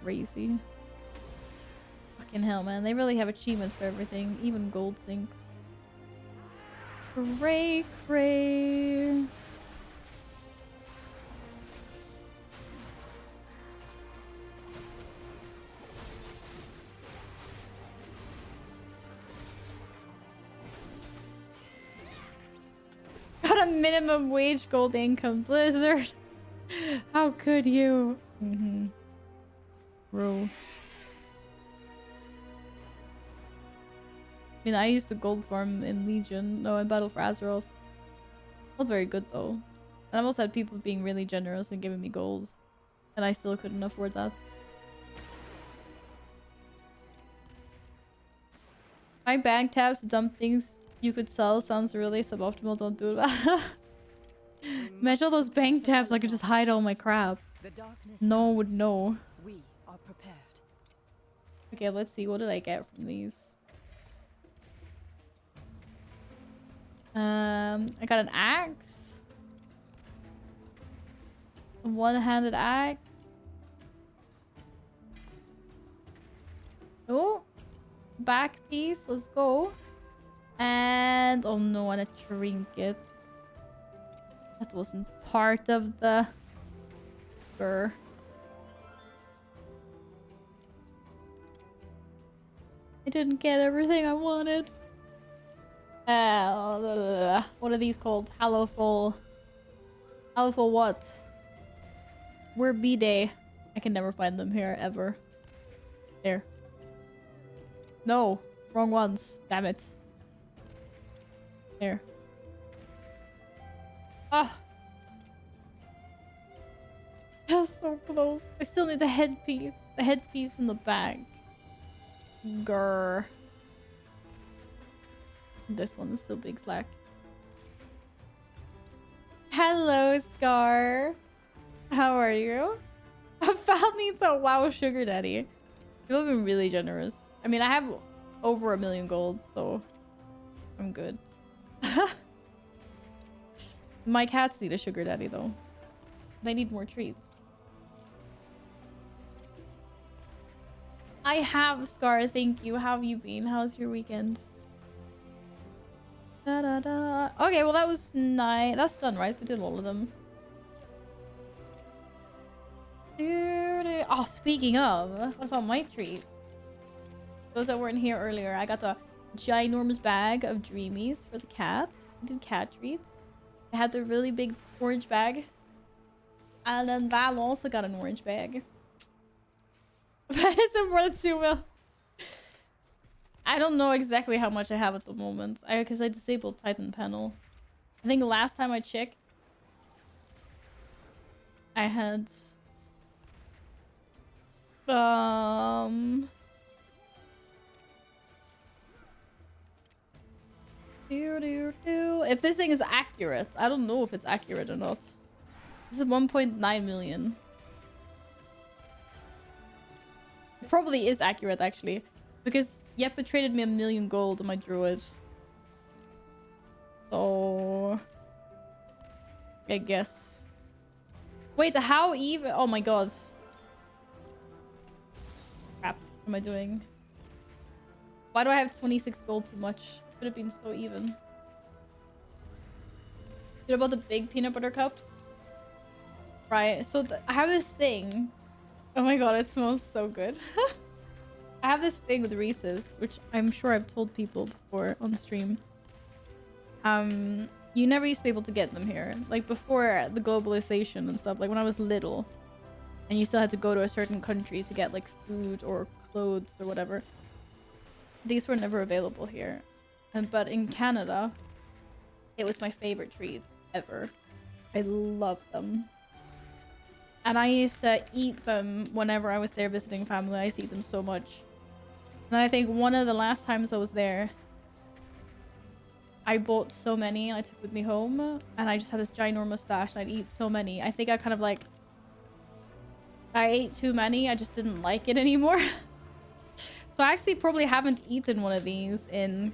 Crazy. Fucking hell, man. They really have achievements for everything, even gold sinks. Cray, cray. Got a minimum wage gold income, Blizzard. How could you? Bro. I mean, I used the gold farm in Legion. No, in Battle for Azeroth. Not very good, though. And I've also had people being really generous and giving me gold. And I still couldn't afford that. My bank tabs to dump things you could sell sounds really suboptimal. Don't do it. Imagine all those bank tabs I could just hide all my crap. No one would know. We are prepared. Okay, let's see. What did I get from these? I got an axe. A one-handed axe. Oh, back piece. Let's go. And oh no, and a trinket. That wasn't part of the. I didn't get everything I wanted. What are these called? Hallowful. Hallowful what? Where be they? I can never find them here, ever. There. No. Wrong ones. Damn it. There. Ah. That's so close. I still need the headpiece. The headpiece in the bag. Grr. This one is so big slack. Hello, Scar. How are you? Val needs a WoW sugar daddy. People have been really generous. I mean, I have over 1 million gold, so I'm good. My cats need a sugar daddy, though. They need more treats. I have, Scar. Thank you. How have you been? How's your weekend? Da, da, da. Okay, well, that was nice. That's done, right? We did all of them. Oh, speaking of, what about my treat? Those that weren't here earlier, I got the ginormous bag of Dreamies for the cats. I did cat treats. I had the really big orange bag. And then Val also got an orange bag. That is more than 2 mil. I don't know exactly how much I have at the moment. Because I disabled Titan panel. I think the last time I checked, I had if this thing is accurate. I don't know if it's accurate or not. This is 1.9 million. It probably is accurate, actually. Because Yeppe traded me 1 million gold on my druid. So I guess. Wait, how even? Oh my god. Crap. What am I doing? Why do I have 26 gold too much? Could have been so even. You know about the big peanut butter cups? Right, so I have this thing. Oh my god, it smells so good. I have this thing with Reese's, which I'm sure I've told people before on stream. You never used to be able to get them here. Like before the globalization and stuff, like when I was little. And you still had to go to a certain country to get like food or clothes or whatever. These were never available here. But in Canada, it was my favorite treat ever. I love them. And I used to eat them whenever I was there visiting family. I used to eat them so much. And I think one of the last times I was there, I bought so many and I took with me home. And I just had this ginormous stash and I'd eat so many. I think I kind of like... I ate too many. I just didn't like it anymore. So I actually probably haven't eaten one of these in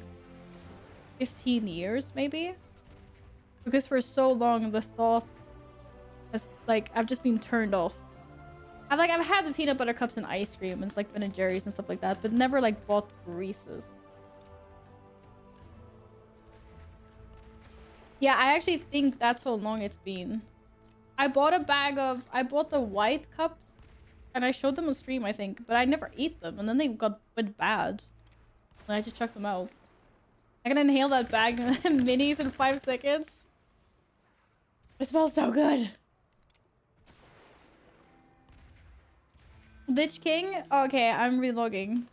15 years, maybe. Because for so long, the thought has, like, I've just been turned off. I've had the peanut butter cups and ice cream and like Ben & Jerry's and stuff like that, but never like bought Reese's. Yeah, I actually think that's how long it's been. I bought the white cups and I showed them on stream, I think, but I never ate them and then they went bad. And I just chucked them out. I can inhale that bag of minis in 5 seconds. It smells so good. Lich King? Okay, I'm relogging.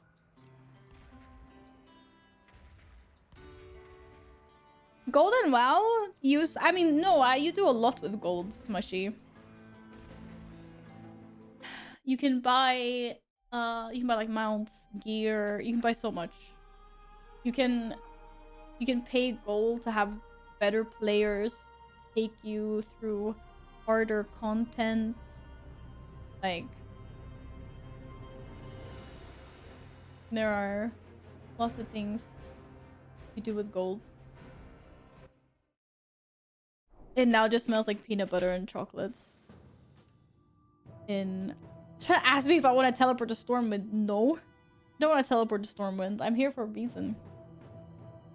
Gold and WoW? You do a lot with gold, Smushy. You can buy like mounts, gear, you can buy so much. You can pay gold to have better players take you through harder content. Like, there are lots of things you do with gold. It now just smells like peanut butter and chocolates. Trying to ask me if I want to teleport to Stormwind. No. I don't want to teleport to Stormwind. I'm here for a reason.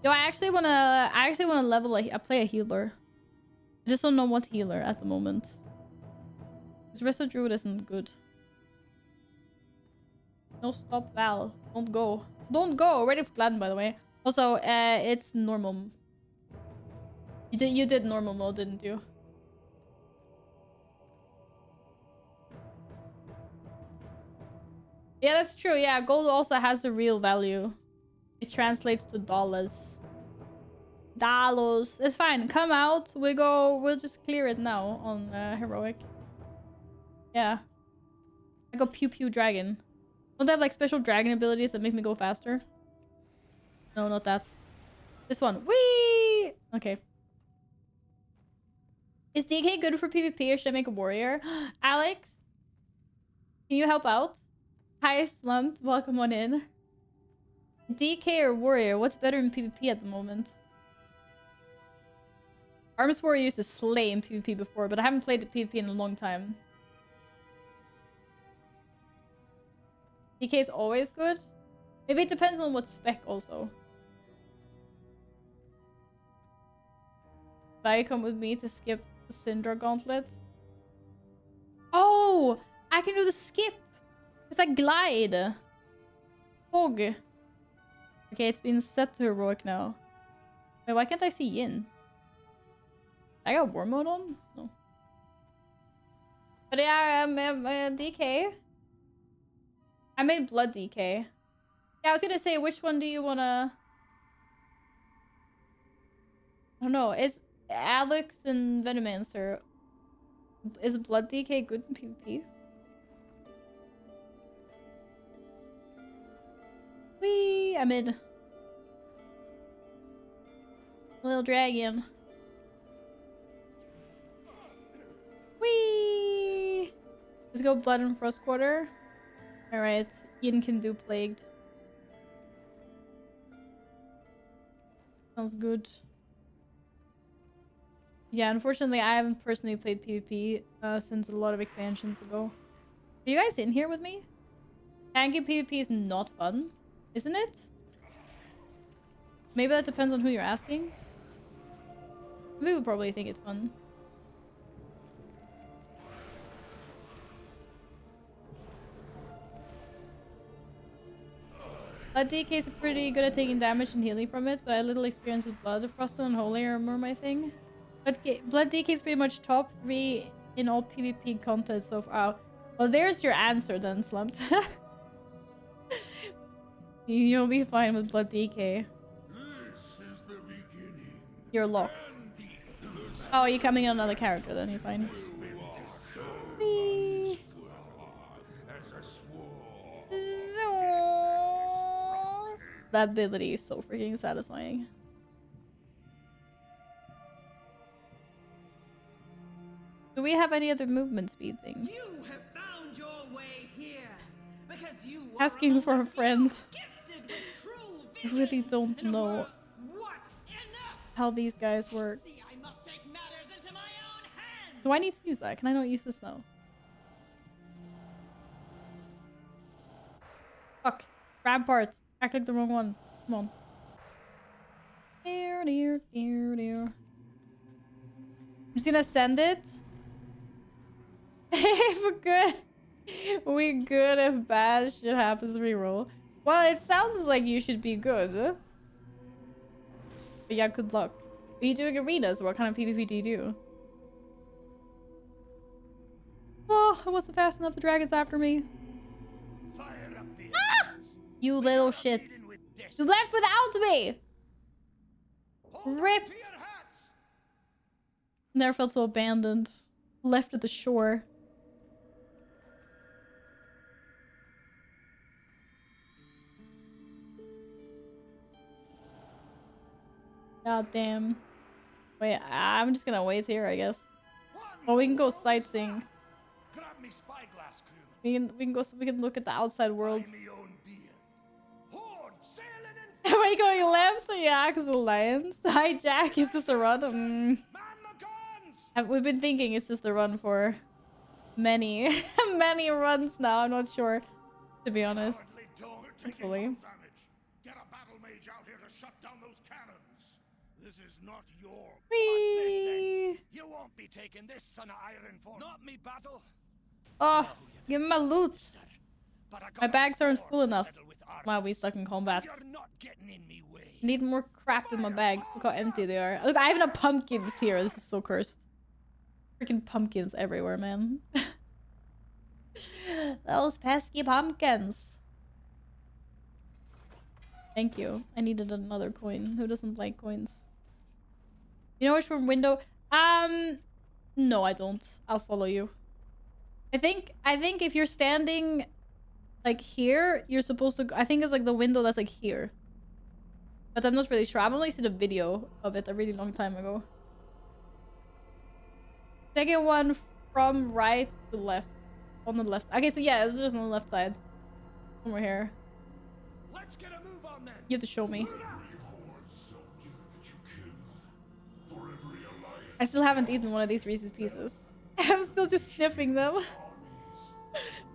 Yo, I actually wanna level play a healer. I just don't know what healer at the moment. This Resto Druid isn't good. No, stop, Val. Don't go. Don't go. Ready for Gladden, by the way. Also, it's normal. You did normal mode, didn't you? Yeah, that's true. Yeah, gold also has a real value. It translates to dollars. Dollars. It's fine. Come out. We'll just clear it now on heroic. Yeah. I go pew pew dragon. Don't they have like special dragon abilities that make me go faster? No, not that. This one. Whee! Okay. Is DK good for PvP or should I make a warrior? Alex? Can you help out? Hi, Slumped. Welcome on in. DK or warrior? What's better in PvP at the moment? Arms Warrior used to slay in PvP before, but I haven't played the PvP in a long time. DK is always good? Maybe it depends on what spec also. Vai come with me to skip the Syndra Gauntlet. Oh! I can do the skip! It's like glide. Fog. Okay, it's been set to heroic now. Wait, why can't I see Yin? I got war mode on? No. But yeah, DK. I made blood DK. Yeah, I was gonna say, which one do you wanna... I don't know. Is Alex and Venomancer... Is blood DK good in PvP? Whee! I'm in. Little dragon. Whee! Let's go blood and frost quarter. Alright, Yin can do plagued. Sounds good. Yeah, unfortunately I haven't personally played PvP since a lot of expansions ago. Are you guys in here with me? Tanky PvP is not fun, isn't it? Maybe that depends on who you're asking. People probably think it's fun. Blood DK is pretty good at taking damage and healing from it, but I had little experience with Blood. Frost and Holy are more my thing. Blood DK is pretty much top 3 in all PvP content so far. Well, there's your answer then, Slumped. You'll be fine with Blood DK. You're locked. Oh, you're coming on another character then, you're fine. Whee! That ability is so freaking satisfying. Do we have any other movement speed things? You have found your way here because you Asking for a friend. gifted with true I vision. really don't In a know world, what enough? how these guys work. See, I must take matters into my own hands. Do I need to use that? Can I not use this now? Fuck. Grab parts. I clicked the wrong one. Come on. Dear, dear, dear, dear. I'm just gonna send it. If good. We good if bad shit happens, reroll. Well, it sounds like you should be good. But yeah, good luck. Are you doing arenas? What kind of PvP do you do? Oh, I wasn't fast enough. The dragon's after me. Fire up the engines. You little shit. You left without me! Rip! To your hats. Never felt so abandoned. Left at the shore. God damn. Wait, I'm just gonna wait here, I guess. Oh, we can go sightseeing. Grab me spyglass, crewman. We can look at the outside world. Buy me own beer. Horde sailing in. Am I going left? Yeah, because Alliance. Hi, Jack. Is this the run? Man the guns. We've been thinking, is this the run for many, many runs now? I'm not sure, to be honest. Cowardly dog, taking Hopefully. no damage. Get a battle mage out here to shut down those cannons. This is not your. What's this then? Whee! You won't be taking this son of iron for. Not me, battle. Oh, give me my loot. But I got My a bags aren't score full to enough. settle with why are we stuck in combat? You're not getting in me way. I need more crap in my bags. Look how empty they are. Look, I have no pumpkins here. This is so cursed. Freaking pumpkins everywhere, man. Those pesky pumpkins. Thank you. I needed another coin. Who doesn't like coins? You know which from window? No, I don't. I'll follow you. I think if you're standing like here, you're supposed to. I think it's like the window that's like here. But I'm not really sure. I've only seen a video of it a really long time ago. Second one from right to left. On the left. Okay, so yeah, it's just on the left side. Somewhere here. Let's get a move on then. You have to show me. I still haven't eaten one of these Reese's Pieces. I'm still just sniffing them.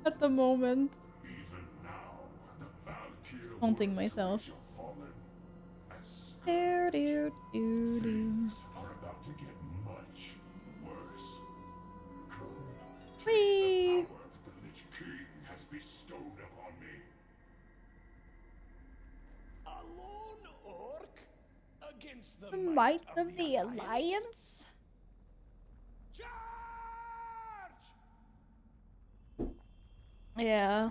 At the moment. Haunting myself. Do, do, do, do. Whee! A lone orc against the Might of the Alliance? Charge! Yeah.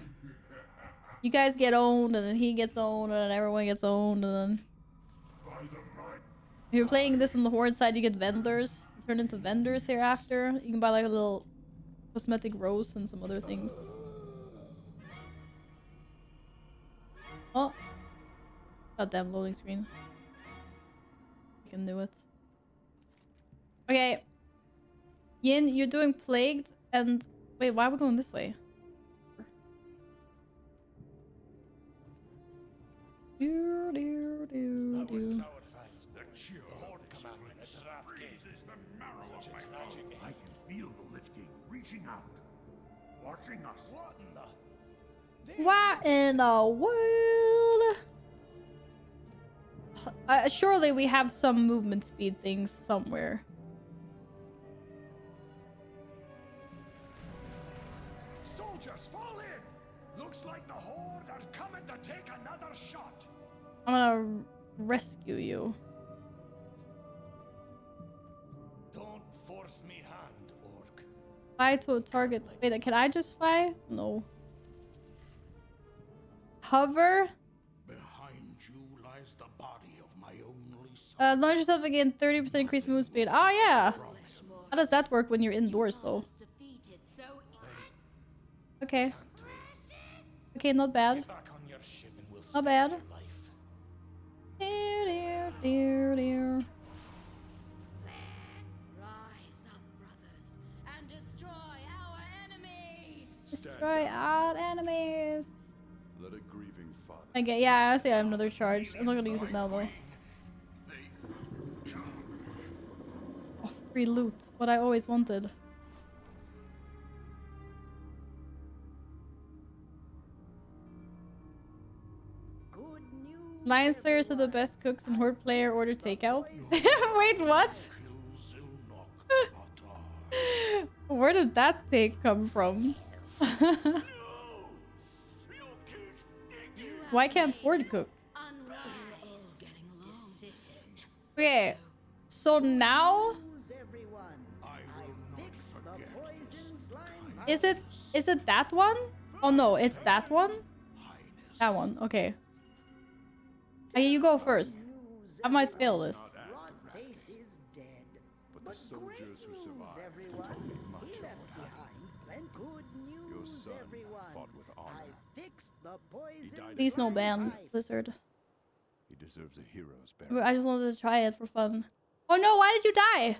You guys get owned, and then he gets owned, and then everyone gets owned, and then... If you're playing this on the Horde side, you get vendors. Turn into vendors hereafter. You can buy like a little cosmetic rose and some other things. Oh. Goddamn loading screen. You can do it. Okay. Yin, you're doing Plagued, and... Wait, why are we going this way? Do, do, do, do. I can feel the Lich King reaching out, watching us. What in the world? Surely we have some movement speed things somewhere. Soldiers, fall in! Looks like the Horde are coming to take another shot. I'm gonna rescue you. Don't force me hand, orc. Fly to a target. Wait, can I just fly? No. Hover. Behind you lies the body of my only son. Launch yourself again. 30% increased move speed. Oh yeah. How does that work when you're indoors though? Okay. Okay, not bad. Not bad. Dear, dear, dear. Rise up, brothers, and destroy our enemies! Destroy our enemies. Let a grieving father. Okay, yeah, I see I have another charge. I'm not gonna use it now though. Oh, free loot. What I always wanted. Lion Slayers are the best cooks and Horde player order takeout. Wait, what? Where did that take come from? Why can't Horde cook? Okay, so now is it that one? Oh no, it's that one. That one. Okay. Okay, you go first. I might fail this. But the soldiers who survived taught me much of what happened. Your son fought with honor. He died Please no ban, Blizzard. He deserves a hero's burial. I just wanted to try it for fun. Oh no, why did you die?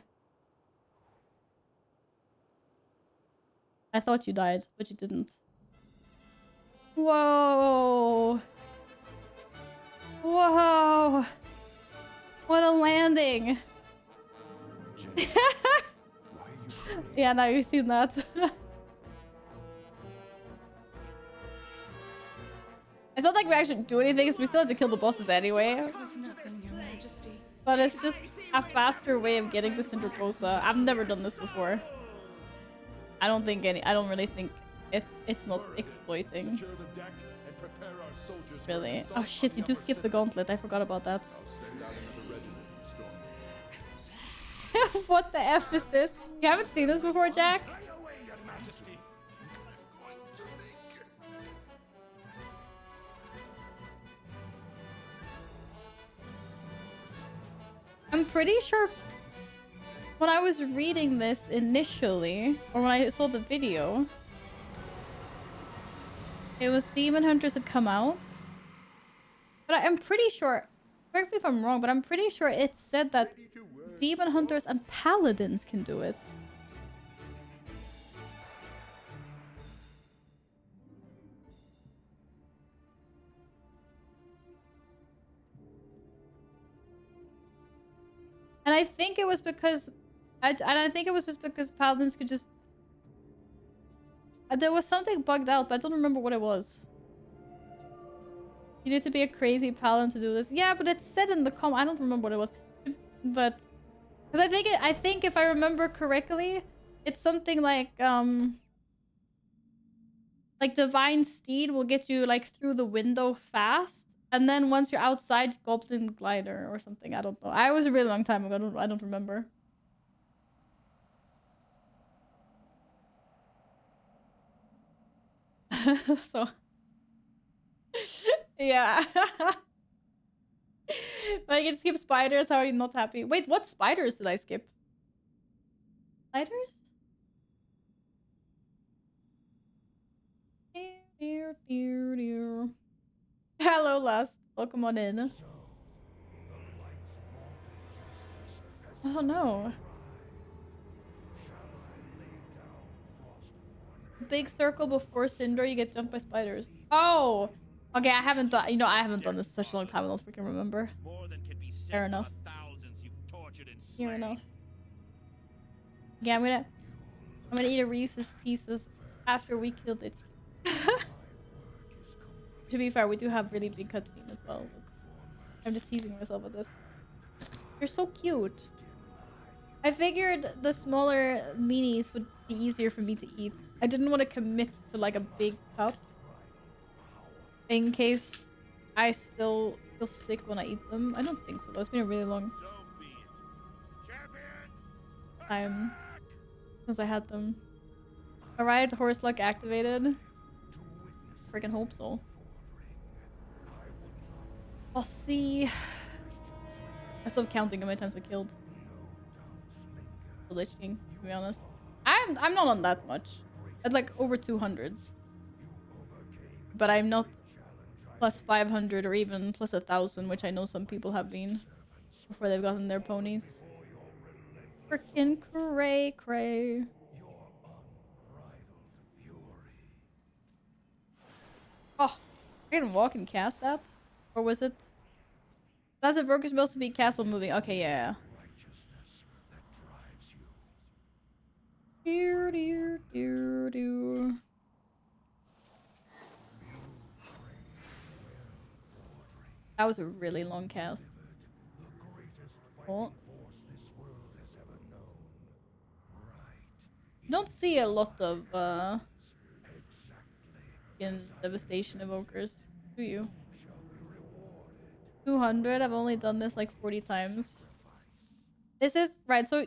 I thought you died, but you didn't. Whoa. Whoa. What a landing. Jane, why are you crying? Yeah, now you've seen that. It's not like we actually do anything, because we still have to kill the bosses anyway. But it's just a faster way of getting to Sindragosa. I've never done this before. I don't really think it's not exploiting. Secure the deck and Prepare our soldiers for Really? an assault Oh on shit, you the do upper skip the city. gauntlet. I forgot about that. I'll send out another regiment from Stormgate. What the F is this? You haven't seen this before, Jack? Fly away, Your Majesty. I'm going to make it. I'm pretty sure when I was reading this initially, or when I saw the video, it was Demon Hunters had come out. But I'm pretty sure, correct me if I'm wrong, but I'm pretty sure it said that Demon Hunters and Paladins can do it. And I think it was because, I think it was just because Paladins could just, there was something bugged out, but I don't remember what it was. You need to be a crazy paladin to do this. Yeah, but it's said in the I don't remember what it was, but because I think if I remember correctly, it's something like Divine Steed will get you like through the window fast, and then once you're outside, Goblin Glider or something. I don't know. I was a really long time ago. I don't remember. So yeah. If I can skip spiders, how are you not happy? Wait, what spiders did I skip? Spiders? Hello, Lust. Welcome on in. Oh no. Big circle before Cinder, you get jumped by spiders. Oh! Okay, I haven't done, I haven't done this in such a long time, I don't freaking remember. Fair enough. Fair enough. Yeah, I'm gonna eat a Reese's Pieces after we kill Lich King. To be fair, we do have really big cutscene as well. I'm just teasing myself with this. You're so cute. I figured the smaller minis would be easier for me to eat. I didn't want to commit to like a big cup in case I still feel sick when I eat them. I don't think so though. It's been a really long time since I had them. Alright, horse luck activated. Freaking hope so. I'll see. I stopped counting how many times I killed the Lich King, to be honest. I'm not on that much. At like over 200. But I'm not plus 500 or even plus 1,000, which I know some people have been before they've gotten their ponies. Frickin' cray. Oh, I can walk and cast that? Or was it? That's a Vorkus supposed to be cast while moving. Okay, yeah. That was a really long cast. Oh. You don't see a lot of in Devastation Evokers, do you? 200? I've only done this like 40 times. This is right, so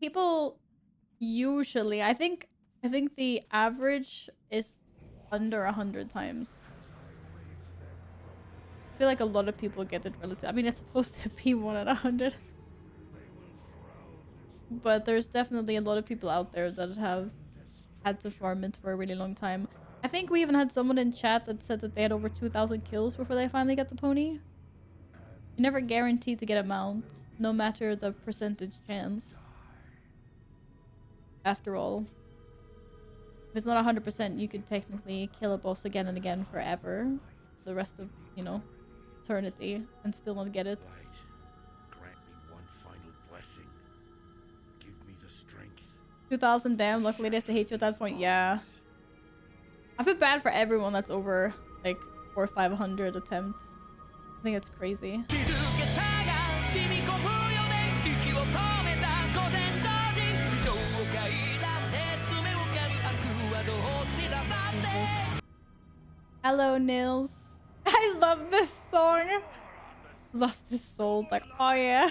people usually, I think the average is under 100 times. I feel like a lot of people get it relative. I mean, it's supposed to be 1 at 100. But there's definitely a lot of people out there that have had to farm it for a really long time. I think we even had someone in chat that said that they had over 2,000 kills before they finally get the pony. You're never guaranteed to get a mount, no matter the percentage chance. After all. If it's not 100%, you could technically kill a boss again and again forever. The rest of, eternity, and still not get it. Grant me one final blessing. Give me the strength. 2,000, damn. Luckily, they still hate you at that point. Yeah. I feel bad for everyone that's over, like, 400 or 500 attempts. I think it's crazy. Hello, Nils. I love this song. Lost his soul. Like, oh yeah.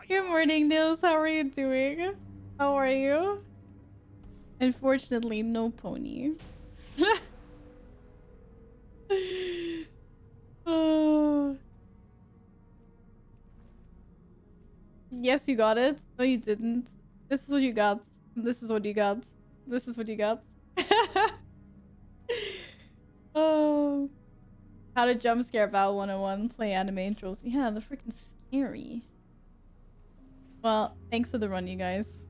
Good morning, Nils. How are you doing? How are you? Unfortunately, no pony. Oh. Yes, you got it. No, you didn't. This is what you got. This is what you got. This is what you got. Oh. How to jump scare Val 101. Play anime intros. Yeah, they're freaking scary. Well, thanks for the run, you guys.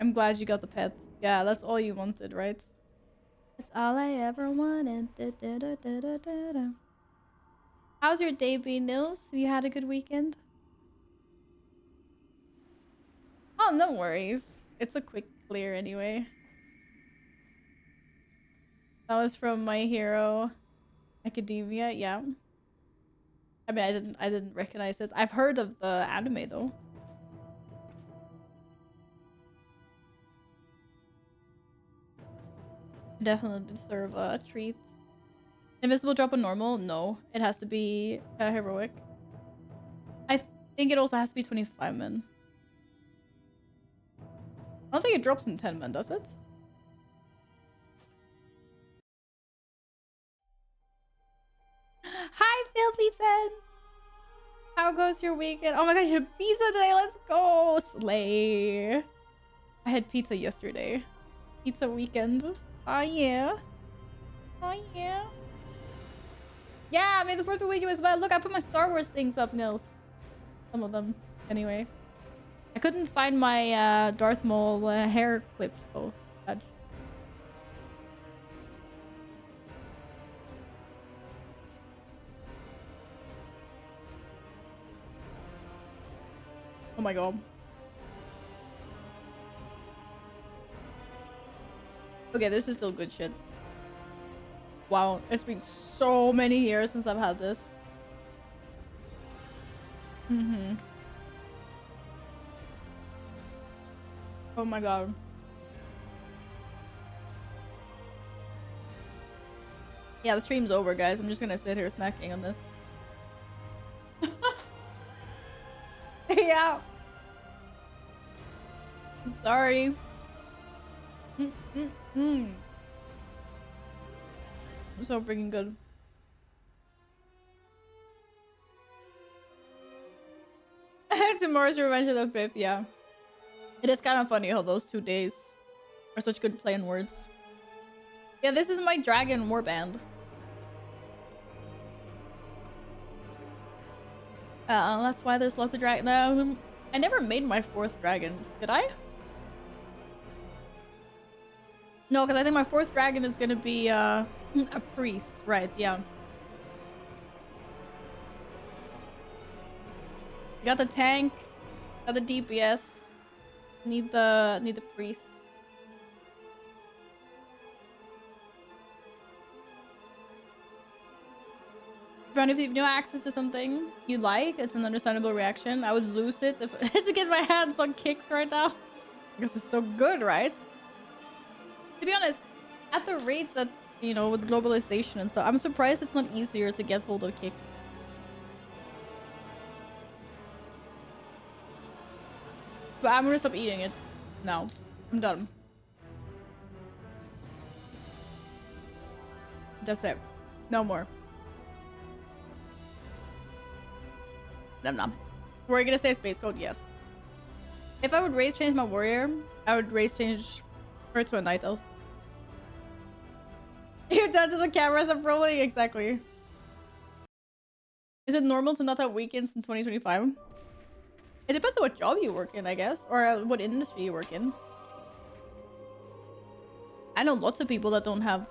I'm glad you got the pet. Yeah, that's all you wanted, right? It's all I ever wanted. Da, da, da, da, da, da, da. How's your day been, Nils? Have you had a good weekend? Oh, no worries. It's a quick clear anyway. That was from My Hero Academia, yeah. I mean, I didn't recognize it. I've heard of the anime though. Definitely deserve a treat. Invisible drop on normal? No, it has to be heroic. I think it also has to be 25 men. I don't think it drops in 10 men, does it? Hi, Filthy Sen! How goes your weekend? Oh my god, you had pizza today! Let's go! Slay! I had pizza yesterday. Pizza weekend. Oh yeah. Oh yeah. Yeah, may the 4th be with you as well. Look, I put my Star Wars things up, Nils. Some of them, anyway. I couldn't find my Darth Maul hair clips though. Sad. Oh my god. Okay, this is still good shit. Wow, it's been so many years since I've had this. Mm-hmm. Oh my god. Yeah, the stream's over, guys. I'm just gonna sit here snacking on this. Yeah. I'm sorry. So freaking good. Tomorrow's Revenge of the 5th, yeah. It is kind of funny how those 2 days are such good play on words. Yeah, this is my dragon warband. That's why there's lots of dragon. I never made my 4th dragon. Did I? No, because I think my 4th dragon is gonna be a priest, right? Yeah. Got the tank, got the DPS. Need the priest. But if you have no access to something you like, it's an understandable reaction. I would lose it if to get my hands on kicks right now. Because it's so good, right? To be honest, at the rate that, you know, with globalization and stuff, I'm surprised it's not easier to get hold of kicks. But I'm gonna stop eating it now. I'm done. That's it. No more. Nom nom. Were you gonna say space code? Yes. If I would race change my warrior, I would race change her to a night elf. You're done to the cameras are rolling? Exactly. Is it normal to not have weekends in 2025? It depends on what job you work in, I guess, or what industry you work in. I know lots of people that don't have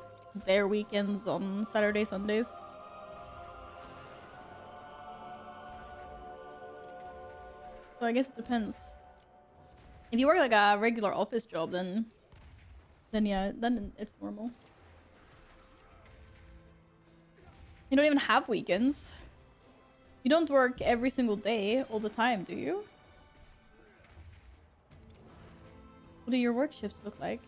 their weekends on Saturday, Sundays. So I guess it depends. If you work like a regular office job, then yeah, then it's normal. You don't even have weekends. You don't work every single day all the time, do you? What do your work shifts look like?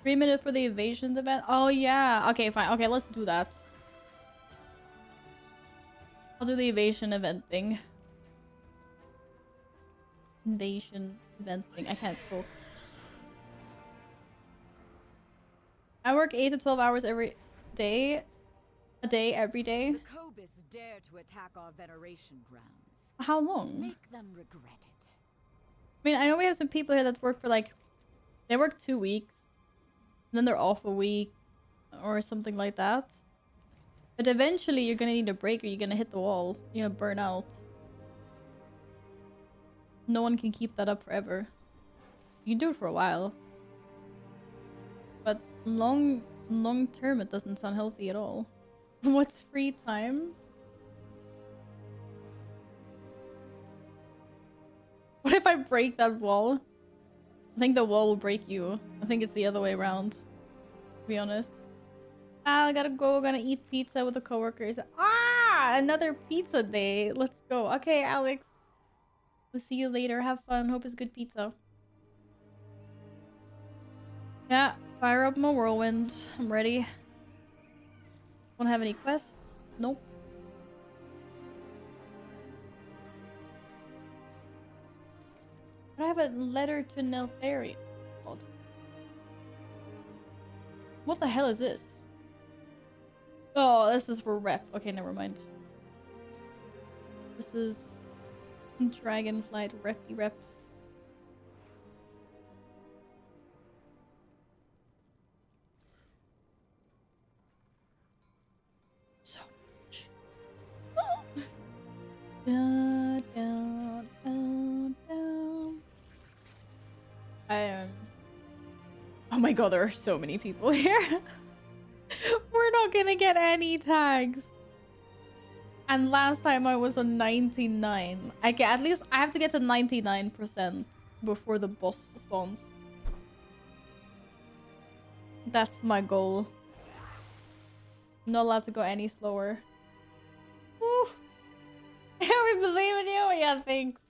3 minutes for the evasion event. Oh yeah. Okay, fine. Okay, let's do that. I'll do the evasion event thing. Invasion event thing. I can't talk. I work 8 to 12 hours every day. Every day. The Cobus dare to attack our veneration grounds. How long? Make them regret it. I mean, I know we have some people here that work for like, they work 2 weeks, and then they're off a week, or something like that. But eventually you're gonna need a break, or you're gonna hit the wall. You're gonna burn out. No one can keep that up forever. You can do it for a while. But long term, it doesn't sound healthy at all. What's free time? What if I break that wall? I think the wall will break you. I think it's the other way around, to be honest. I gotta go. Gonna eat pizza with the coworkers. Ah, another pizza day. Let's go. Okay, Alex. We'll see you later. Have fun. Hope it's good pizza. Yeah, fire up my whirlwind. I'm ready. Don't have any quests? Nope. I have a letter to Neltharion. What the hell is this? Oh, this is for rep. Okay, never mind. This is Dragonflight reps. So much. Down, down, down, down. Oh my god, there are so many people here. We're not gonna get any tags. And last time I was on 99. At least I have to get to 99% before the boss spawns. That's my goal. Not allowed to go any slower. Woo! We believe in you? Yeah, thanks.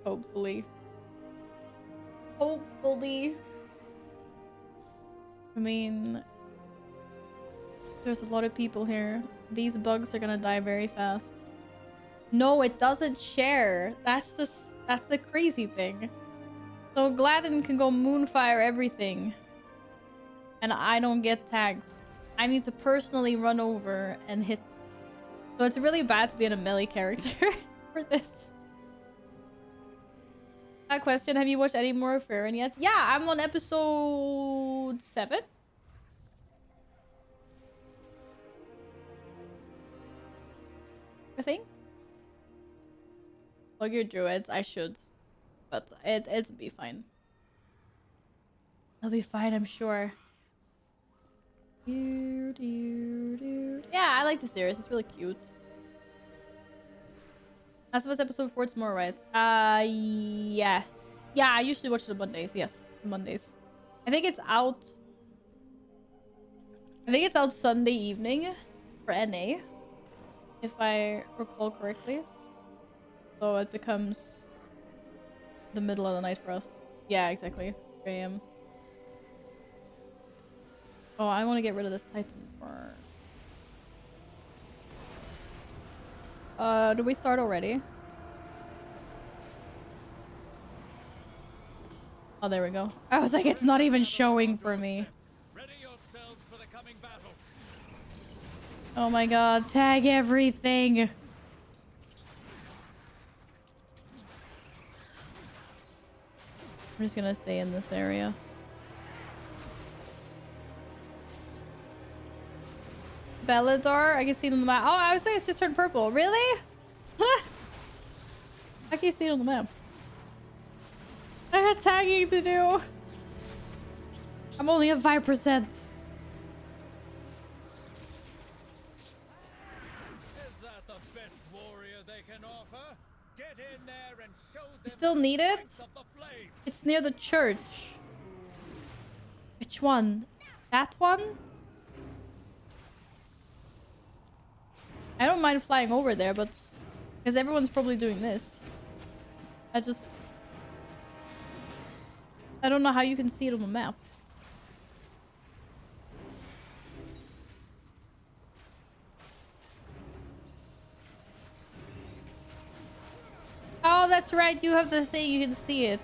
Hopefully. Hopefully. I mean, there's a lot of people here. These bugs are gonna die very fast. No, it doesn't share. That's the crazy thing. So Gladden can go moonfire everything. And I don't get tags. I need to personally run over and hit. So it's really bad to be in a melee character for this. That question, have you watched any more of Farron yet? Yeah, I'm on episode 7. I think. Log your druids, I should. But it'll be fine. It'll be fine, I'm sure. Yeah, I like the series. It's really cute. Last of Us episode 4 tomorrow, right? Yes. Yeah, I usually watch it on Mondays. Yes, Mondays. I think it's out Sunday evening for NA, if I recall correctly. So it becomes the middle of the night for us. Yeah, exactly. 3 AM. Oh, I want to get rid of this Titan for... did we start already? Oh, there we go. I was like, it's not even showing for me. Ready yourselves for the coming battle. Oh my god, tag everything. I'm just gonna stay in this area. Bellador, I can see it on the map. Oh, I was thinking it's just turned purple. Really? How can you see it on the map? I had tagging to do. I'm only at 5%. Is that the best warrior they can offer? Get in there and show them. You still need it? It's near the church. Which one? That one? I don't mind flying over there, but because everyone's probably doing this. I just I don't know how you can see it on the map. Oh, that's right. You have the thing. You can see it.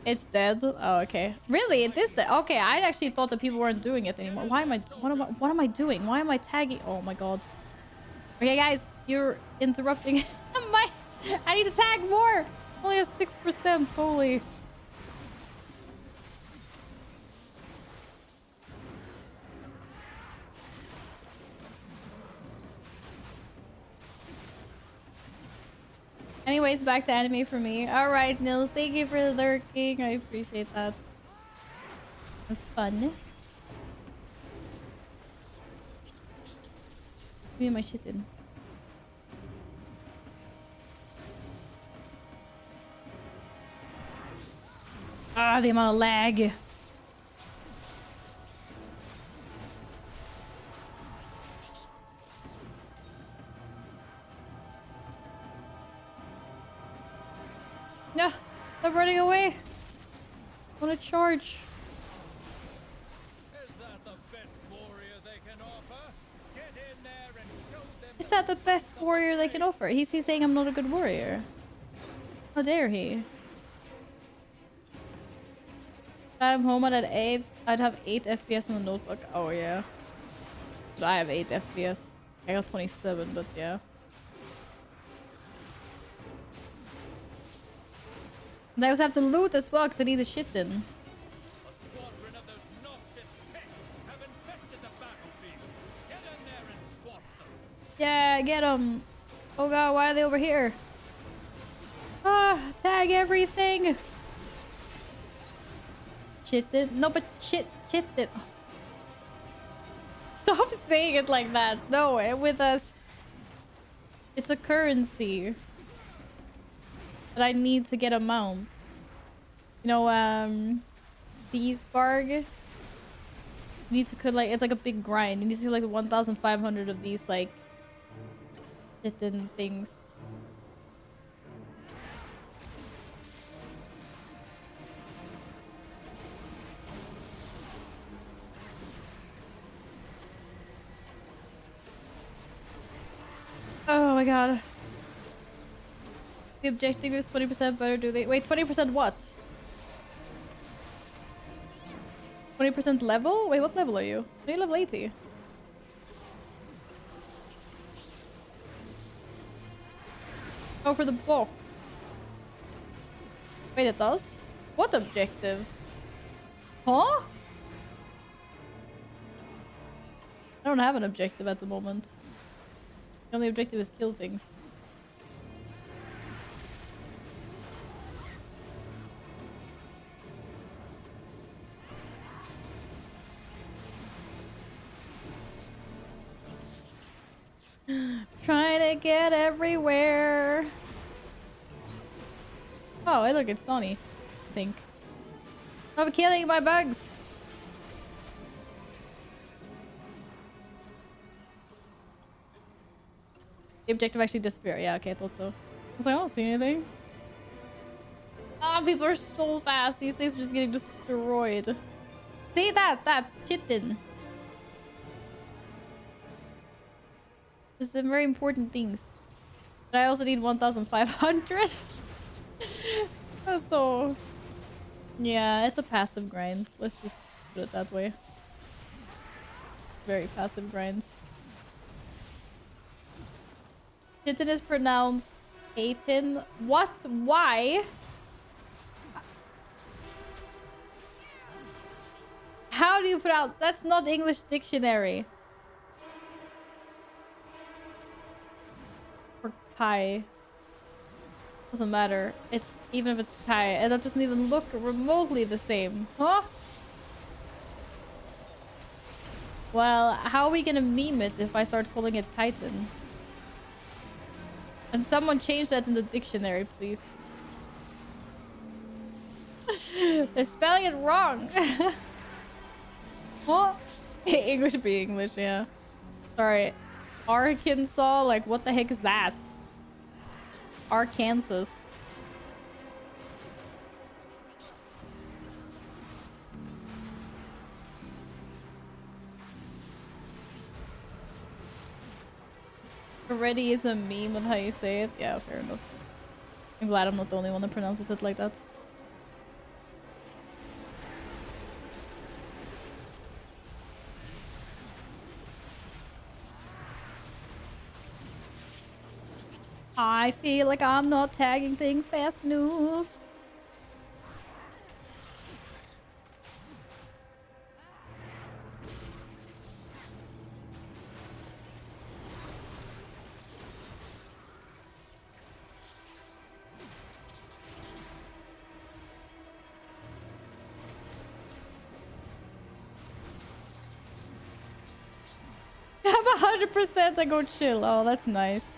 It's dead. Oh, okay. Really? It is dead. Okay, I actually thought that people weren't doing it anymore. Why am I? What am I doing? Why am I tagging? Oh my god. Okay, guys, you're interrupting. I need to tag more. Only has 6%. Holy. Anyways, back to anime for me. Alright, Nils, thank you for lurking. I appreciate that. It's fun. Give me my shit in. Ah, the amount of lag. No, I'm running away. I want to charge. Is that the best warrior they can offer? Get in there and show them. Is that the best warrior they can offer? He's saying I'm not a good warrior. How dare he? If I'm home at 8, I'd have 8 FPS on the notebook. Oh yeah. But I have 8 FPS. I got 27, but yeah. And I also have to loot as well because I need the shit in. A squadron of those noxious pests have infested the battlefield. Get in there and squash them. Yeah, get them. Oh god, why are they over here? Ah, tag everything. Shit it. No, but shit it. Stop saying it like that. No, with us. It's a currency. But I need to get a mount. You know, Seasparg. You need to like, it's like a big grind. You need to do like 1,500 of these like hidden things. Oh my god. The objective is 20% better, do they? Wait, 20% what? 20% level? Wait, what level are you? Are you level 80? Oh, for the box. Wait, it does? What objective? Huh? I don't have an objective at the moment. The only objective is kill things. Trying to get everywhere. Oh, hey, look, it's Donnie. I think. I'm killing my bugs. The objective actually disappeared. Yeah, okay, I thought so. I was like, I don't see anything. Ah, people are so fast. These things are just getting destroyed. See that chitin. This is some very important things. But I also need 1,500. So, yeah, it's a passive grind. Let's just put it that way. Very passive grinds. Chitin is pronounced Aitin. What? Why? How do you pronounce? That's not English dictionary. Or Kai. Doesn't matter. It's even if it's Kai, and that doesn't even look remotely the same. Huh? Well, how are we gonna meme it if I start calling it Titan? And someone change that in the dictionary, please. They're spelling it wrong. What? English be English, yeah. Sorry. Arkansas? Like, what the heck is that? Arkansas. Already is a meme with how you say it. Yeah, fair enough. I'm glad I'm not the only one that pronounces it like that. I feel like I'm not tagging things fast enough. I'm 100% I go chill. Oh, that's nice.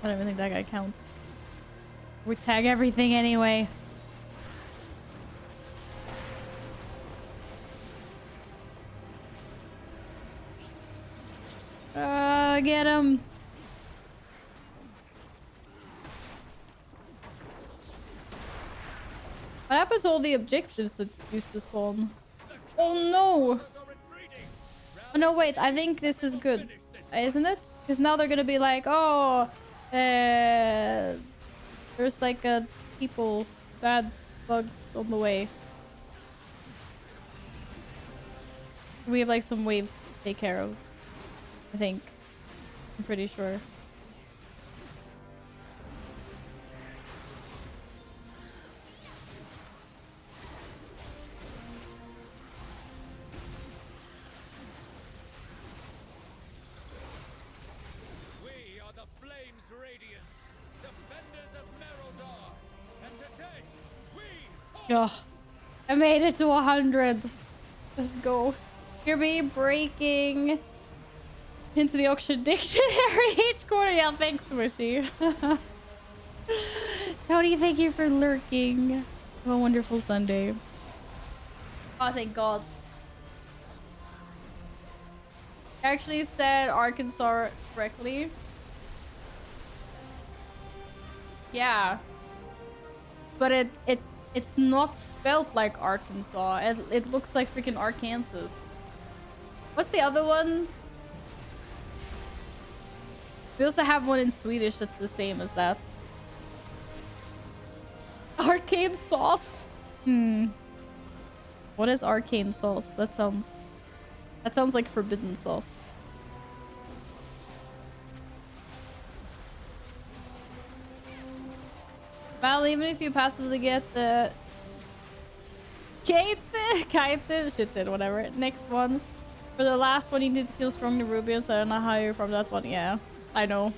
I don't even think that guy counts. We tag everything anyway. Get him. What happened to all the objectives that used to spawn? Oh no! Oh no, wait, I think this is good. Isn't it? Because now they're gonna be like, oh, there's like bad bugs on the way. We have like some waves to take care of, I think. I'm pretty sure. Oh, I made it to 100. Let's go. Hear me breaking into the auction dictionary each quarter. Yeah, thanks, Smushy. Tony, thank you for lurking. Have a wonderful Sunday. Oh, thank God. I actually said Arkansas correctly. Yeah. But it's not spelled like Arkansas. It looks like freaking Arkansas. What's the other one? We also have one in Swedish that's the same as that. Arcane sauce? What is arcane sauce? That sounds like forbidden sauce. Well, even if you pass it to get the Kite, shit, whatever. Next one. For the last one, you need to kill strongly Rubius. I don't know how you're from that one. Yeah, I know.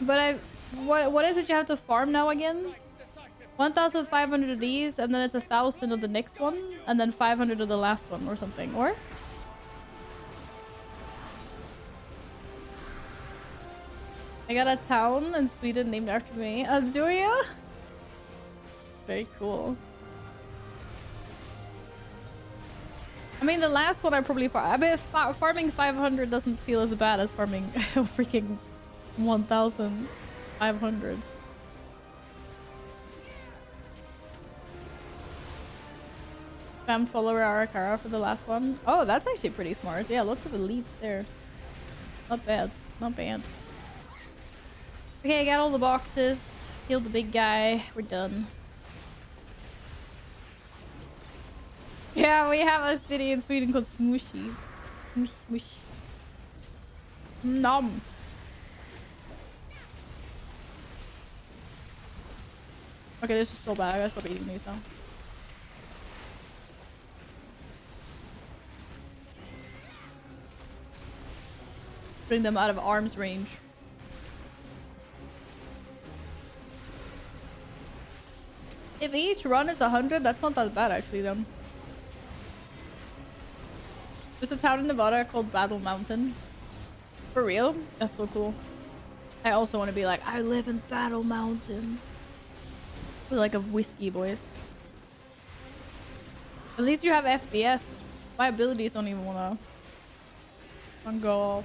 But what is it you have to farm now again? 1,500 of these, and then it's 1,000 of the next one, and then 500 of the last one, or something, or? I got a town in Sweden named after me. Do you? Very cool. I mean, the last one I probably farming 500 doesn't feel as bad as farming freaking 1,500. Spam follower Arakara for the last one. Oh, that's actually pretty smart. Yeah, lots of elites there. Not bad. Not bad. Okay, I got all the boxes. Killed the big guy. We're done. Yeah, we have a city in Sweden called Smushy. Smush, smush. Nom. Okay, this is so bad. I gotta stop eating these now. Bring them out of arm's range. If each run is 100, that's not that bad actually then. There's a town in Nevada called Battle Mountain. For real? That's so cool. I also want to be like, I live in Battle Mountain. With like a whiskey voice. At least you have FPS. My abilities don't even wanna go off.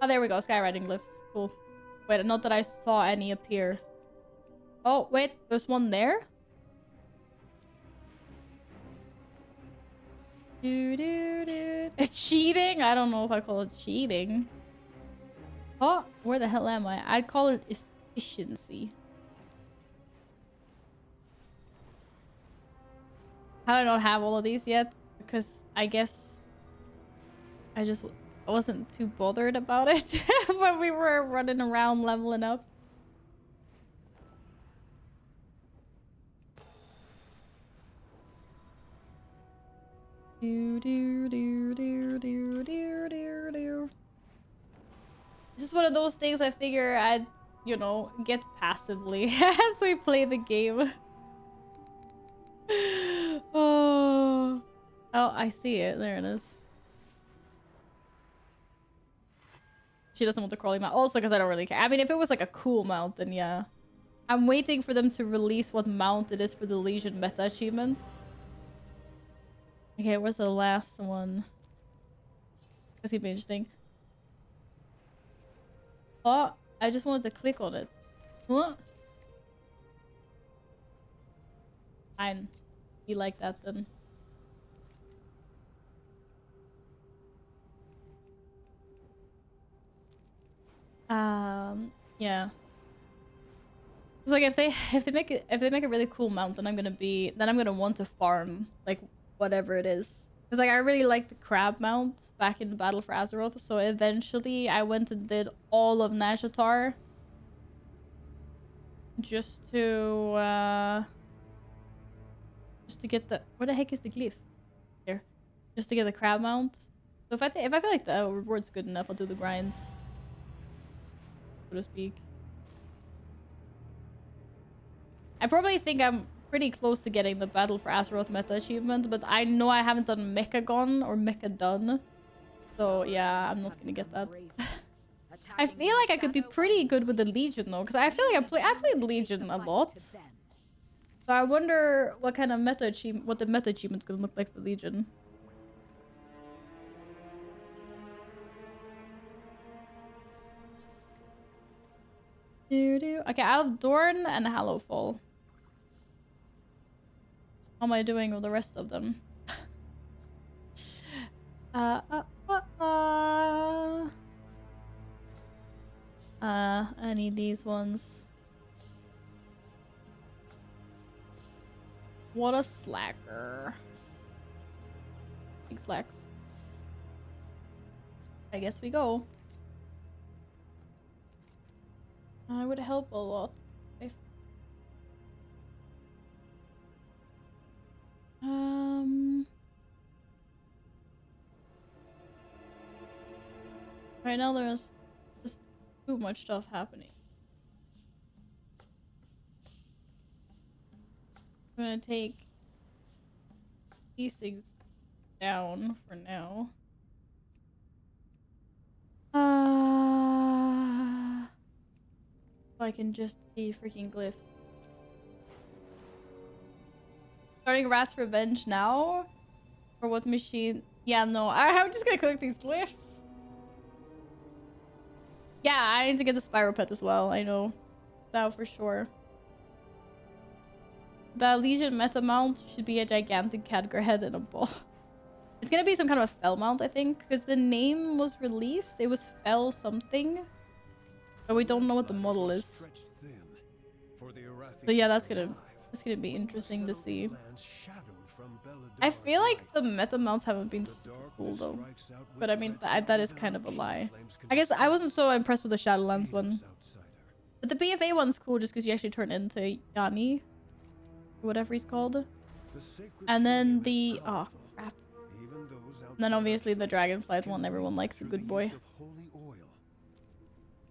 Oh, there we go. Skywriting glyphs. Cool. Wait, not that I saw any appear. Oh, wait. There's one there? Cheating? I don't know if I call it cheating. Oh, where the hell am I? I'd call it efficiency. How do I not have all of these yet? Because I guess I wasn't too bothered about it when we were running around leveling up. This is one of those things I figure I'd, you know, get passively as we play the game. Oh, I see it. There it is. She doesn't want the crawling mount. Also, because I don't really care. I mean, if it was like a cool mount, then yeah. I'm waiting for them to release what mount it is for the Legion meta achievement. Okay, where's the last one? This could be interesting. Oh, I just wanted to click on it. What? Fine. Be like that then. Yeah. It's like if they make a really cool mount, then I'm gonna want to farm like whatever it is. Because like I really like the crab mount back in Battle for Azeroth, so eventually I went and did all of Nazjatar just to get the, where the heck is the glyph? Here. Just to get the crab mount. So if I feel like the reward's good enough, I'll do the grinds. So to speak. I probably think I'm pretty close to getting the Battle for Azeroth meta achievement, but I know I haven't done Mechagon or Mechadon. So yeah, I'm not gonna get that. I feel like I could be pretty good with the Legion though, because I feel like I played Legion a lot. So I wonder what kind of meta achievement, what the meta achievement's gonna look like for Legion. Okay, I have Dorn and Hallowfall. How am I doing with the rest of them? I need these ones. What a slacker. Big slacks. I guess we go. I would help a lot if right now there's just too much stuff happening. I'm gonna take these things down for now. I can just see freaking glyphs. Starting Rat's Revenge now? For what machine? Yeah, no. I'm just gonna collect these glyphs. Yeah, I need to get the Spyro Pet as well. I know. That for sure. The Legion meta mount should be a gigantic Khadgar head and a ball. It's gonna be some kind of a Fel mount, I think. Because the name was released. It was Fel something. But we don't know what the model is. So yeah, that's gonna be interesting to see. I feel like the meta mounts haven't been super cool though. But I mean, that is kind of a lie. I guess I wasn't so impressed with the Shadowlands one. But the BFA one's cool just because you actually turn into Yanni. Whatever he's called. And then the... oh, crap. And then obviously the Dragonflight one, everyone likes a good boy.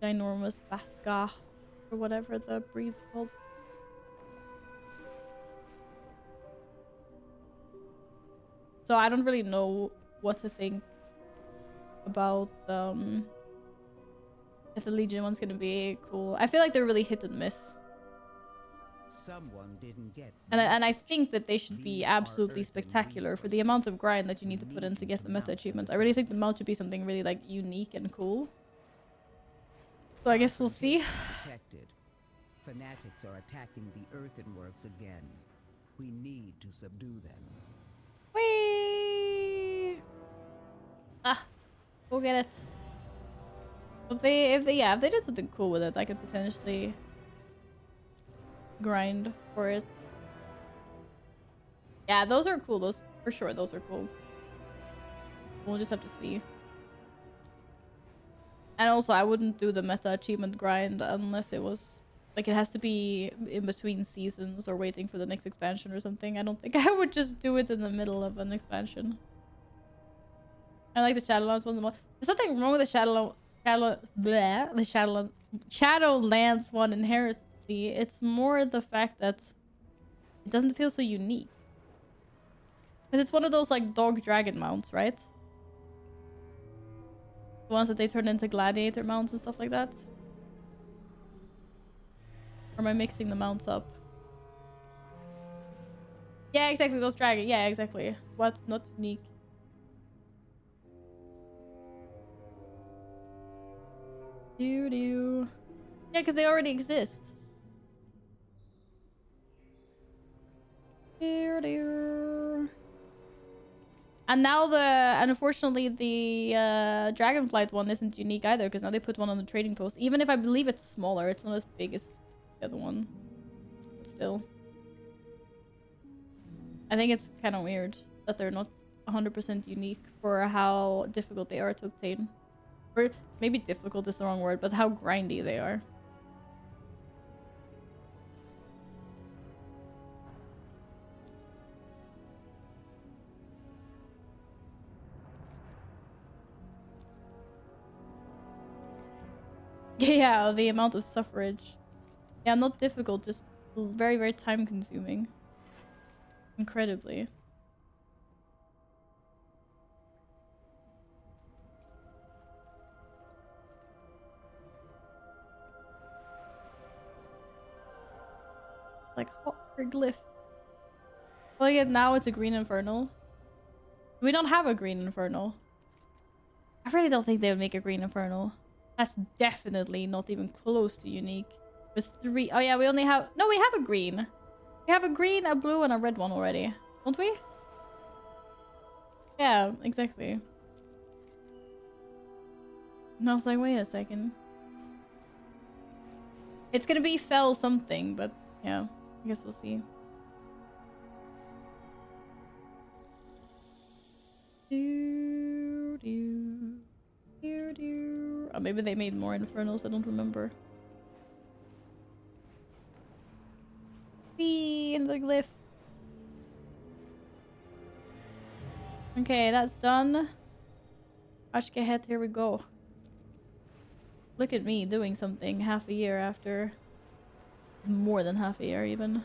Ginormous Baska. Or whatever the breed's called. So I don't really know what to think about if the Legion one's gonna be cool. I feel like they're really hit and miss. Someone didn't get and I think that they should be absolutely spectacular for the amount of grind that you need to put in to get the meta achievements. I really think the mount should be something really like unique and cool. So I guess we'll see. Protected. Fanatics are attacking the earthenworks again. We need to subdue them. Whee! Ah, go get it. If they did something cool with it, I could potentially grind for it. Yeah, those are cool. Those for sure. Those are cool. We'll just have to see. And also, I wouldn't do the meta achievement grind unless it was like it has to be in between seasons or waiting for the next expansion or something. I don't think I would just do it in the middle of an expansion. I like the Shadowlands one the most. There's nothing wrong with the Shadowlands one inherently. It's more the fact that it doesn't feel so unique. Because it's one of those like dog dragon mounts, right? The ones that they turn into gladiator mounts and stuff like that. Or am I mixing the mounts up? Yeah, exactly. Those dragon. Yeah, exactly. What? Not unique. Yeah, because they already exist. And now unfortunately the Dragonflight one isn't unique either, because now they put one on the trading post. Even if I believe it's smaller, it's not as big as the other one. But still. I think it's kind of weird that they're not 100% unique for how difficult they are to obtain. Or maybe difficult is the wrong word, but how grindy they are. Yeah, the amount of suffrage. Yeah, not difficult, just very, very time consuming. Incredibly. Like glyph. Well, again, now it's a green infernal. We don't have a green infernal. I really don't think they would make a green infernal. That's definitely not even close to unique. There's 3. Oh yeah, we only have... No, we have a green. We have a green, a blue, and a red one already. Don't we? Yeah, exactly. And I was like, wait a second. It's gonna be fell something, but yeah, I guess we'll see. Or maybe they made more infernals, I don't remember. Whee! Into the glyph. Okay, that's done. Ashkehet, here we go. Look at me doing something half a year after. It's more than half a year, even.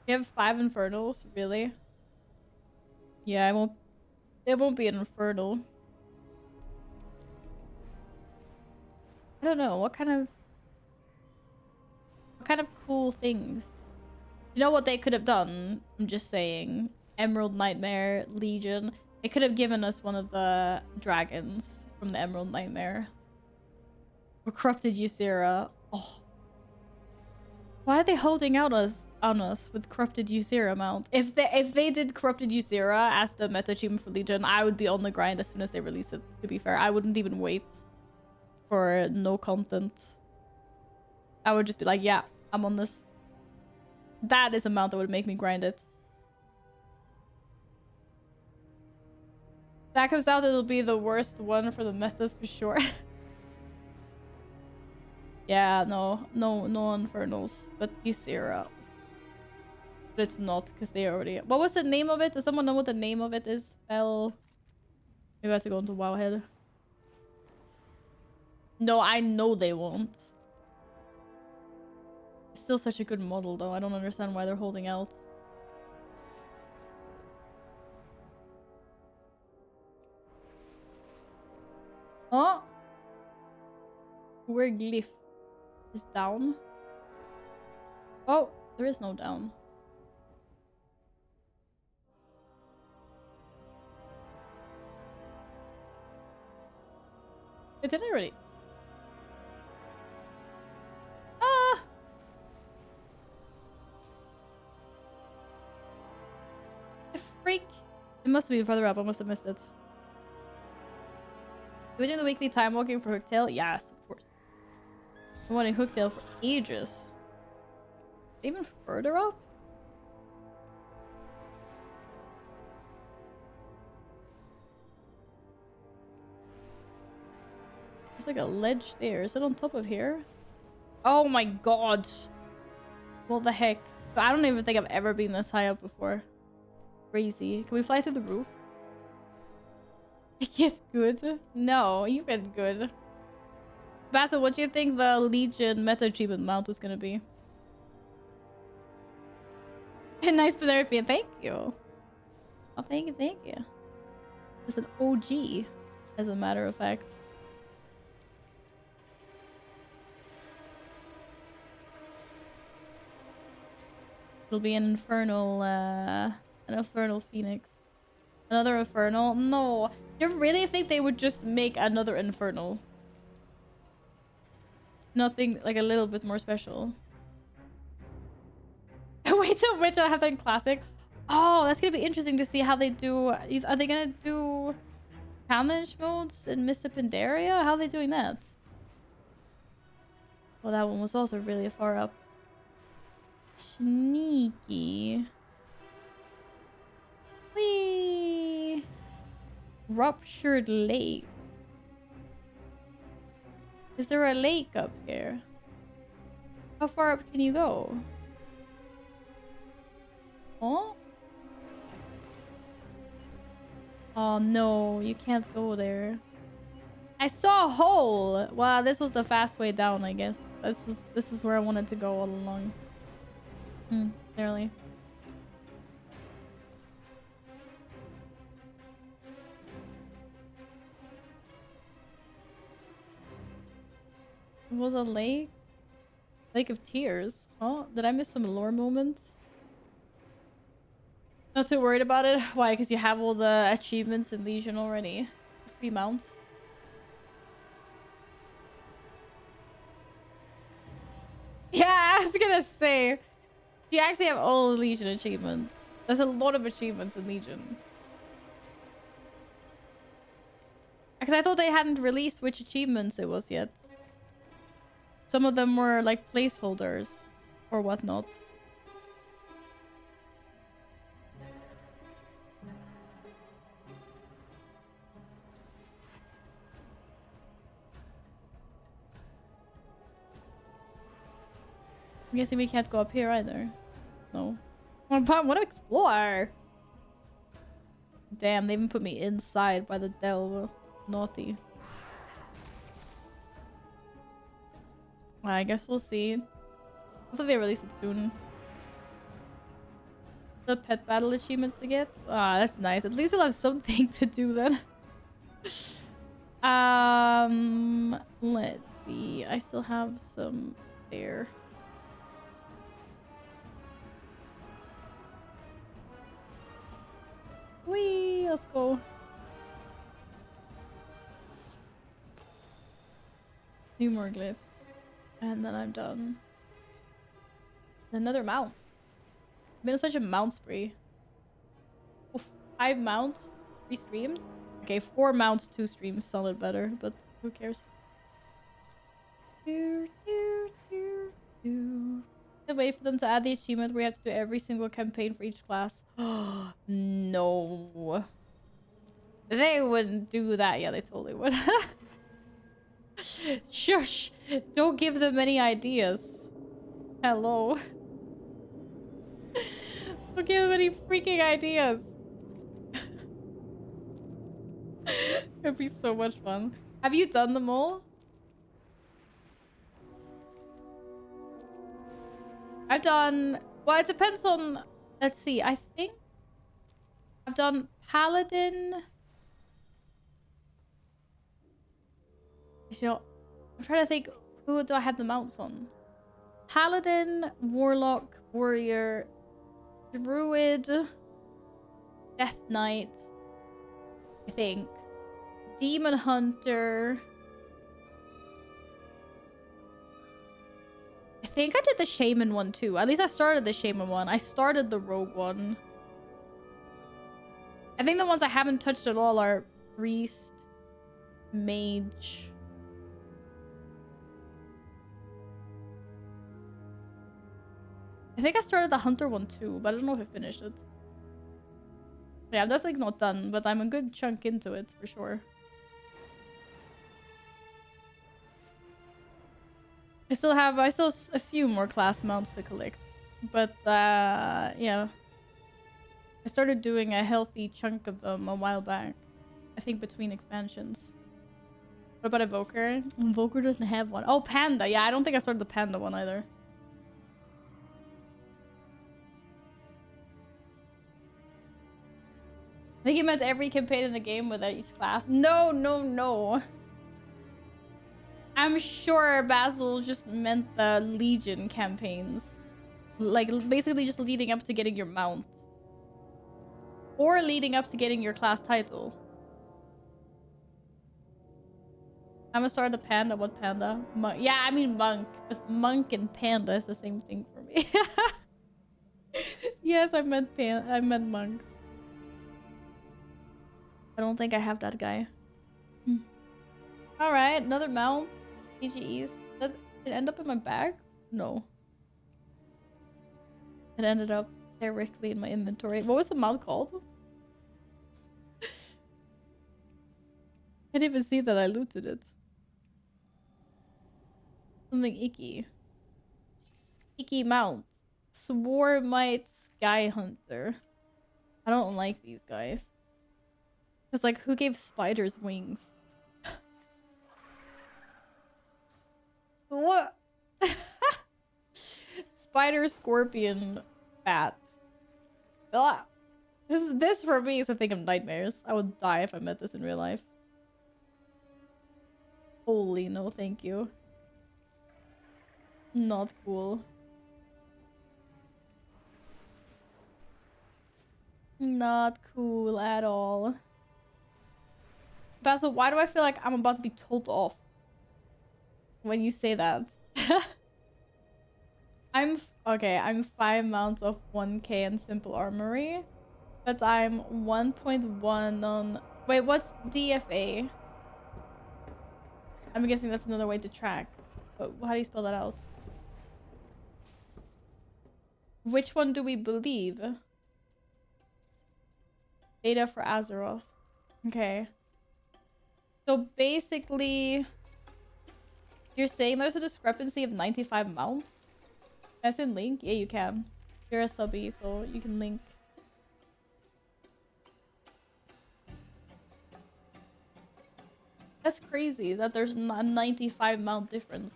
You have 5 infernals? Really? Yeah, it won't be an infernal. I don't know, what kind of cool things? You know what they could have done? I'm just saying. Emerald Nightmare, Legion. They could have given us one of the dragons from the Emerald Nightmare. Or Corrupted Ysera. Oh. Why are they holding out on us with Corrupted Ysera mount? If they did Corrupted Ysera as the meta achievement for Legion, I would be on the grind as soon as they release it, to be fair. I wouldn't even wait for no content. I would just be like, yeah, I'm on this. That is a mount that would make me grind it. That comes out, it'll be the worst one for the metas for sure. Yeah, no infernals, but Ysera. But it's not, because they already... What was the name of it? Does someone know what the name of it is? Maybe I have to go into Wowhead. No, I know they won't. It's still such a good model, though. I don't understand why they're holding out. Oh! Where glyph is down? Oh, there is no down. Wait, did I already? Ah! The freak! It must be further up. I must have missed it. Are we doing the weekly time walking for Hooktail? Yes, of course. I'm wanting Hooktail for ages. Even further up? There's like a ledge there. Is it on top of here? Oh my god. What the heck? I don't even think I've ever been this high up before. Crazy. Can we fly through the roof? I get good? No, you get good. Basil, what do you think the Legion meta achievement mount is gonna be? Nice Penelope, thank you. Oh, thank you. It's an OG, as a matter of fact. It'll be an infernal phoenix. Another infernal? No. You really think they would just make another infernal? Nothing like a little bit more special. Wait till Witcher have that in classic. Oh, that's gonna be interesting to see how they do. Are they gonna do challenge modes in Mists of Pandaria? How are they doing that? Well, that one was also really far up. Sneaky. Whee! Ruptured lake. Is there a lake up here? How far up can you go? Oh? Oh no, you can't go there. I saw a hole! Wow, this was the fast way down, I guess. This is where I wanted to go all along. Clearly. It was a lake? Lake of Tears. Oh, did I miss some lore moments? Not too worried about it. Why? Because you have all the achievements in Legion already. Free mounts. Yeah, I was gonna say. You actually have all the Legion achievements. There's a lot of achievements in Legion. Because I thought they hadn't released which achievements it was yet. Some of them were like placeholders or whatnot. I'm guessing we can't go up here either. No. I want to explore. Damn, they even put me inside by the delve. Naughty. Well, I guess we'll see. Hopefully they release it soon. The pet battle achievements to get. Ah, that's nice. At least we'll have something to do then. Let's see. I still have some there. Whee! Let's go. Few more glyphs. And then I'm done. Another mount. I've been on such a mount spree. Oof, 5 mounts, 3 streams. Okay, 4 mounts, 2 streams sounded better, but who cares? Wait for them to add the achievement where you have to do every single campaign for each class. No. They wouldn't do that. Yeah, they totally would. Shush! Don't give them any ideas. Hello. Don't give them any freaking ideas. It'd be so much fun. Have you done them all? I've done... Well, it depends on... Let's see. I think I've done Paladin... You know, I'm trying to think, who do I have the mounts on? Paladin, Warlock, Warrior, Druid, Death Knight, I think. Demon Hunter, I think I did the shaman one too. At least I started the shaman one. I started the rogue one. I think the ones I haven't touched at all are priest, mage. I think I started the hunter one too, but I don't know if I finished it. Yeah, I'm definitely not done, but I'm a good chunk into it for sure. I still have a few more class mounts to collect, but yeah. I started doing a healthy chunk of them a while back. I think between expansions. What about Evoker? Evoker doesn't have one. Oh, Panda. Yeah, I don't think I started the Panda one either. I think he meant every campaign in the game with each class. No, no, no. I'm sure Basil just meant the Legion campaigns. Like, basically just leading up to getting your mount. Or leading up to getting your class title. I'm gonna start the Panda. What Panda? Monk. Yeah, I mean Monk. But Monk and Panda is the same thing for me. Yes, I meant monks. I don't think I have that guy. Alright, another mount. PGEs. Did it end up in my bags? No. It ended up directly in my inventory. What was the mount called? I didn't even see that I looted it. Something icky. Icky mount. Swarmite Sky Hunter. I don't like these guys. It's like, who gave spiders wings? What? Spider, scorpion, bat. Ugh. This for me is a thing of nightmares. I would die if I met this in real life. Holy no, thank you. Not cool. Not cool at all. Basil, why do I feel like I'm about to be told off when you say that? I'm 5 mounts of 1k in simple armory, but I'm 1.1 on... Wait, what's DFA? I'm guessing that's another way to track. But how do you spell that out? Which one do we believe? Data for Azeroth. Okay. So basically, you're saying there's a discrepancy of 95 mounts? As in link? Yeah, you can. You're a subby, so you can link. That's crazy that there's a 95 mount difference.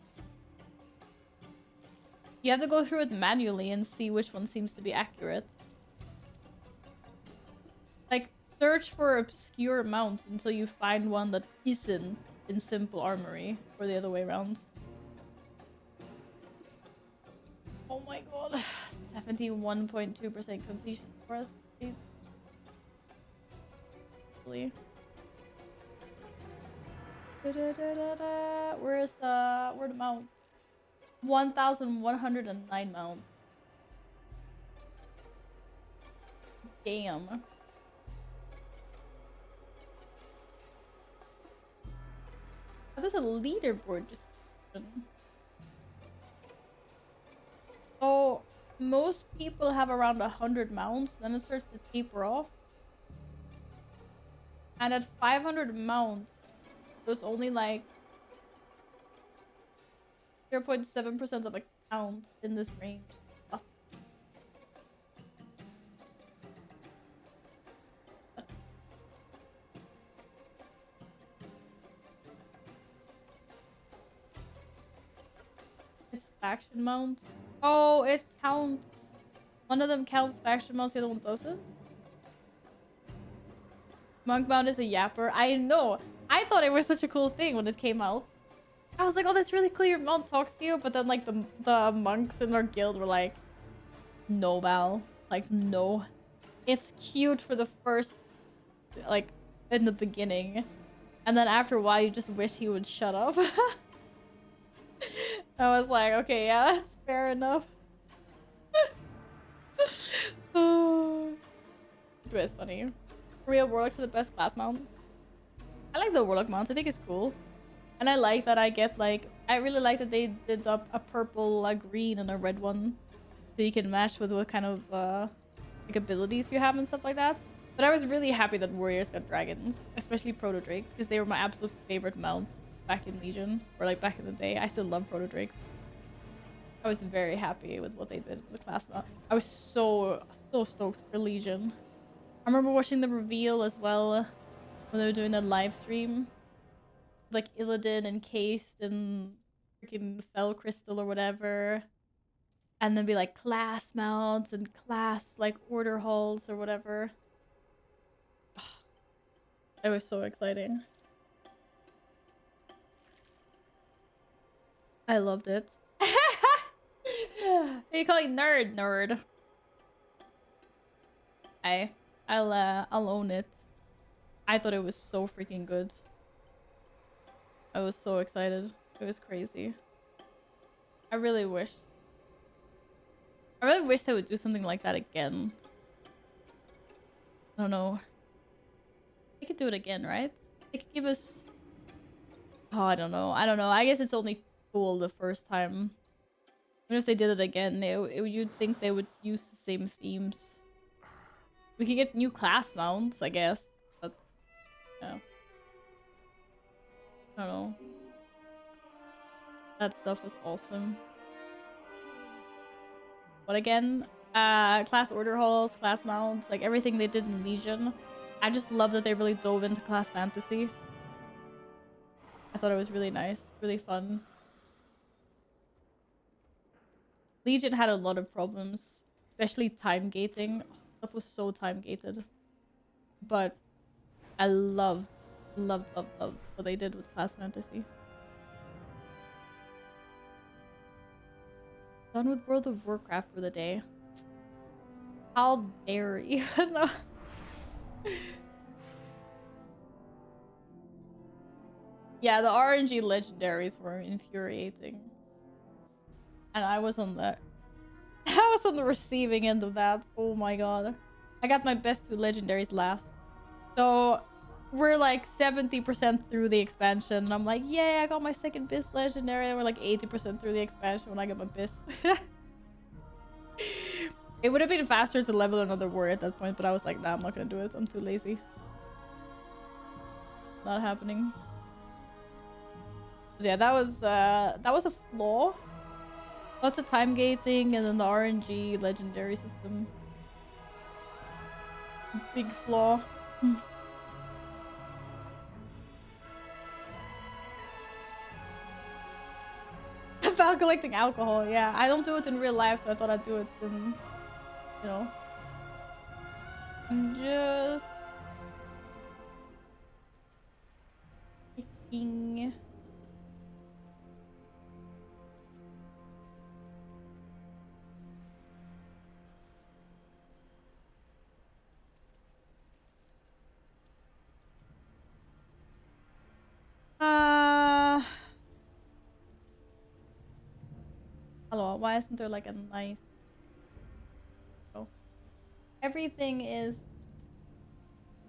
You have to go through it manually and see which one seems to be accurate. Like, search for obscure mounts until you find one that isn't in simple armory, or the other way around. Oh my god. 71.2% completion for us. Please. Where the mounts? 1,109 mounts. Damn. Oh, there's a leaderboard description. So most people have around 100 mounts, then it starts to taper off. And at 500 mounts, there's only like 0.7% of accounts in this range. It's faction mounts. Oh, it counts. One of them counts faction mounts, the other one doesn't. Monk mount is a yapper. I know. I thought it was such a cool thing when it came out. I was like, oh, that's really cool. Your mount talks to you. But then, like, the monks in our guild were like, no, Val. Like, no. It's cute for the first, like, in the beginning. And then after a while, you just wish he would shut up. I was like, okay, yeah, that's fair enough. Oh, it was funny. Real Warlocks are the best class mount. I like the Warlock mount. I think it's cool. And I like that I get like... I really like that they did up a purple, a green, and a red one. So you can match with what kind of like abilities you have and stuff like that. But I was really happy that Warriors got dragons. Especially Proto Drakes. Because they were my absolute favorite mounts back in Legion. Or like back in the day. I still love Proto Drakes. I was very happy with what they did with the class mount. I was so stoked for Legion. I remember watching the reveal as well when they were doing that live stream. Like Illidan encased in freaking Fell Crystal or whatever. And then be like class mounts and class like order halls or whatever. It was so exciting. I loved it. What are you calling nerd? Nerd. I'll own it. I thought it was so freaking good. I was so excited. It was crazy. I really wish they would do something like that again. I don't know. They could do it again, right? They could give us... Oh, I don't know. I guess it's only cool the first time. Even if they did it again, you'd think they would use the same themes. We could get new class mounts, I guess. But, yeah. I don't know. That stuff was awesome. But again, class order halls, class mounts, like everything they did in Legion. I just love that they really dove into class fantasy. I thought it was really nice, really fun. Legion had a lot of problems, especially time gating. Stuff was so time gated. But I loved what they did with class fantasy. Done with World of Warcraft for the day. How dare you? No. Yeah, the RNG legendaries were infuriating. And I was on the receiving end of that. Oh my god. I got my best 2 legendaries last. So we're like 70% through the expansion and I'm like, yeah, I got my second Biss legendary, and we're like 80% through the expansion when I got my Biss. It would have been faster to level another warrior at that point, but I was like, nah, I'm not gonna do it. I'm too lazy. Not happening. But yeah, that was a flaw. Lots of time gating and then the RNG legendary system. Big flaw. About collecting alcohol, yeah. I don't do it in real life, so I thought I'd do it in, you know. I'm just picking. Hello, why isn't there like a nice... Oh. Everything is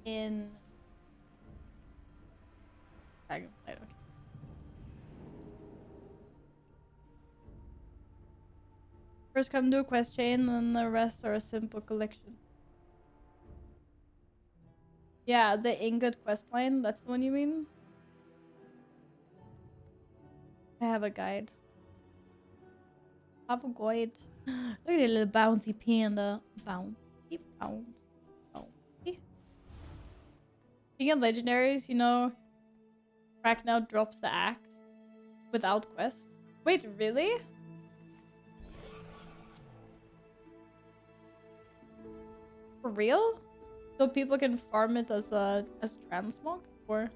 in Dragonflight, okay. First come to a quest chain, and the rest are a simple collection. Yeah, the Ingot quest line, that's the one you mean? I have a guide. Have a guide. Look at that little bouncy panda. Bouncy, bouncy, bouncy. Speaking of legendaries, you know, Crack now drops the axe without quest. Wait, really? For real? So people can farm it as transmog, or?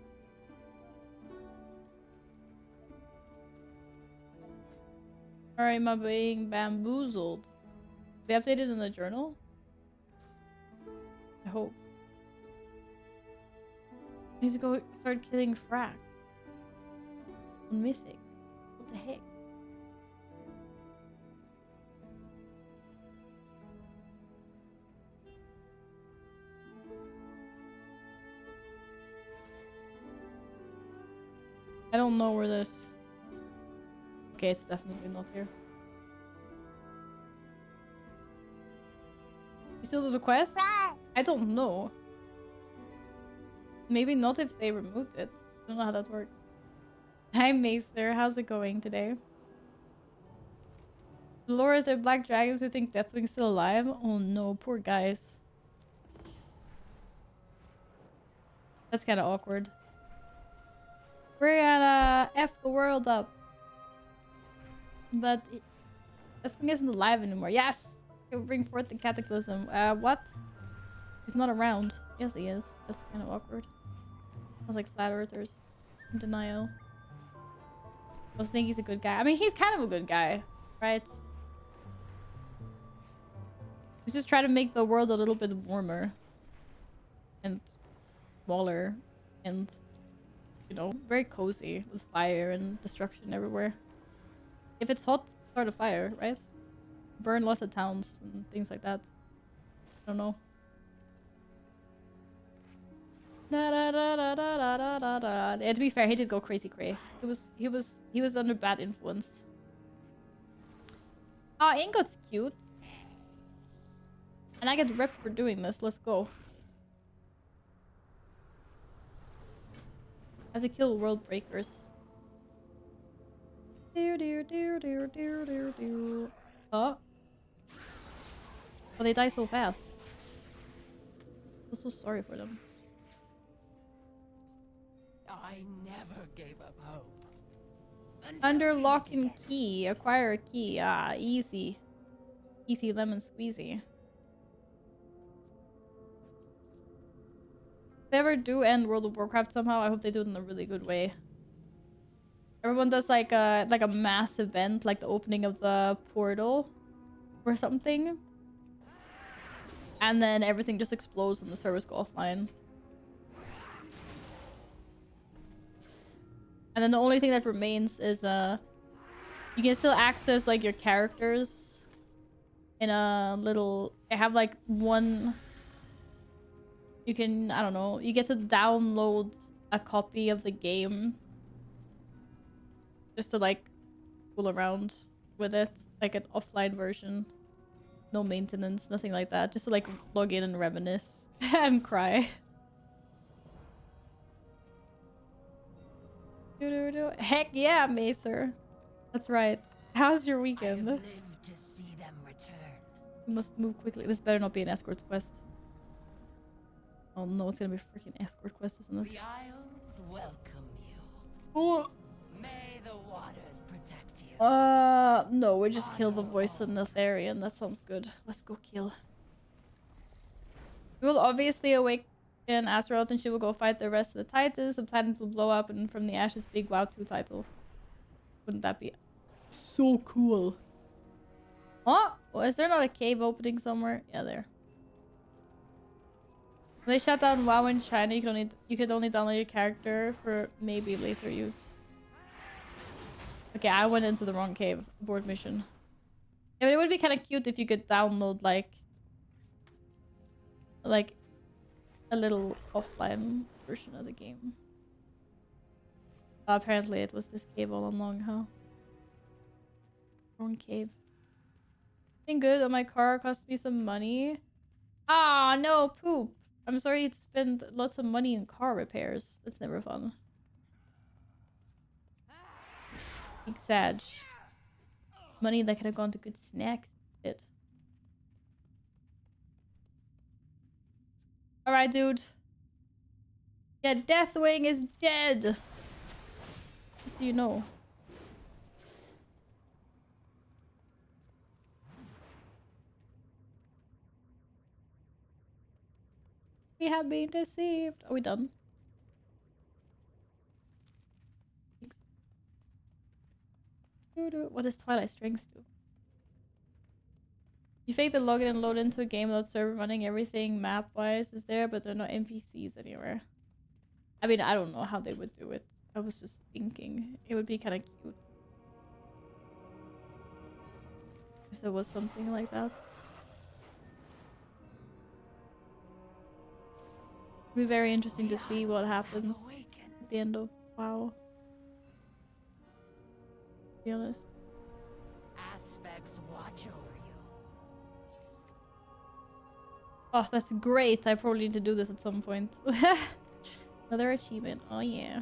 Or am I being bamboozled? They updated in the journal? I hope. I need to go start killing Frack. On Mythic. What the heck? I don't know where this... Okay, it's definitely not here. You still do the quest? I don't know. Maybe not if they removed it. I don't know how that works. Hi, Maester. How's it going today? Lord, they're black dragons who think Deathwing's still alive? Oh no, poor guys. That's kind of awkward. We're gonna F the world up. But Deathwing isn't alive anymore. Yes! He'll bring forth the cataclysm. What? He's not around. Yes, he is. That's kind of awkward. I was like flat earthers. In denial. I was thinking he's a good guy. I mean, he's kind of a good guy, right? He's just trying to make the world a little bit warmer. And smaller. And, you know, very cozy with fire and destruction everywhere. If it's hot, start a fire, right? Burn lots of towns and things like that. I don't know. Da, da, da, da, da, da, da, da. Yeah, to be fair, he did go crazy cray. He was under bad influence. Ah, Ingot's cute. And I get ripped for doing this. Let's go. I have to kill world breakers. Dear, dear, dear, dear, dear, dear, dear. Oh. Oh, they die so fast. I'm so sorry for them. I never gave up hope. Under lock and key. Acquire a key. Ah, easy. Easy lemon squeezy. If they ever do end World of Warcraft somehow, I hope they do it in a really good way. Everyone does like a mass event, like the opening of the portal or something. And then everything just explodes and the servers go offline. And then the only thing that remains is you can still access like your characters in a little... I have like one... You can, I don't know, you get to download a copy of the game just to like fool around with it, like an offline version. No maintenance, nothing like that. Just to like log in and reminisce and cry. Heck yeah, Macer. That's right. How's your weekend? To see them return. We must move quickly. This better not be an escorts quest. Oh no, it's gonna be a freaking escort quest, isn't it? The Isles welcome you. Oh. May the waters protect you. No, we just killed the voice of Netharian. That sounds good. Let's go kill. We will obviously awaken Azeroth and she will go fight the rest of the Titans. The planet will blow up and from the ashes big WoW 2 title. Wouldn't that be so cool? Oh, is there not a cave opening somewhere? Yeah, there. When they shut down WoW in China, you could only download your character for maybe later use. Okay, I went into the wrong cave. Abort mission. Yeah, but it would be kind of cute if you could download like a little offline version of the game. Apparently it was this cave all along, huh? Wrong cave. Been good on my car, cost me some money. Ah, no, poop. I'm sorry you spend lots of money in car repairs. That's never fun. Big Sag. Money that could have gone to good snacks. Shit. Alright, dude. Yeah, Deathwing is dead. Just so you know. We have been deceived. Are we done? What does Twilight Strength do? You fake the login and load into a game without server running. Everything map-wise is there, but there are no NPCs anywhere. I mean, I don't know how they would do it. I was just thinking it would be kind of cute if there was something like that. It'd be very interesting to see what happens at the end of WoW. be honest. Aspects watch over you. Oh, that's great. I probably need to do this at some point. Another achievement. Oh, yeah.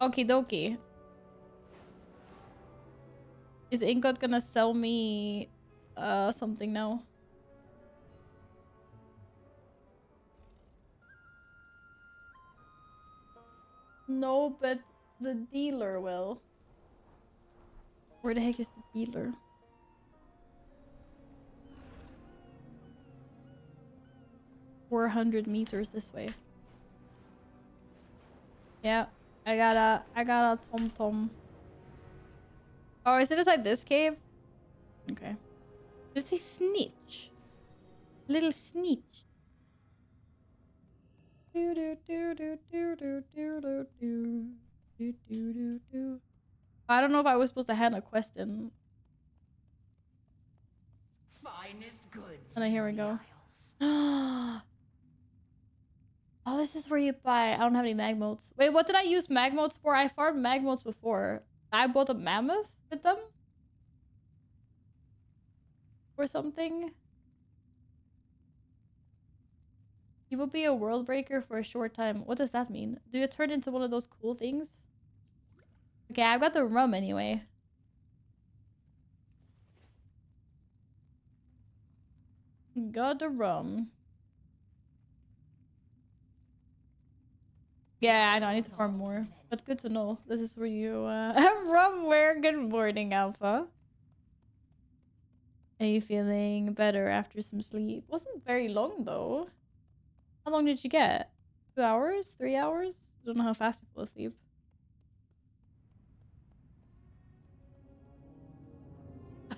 Okie dokie. Is Ingot gonna sell me something now? No, but the dealer will. Where the heck is the dealer? $400 this way. Yeah, I got a tom. Oh, is it inside this cave? Okay. There's a snitch. Little snitch. Do do do do do do do do do do do do do. I don't know if I was supposed to hand a quest in. Finest goods. And here we go. Oh, this is where you buy. I don't have any magmotes. Wait, what did I use magmotes for? I farmed magmotes before. I bought a mammoth with them? Or something? You will be a world breaker for a short time. What does that mean? Do you turn into one of those cool things? Okay, I've got the rum anyway. Got the rum. Yeah, I know. I need to farm more. But good to know. This is where you have rum where? Good morning, Alpha. Are you feeling better after some sleep? Wasn't very long though. How long did you get? 2 hours? 3 hours? I don't know how fast you fall asleep.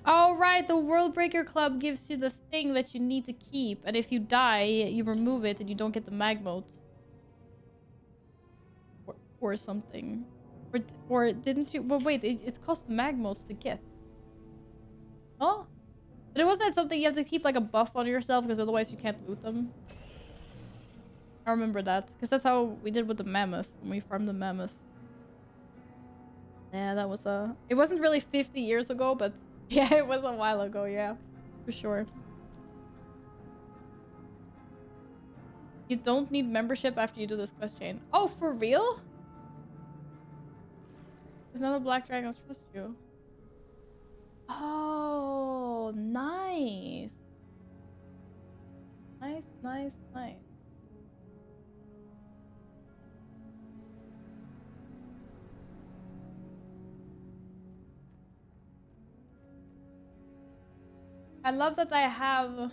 Oh, right. The World Breaker Club gives you the thing that you need to keep. And if you die, you remove it and you don't get the magmotes. Or something. Or didn't you? Well, wait. It cost magmotes to get. Oh? But it wasn't something you have to keep like a buff on yourself because otherwise you can't loot them. I remember that. Because that's how we did with the mammoth. When we farmed the mammoth. Yeah, that was it wasn't really 50 years ago, but yeah, it was a while ago, yeah. For sure. You don't need membership after you do this quest chain. Oh, for real? Because none of the Black Dragons trust you. Oh, nice. Nice, nice, nice. I love that I have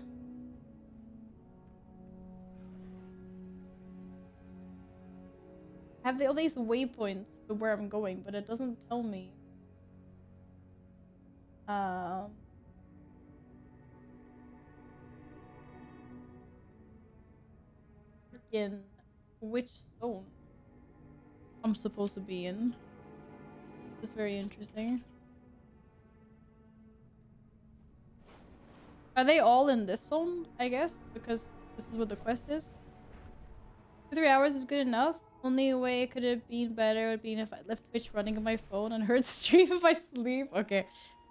all these waypoints to where I'm going, but it doesn't tell me in which zone I'm supposed to be in. It's very interesting. Are they all in this zone, I guess? Because this is what the quest is. 3 hours is good enough. Only way it could have been better would be if I left Twitch running on my phone and heard stream if I sleep. Okay.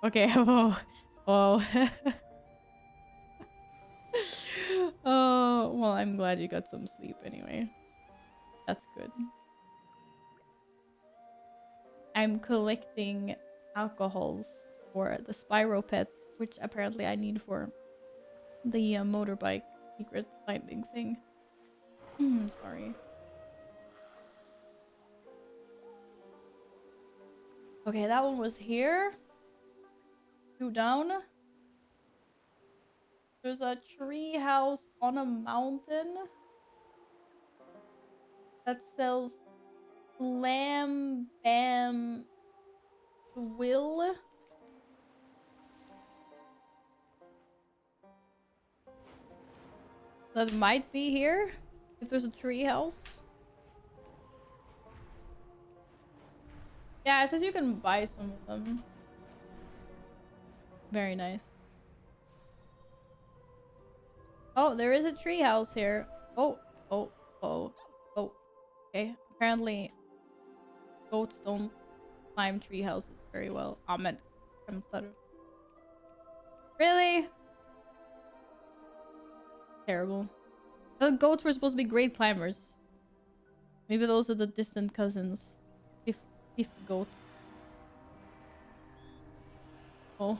Okay. Whoa. Whoa. Oh, well, I'm glad you got some sleep anyway. That's good. I'm collecting alcohols for the Spyro pet, which apparently I need for the motorbike secret finding thing. Sorry. Okay, that one was here. 2 down. There's a tree house on a mountain that sells Slam Bam Will. That might be here if there's a tree house. Yeah, it says you can buy some of them. Very nice. Oh, there is a tree house here. Oh. Okay. Apparently goats don't climb tree houses very well. Ahmed. Really? Terrible. The goats were supposed to be great climbers. Maybe those are the distant cousins. If goats. Oh.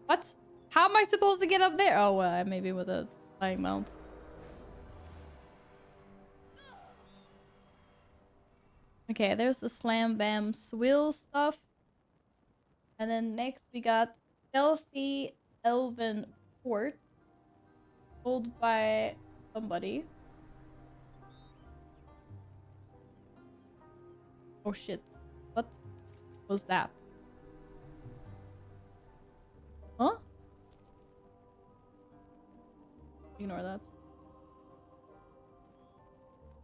What? How am I supposed to get up there? Oh, well, maybe with a flying mount. Okay, there's the slam bam swill stuff. And then next we got Stealthy Elven Port. Owned by somebody. Oh shit. What was that? Huh? Ignore that.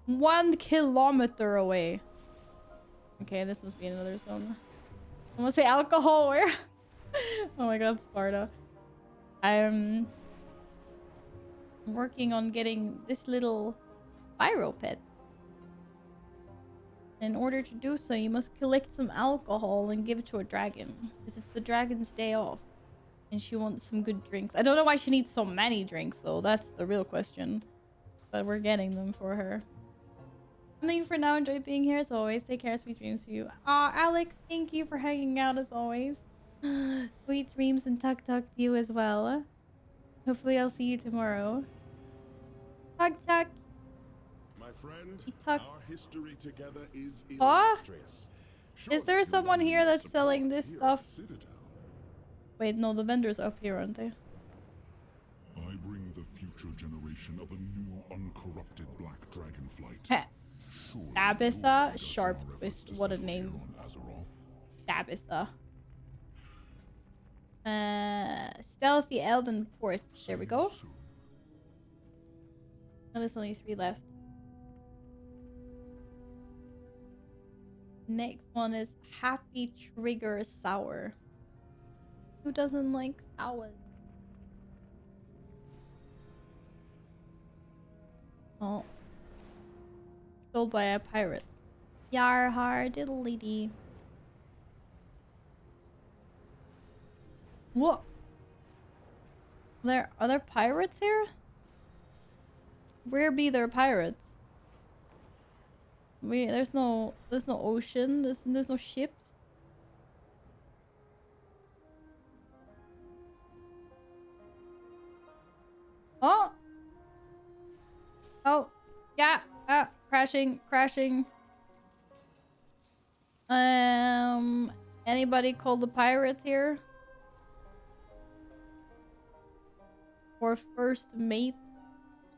1 kilometer away. Okay, this must be another zone. I want to say alcohol. Where? Oh my god, Sparta. I'm working on getting this little pyro pet. In order to do so, you must collect some alcohol and give it to a dragon. Because it's the dragon's day off. And she wants some good drinks. I don't know why she needs so many drinks, though. That's the real question. But we're getting them for her. Thank you for now. Enjoyed being here as always. Take care. Sweet dreams for you. Aw, Alex, thank you for hanging out as always. Sweet dreams and tuck to you as well. Hopefully I'll see you tomorrow. Tuck. My friend, Tuck. our history together is Aw? illustrious. Is there someone here that's selling this stuff? Wait, no, the vendors are up here, aren't they? I bring the future generation of a new uncorrupted black dragonflight. Heh. Tabitha Sharp Twist. What a name. Tabitha. Stealthy Elven Port. There we go. Oh, there's only 3 left. Next one is Happy Trigger Sour. Who doesn't like sour? Oh. Sold by a pirate. Yar har diddly dee. What? Are there pirates here? Where be there pirates? There's no ocean. There's no ships. Oh. Oh. Yeah. Crashing. Anybody call the pirates here? Or first mate?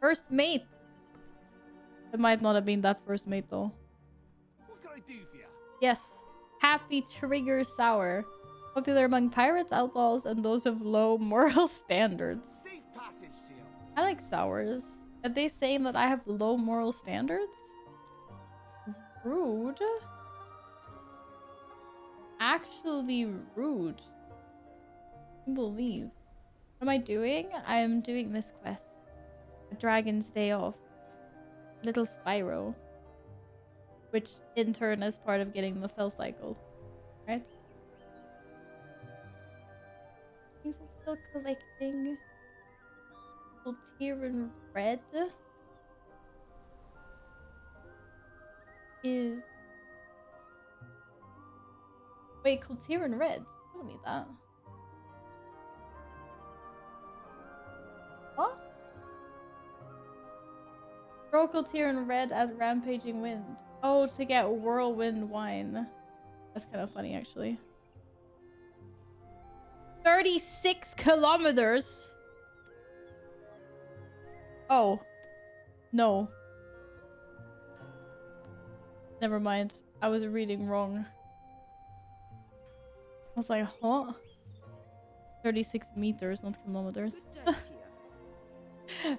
First mate! It might not have been that first mate though. What can I do for you? Yes. Happy Trigger Sour. Popular among pirates, outlaws, and those of low moral standards. Safe passage to you. I like sours. Are they saying that I have low moral standards? Rude. Actually rude. I can't believe. What am I doing? I am doing this quest. A Dragon's Day Off. Little Spyro. Which in turn is part of getting the Fell Cycle. Right? Things I'm still collecting. Kultiran Red is... Wait, Kultiran Red? I don't need that. What? Throw Kultiran Red at Rampaging Wind. Oh, to get Whirlwind Wine. That's kind of funny, actually. 36 kilometers! Oh. No. Never mind. I was reading wrong. I was like, huh? 36 meters, not kilometers.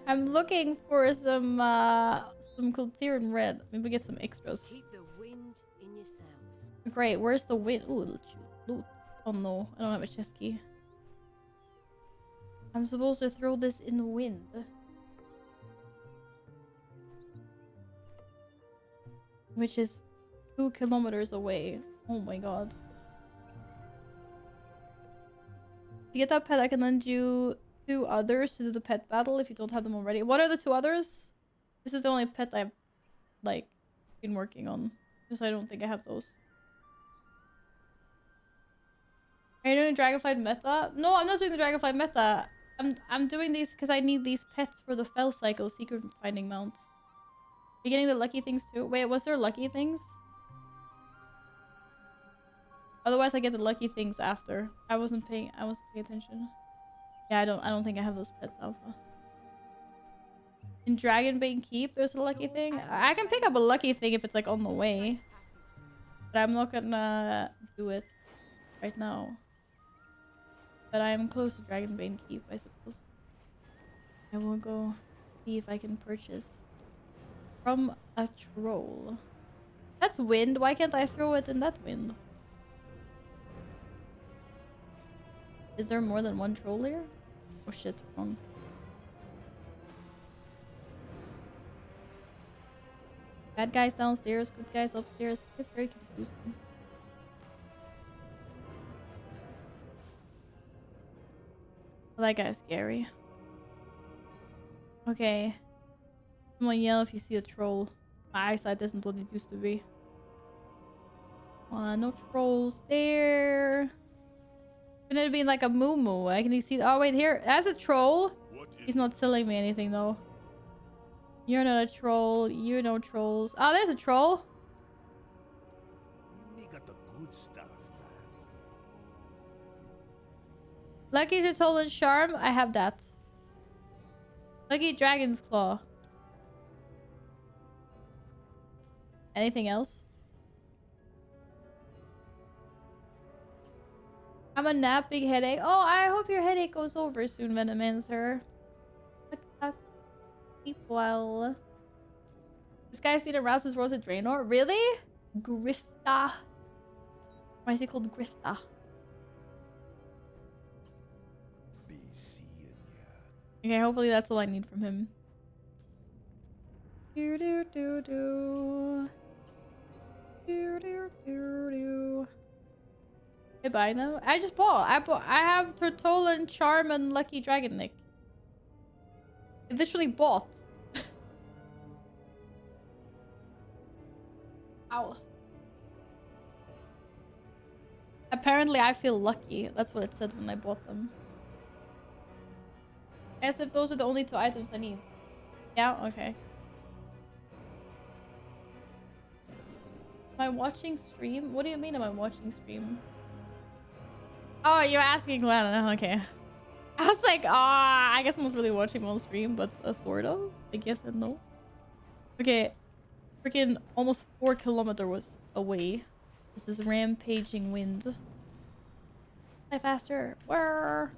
I'm looking for some Kultiran Red. Maybe get some extras. Keep the wind in your sails. Great, where's the wind? Ooh, loot. Oh no, I don't have a chest key. I'm supposed to throw this in the wind. Which is 2 kilometers away. Oh my god. If you get that pet, I can lend you 2 others to do the pet battle if you don't have them already. What are the 2 others? This is the only pet I've, like, been working on. Because I don't think I have those. Are you doing Dragonflight meta? No, I'm not doing the Dragonflight meta. I'm doing these because I need these pets for the Fell Cycle secret finding mount. Are you getting the lucky things too? Wait, was there lucky things? Otherwise I get the lucky things after. I wasn't paying attention. Yeah, I don't think I have those pets alpha. In Dragonbane Keep there's a lucky thing. I can pick up a lucky thing if it's like on the way. But I'm not gonna do it right now. But I am close to Dragonbane Keep, I suppose. I will go see if I can purchase from a troll. That's wind. Why can't I throw it in that wind? Is there more than one troll here? Oh shit, wrong. Bad guys downstairs, good guys upstairs. It's very confusing. That guy's scary. Okay. Someone yell if you see a troll. My eyesight isn't what it used to be. No trolls there. Couldn't it be like a moo? I can see. Oh wait, here. That's a troll. He's not selling me anything though. You're not a troll. You're no trolls. Oh, there's a troll. Me got the good stuff, man. Lucky Totolan Charm. I have that. Lucky Dragon's Claw. Anything else? I'm a napping headache. Oh, I hope your headache goes over soon, Venomancer. Keep well. This guy's been aroused since Rosa Draenor. Really? Grifta. Why is he called Grifta? Be seeing ya. Okay, hopefully that's all I need from him. Do do do do. Do do do do. Hey, buy them. I just bought. I have Totolan Charm and Lucky Dragon Nick. I literally bought. Ow. Apparently I feel lucky. That's what it said when I bought them. As if those are the only 2 items I need. Yeah, okay. Am I watching stream? What do you mean am I watching stream? Oh, you're asking Glenn. Okay. I was like, I guess I'm not really watching on stream, but sort of. I guess and no. Okay. Freaking almost 4 kilometers away. This is rampaging wind. Fly faster. Where?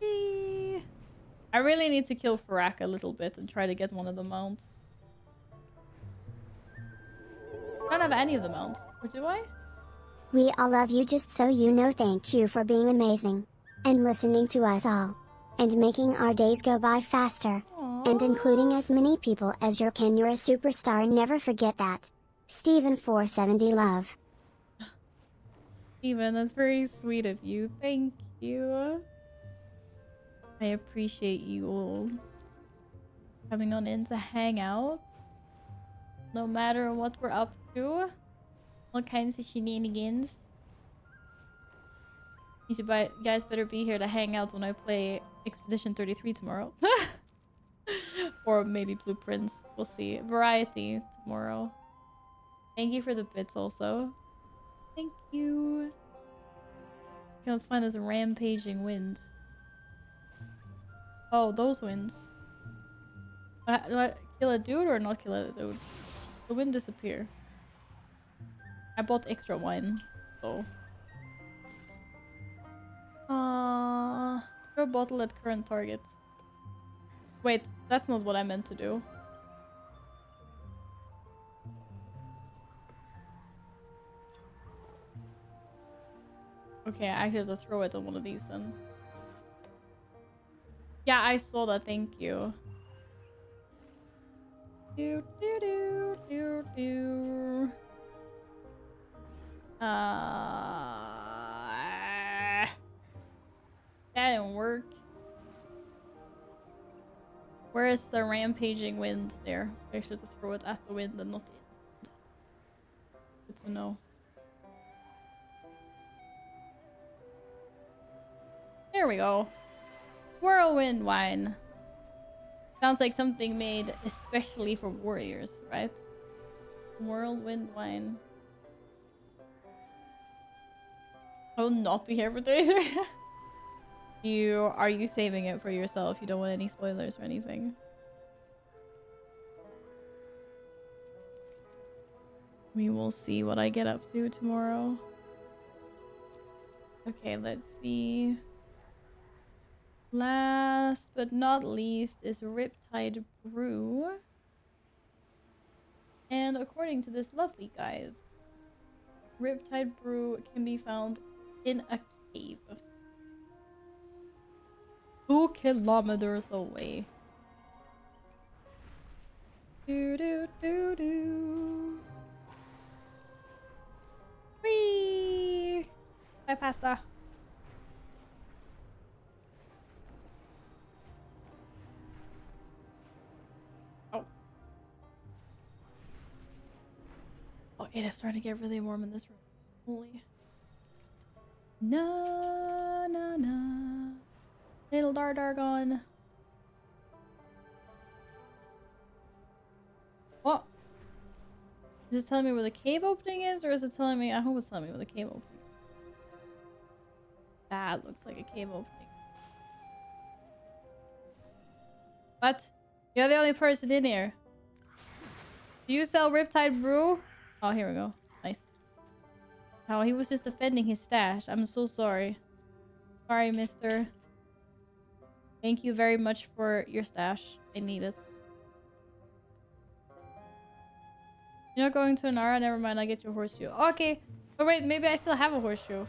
I really need to kill Farak a little bit and try to get one of the mounts. I don't have any of the mounts. Or do I? We all love you, just so you know. Thank you for being amazing. And listening to us all. And making our days go by faster. Aww. And including as many people as you can. You're a superstar, never forget that. Steven 470 love. Steven, that's very sweet of you. Thank you. I appreciate you all coming on in to hang out. No matter what we're up to. All kinds of shenanigans. You guys better be here to hang out when I play Expedition 33 tomorrow. Or maybe Blueprints. We'll see. Variety tomorrow. Thank you for the bits also. Thank you. Okay, let's find this rampaging wind. Oh, those winds. Do I kill a dude or not kill a dude? The wind disappear. I bought extra wine, so. Throw a bottle at current target. Wait, that's not what I meant to do. Okay, I actually have to throw it on one of these then. Yeah, I saw that. Thank you. Do do do do That didn't work. Where is the rampaging wind there? So make sure to throw it at the wind and not in. Good to know. There we go. Whirlwind wine. Sounds like something made especially for warriors, right? Whirlwind wine. I will not be here for 33. Are you saving it for yourself? You don't want any spoilers or anything? We will see what I get up to tomorrow. Okay, let's see. Last but not least is Riptide Brew. And according to this lovely guide, Riptide Brew can be found in a cave 2 kilometers away. Do do do do. Whee! Bye, pasta. Oh. Oh, it is starting to get really warm in this room. Holy. No, no, no. Little Dargon. What? Is it telling me where the cave opening is, or is it telling me? I hope it's telling me where the cave opening is. That looks like a cave opening. What? You're the only person in here. Do you sell Riptide Brew? Oh, here we go. Nice. Oh, he was just defending his stash. I'm so sorry. Sorry, mister. Thank you very much for your stash. I need it. You're not going to Anara? Never mind, I'll get you a horseshoe. Okay. Oh, wait, maybe I still have a horseshoe.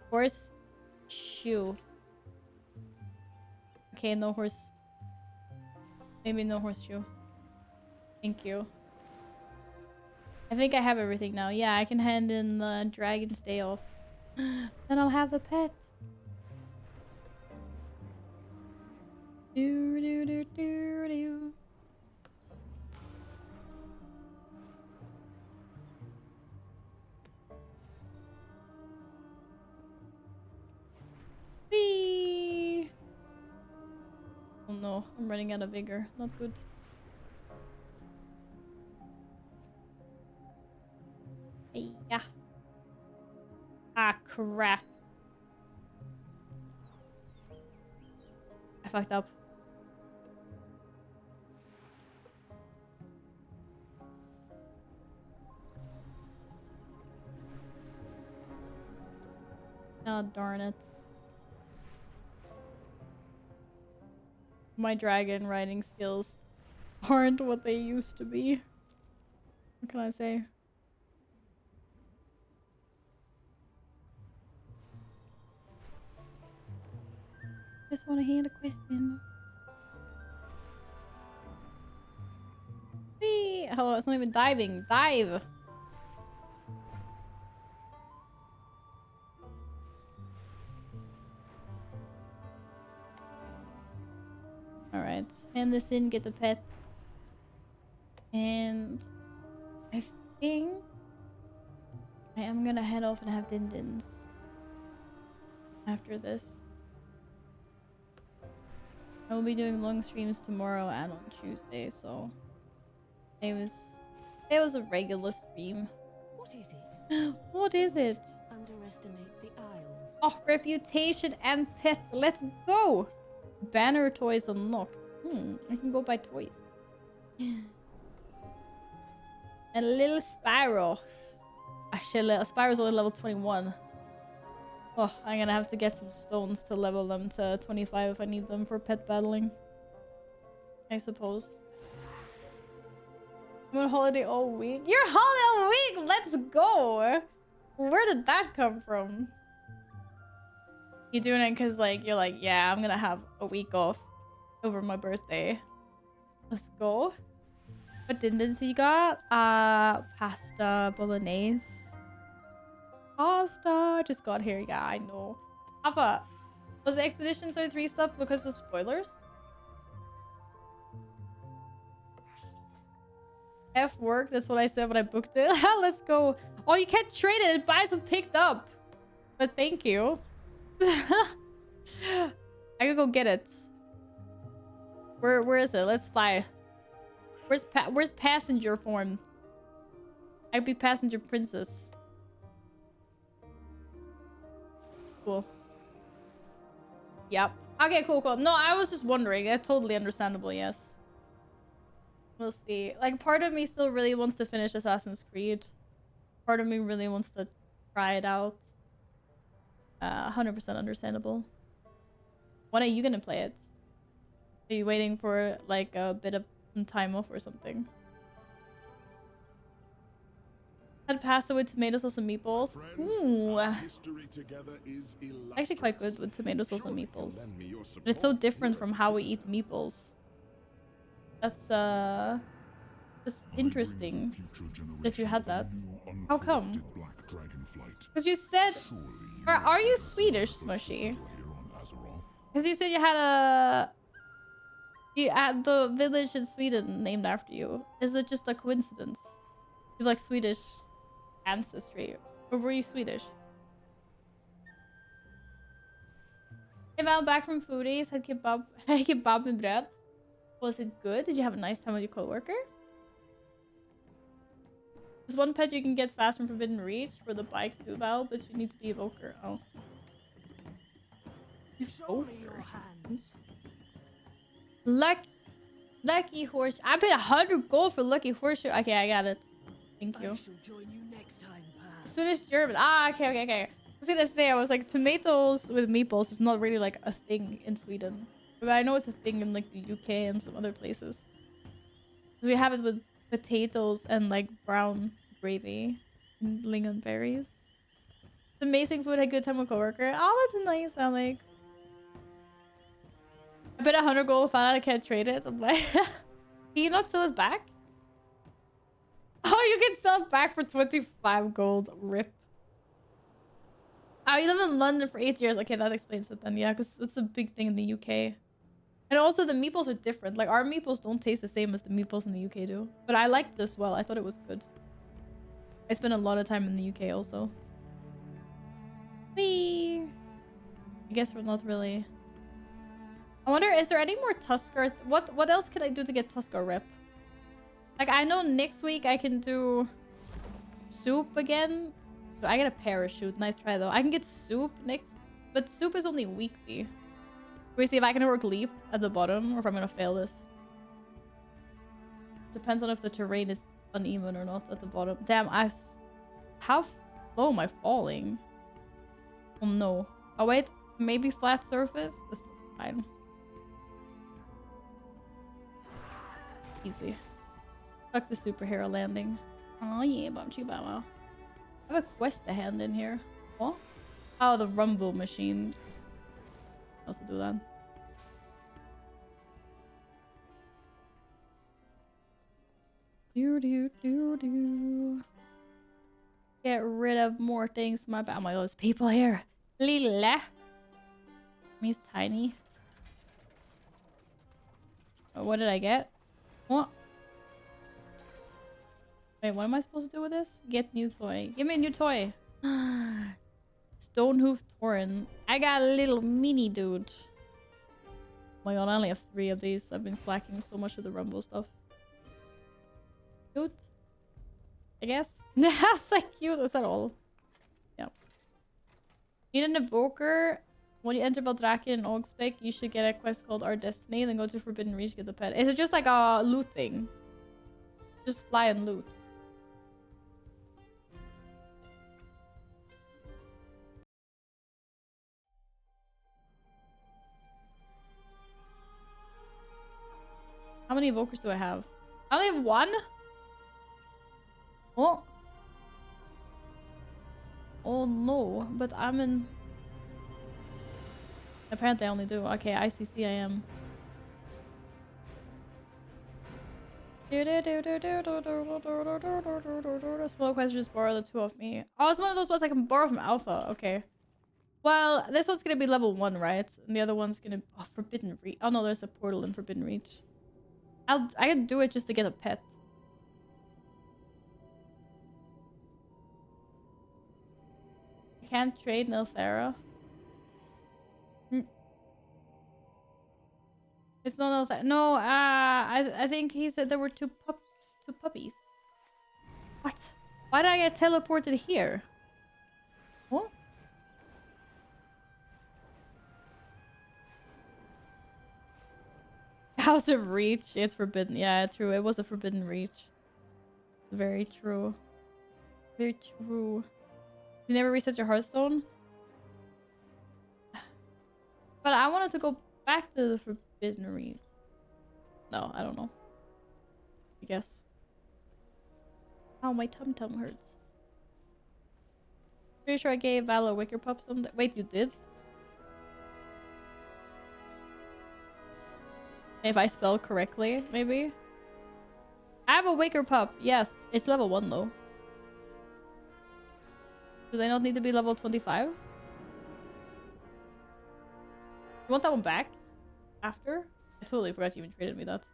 Horseshoe. Okay, no horse. Maybe no horseshoe. Thank you. I think I have everything now. Yeah, I can hand in the Dragon's Day off. Then I'll have a pet. Do do do do do. Whee! Oh no, I'm running out of vigor. Not good. Yeah. Ah, crap. I fucked up. Oh, darn it. My dragon riding skills aren't what they used to be. What can I say? Just want to hear the question. Whee! Hello, it's not even diving. Dive! Alright, hand this in, get the pet. And I think I am gonna head off and have din-dins after this. I will be doing long streams tomorrow and on Tuesday, so it was a regular stream. What is it? What is it? Underestimate the Isles. Oh, reputation and pet. Let's go! Banner toys unlocked. I can go buy toys. And a little Spyro. Actually, a Spyro's only level 21. Oh, I'm gonna have to get some stones to level them to 25 if I need them for pet battling. I suppose. I'm on holiday all week. You're on holiday all week! Let's go! Where did that come from? You doing it because like you're like, yeah, I'm gonna have a week off over my birthday. Let's go. What din-dins you got? Pasta bolognese. Pasta just got here. Yeah, I know. Alpha, was the Expedition 33 stuff because of spoilers? F work, that's what I said when I booked it. Let's go. Oh, you can't trade it. It buys what picked up. But thank you. I could go get it. Where is it? Let's fly. Where's passenger form? I'd be passenger princess. Cool. Yep. Okay, cool, cool. No, I was just wondering. That's totally understandable, yes. We'll see. Like, part of me still really wants to finish Assassin's Creed. Part of me really wants to try it out. 100% understandable. When are you gonna play it? Are you waiting for, like, a bit of some time off or something? Had pasta with tomato sauce and meatballs. Ooh. Actually quite good with tomato sauce and meatballs. But it's so different from how we eat meatballs. That's interesting that you had that. How come? Because you said... Are you Swedish, Smushy? Because you said you had you had the village in Sweden named after you. Is it just a coincidence? You have like Swedish ancestry. Or were you Swedish? Came out back from foodies, had kebab and bread. Was it good? Did you have a nice time with your coworker? There's one pet you can get fast from Forbidden Reach for the bike too, Val, but you need to be evoker. Oh. Show me your hands. Lucky horse. I paid 100 gold for Lucky Horseshoe. Okay, I got it. Thank you. I shall join you next time, Paz. Swedish German. Ah, okay. I was gonna say, I was like, tomatoes with meatballs is not really like a thing in Sweden. But I know it's a thing in like the UK and some other places. Because we have it with potatoes and like brown gravy and lingonberries. It's amazing food. Had good time with coworker. Oh, that's nice, Alex. I bet 100 gold, found out I can't trade it. So I'm like, can you not sell it back? Oh, you can sell it back for 25 gold. Rip. Oh, you live in London for 8 years. Okay, that explains it then. Yeah, because it's a big thing in the UK. And also the meatballs are different. Like our meatballs don't taste the same as the meatballs in the UK do. But I liked this well. I thought it was good. I spent a lot of time in the UK also. Whee! I guess we're not really... I wonder, is there any more Tusker? What else can I do to get Tusker rep? Like, I know next week I can do soup again. So I get a parachute. Nice try, though. I can get soup next. But soup is only weekly. We see if I can work leap at the bottom or if I'm going to fail this. Depends on if the terrain is uneven or not at the bottom. Damn, how low am I falling? Oh, no. Oh, wait. Maybe flat surface? This looks fine. Easy. Fuck the superhero landing. Oh yeah, Bumchi Bow Wow. I have a quest to hand in here. What? Oh, the rumble machine. Also do that. Do. Get rid of more things. My bad. Oh my god, there's people here. Lille. Means tiny. Oh, what did I get? What? Wait, what am I supposed to do with this? Get new toy. Give me a new toy. Stonehoof Tauren. I got a little mini dude. Oh my god, I only have 3 of these. I've been slacking so much with the Rumble stuff. Cute. I guess. That's like cute. Was that all? Yeah. Need an evoker. When you enter Valdraken and Ogspec, you should get a quest called Our Destiny, then go to Forbidden Reach, get the pet. Is it just like a loot thing? Just fly and loot. How many evokers do I have? I only have 1? Oh. Oh no, but I'm in... Apparently I only do. Okay, ICC I am. Small quest, just borrow the two of me. Oh, it's one of those ones I can borrow from Alpha. Okay. Well, this one's gonna be level 1, right? And the other one's gonna... Oh, Forbidden Reach. Oh, no, there's a portal in Forbidden Reach. I can do it just to get a pet. I can't trade Nelthera. It's not Nelthera. No, I think he said there were two puppies. What? Why did I get teleported here? What? House of Reach. It's forbidden. Yeah, true. It was a Forbidden Reach. Very true. Very true. You never reset your Hearthstone? But I wanted to go back to the Forbidden Reach. No, I don't know. I guess. Ow, my tum-tum hurts. Pretty sure I gave Val a Wicker Pup someday. Wait, you did? If I spell correctly, maybe? I have a Wicker Pup. Yes, it's level 1 though. Do they not need to be level 25? You want that one back? After? I totally forgot you even traded me that.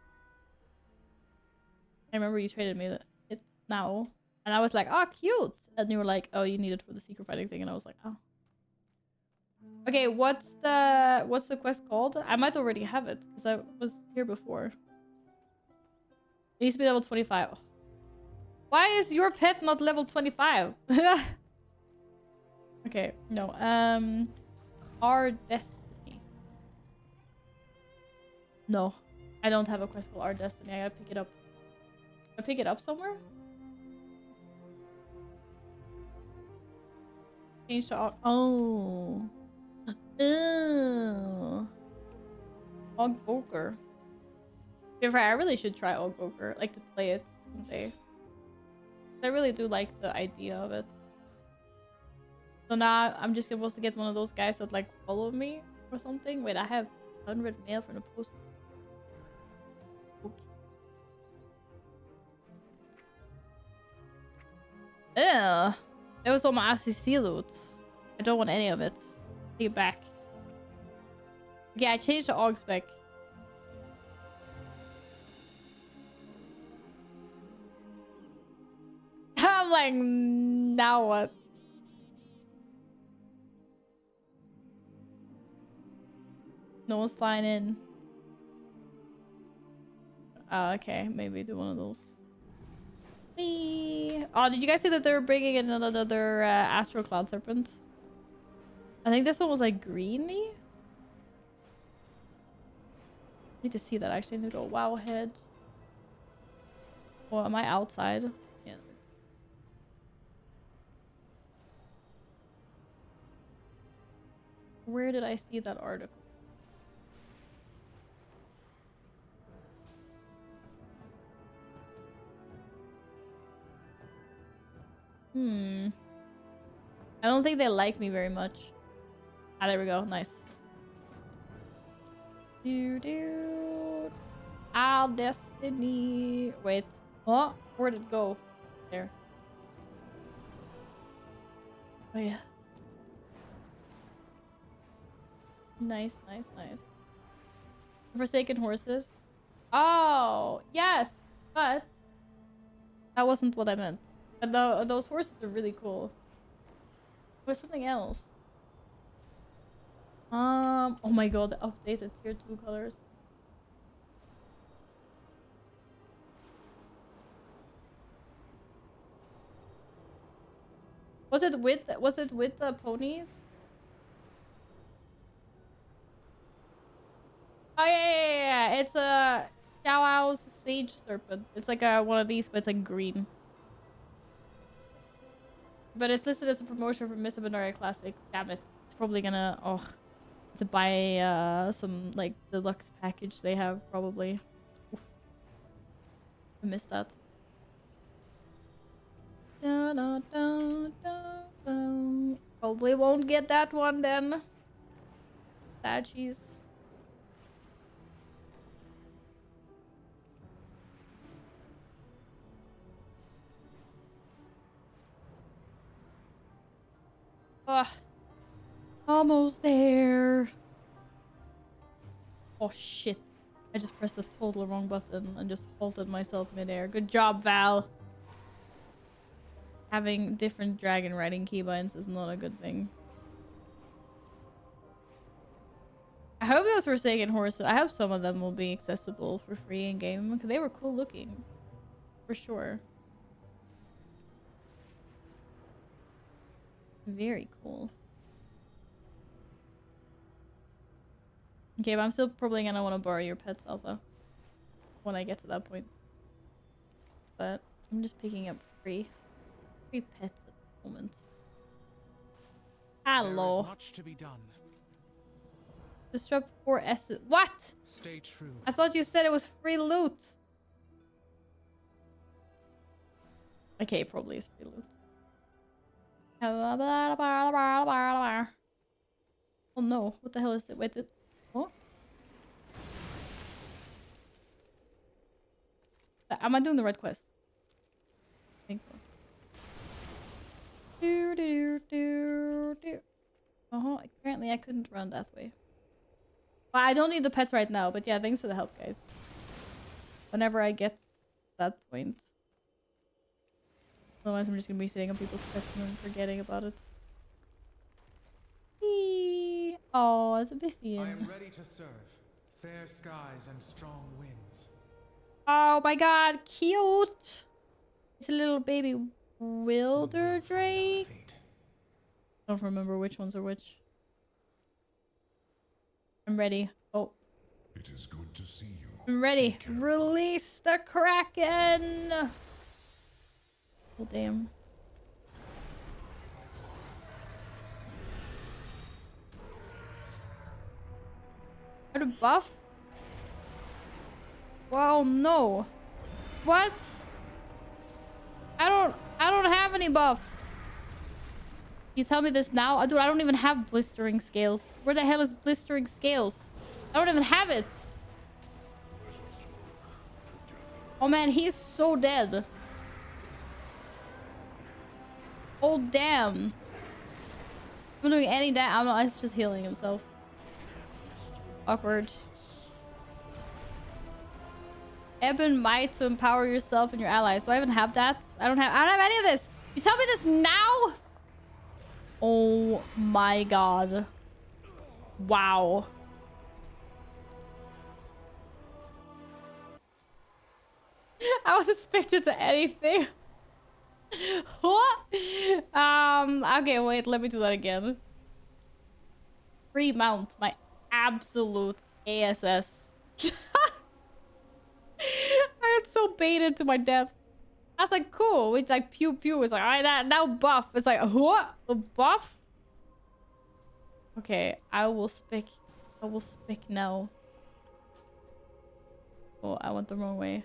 I remember you traded me it now. And I was like, oh, cute! And you were like, oh, you need it for the secret fighting thing. And I was like, oh. Okay, what's the quest called? I might already have it, because I was here before. It needs to be level 25. Why is your pet not level 25? Okay, no. Our Destiny. No. I don't have a quest called Our Destiny. I gotta pick it up. I pick it up somewhere? Change to... Oh. Ooh. Ogvoker. I really should try Ogvoker. Like to play it someday. I really do like the idea of it. So now I'm just supposed to get one of those guys that like follow me or something. Wait, I have 100 mail from the post. Okay. Ew. That was all my ACC loot. I don't want any of it. Take it back. Okay, I changed the Aug spec. I'm like, now what? No one's flying in. Oh, okay. Maybe do one of those. Whee! Oh, did you guys see that they were bringing in another Astral Cloud Serpent? I think this one was like greeny. I need to see that actually. I need to go wow head. Well, am I outside? Yeah. Where did I see that article? I don't think they like me very much. Ah, there we go. Nice. Our Destiny. Wait. Oh, where'd it go? There. Oh, yeah. Nice, nice, nice. Forsaken Horses. Oh, yes. But that wasn't what I meant. But those horses are really cool. It was something else. Oh my god, the updated tier 2 colors. Was it with the ponies? Oh yeah. It's a Xiao's Sage Serpent. It's like one of these, but it's like green. But it's listed as a promotion for Miss Pandaria Classic. Damn it. It's probably gonna to buy some like deluxe package they have probably. Oof. I missed that. Probably won't get that one then. Sad cheese. Ugh. Almost there. Oh shit. I just pressed the total wrong button and just halted myself midair. Good job, Val. Having different dragon riding keybinds is not a good thing. I hope those Forsaken horses, I hope some of them will be accessible for free in game because they were cool looking. For sure. Very cool. Okay, but I'm still probably gonna want to borrow your pets, Alpha. When I get to that point. But I'm just picking up free pets at the moment. Hello. There is much to be done. Disrupt 4 S. What? Stay true. I thought you said it was free loot. Okay, it probably is free loot. Oh no, what the hell is it? Wait, what? Am I doing the right quest? I think so. Apparently I couldn't run that way. Well, I don't need the pets right now, but yeah, thanks for the help, guys. Whenever I get that point. Otherwise, I'm just gonna be sitting on people's pets and then forgetting about it. Eee. Oh, it's a busy. I am ready to serve. Fair skies and strong winds. Oh my god, cute! It's a little baby wilder drake. I don't remember which ones are which. I'm ready. Oh. It is good to see you. I'm ready. Release the Kraken! Oh, damn. Are the buff? Wow, no. What? I don't have any buffs. You tell me this now? Dude, I don't even have blistering scales. Where the hell is blistering scales? I don't even have it. Oh man, he's so dead. Oh damn. I'm not doing any damage. I'm not, he's just healing himself. Awkward. Ebon Might to empower yourself and your allies. Do I even have that? I don't have any of this. You tell me this now? Oh my god. Wow. I wasn't expected to anything. What? Okay, wait, let me do that again. Remount my absolute ASS. I got so baited to my death. I was like, cool. It's like pew pew. It's like, alright, that now buff. It's like, what? A buff? Okay, I will speak now. Oh, I went the wrong way.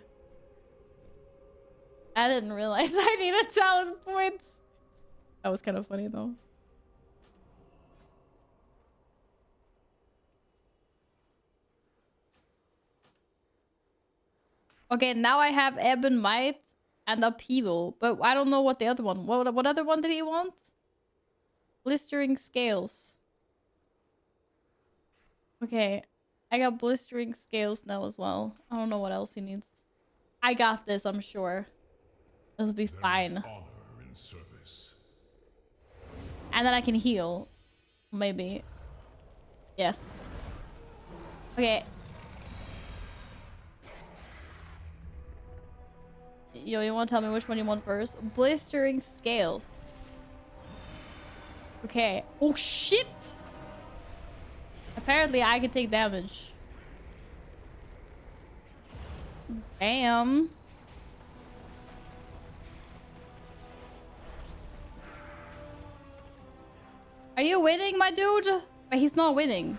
I didn't realize I needed talent points. That was kind of funny though. Okay, now I have Ebon Might and Upheaval, but I don't know what the other one. What other one did he want? Blistering Scales. Okay, I got Blistering Scales now as well. I don't know what else he needs. I got this, I'm sure. This will be fine. And then I can heal. Maybe. Yes. Okay. Yo, you want to tell me which one you want first? Blistering Scales. Okay. Oh, shit! Apparently, I can take damage. Damn. Are you winning, my dude? But he's not winning.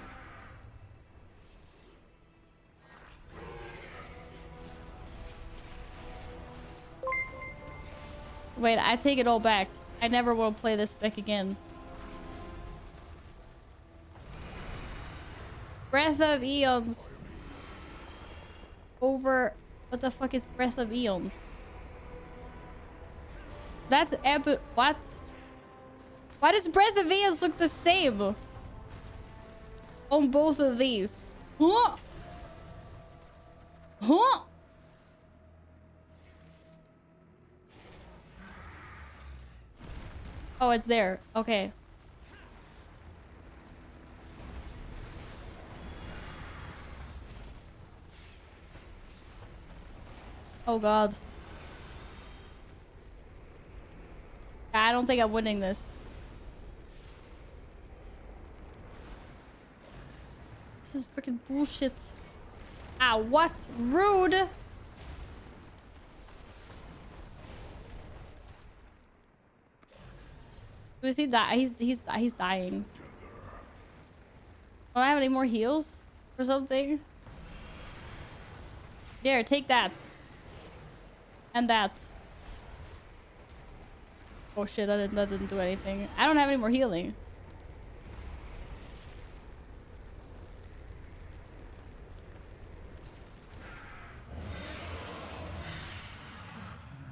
Wait, I take it all back. I never will play this back again. Breath of Eons. Over... What the fuck is Breath of Eons? That's epic. What? Why does Breath of Eos look the same on both of these? Huh? Huh? Oh, it's there. Okay. Oh god. I don't think I'm winning this. This is freaking bullshit. Ah, what? Rude! Is he die? He's dying. Don't I have any more heals or something? There, take that. And that. Oh shit, that didn't do anything. I don't have any more healing.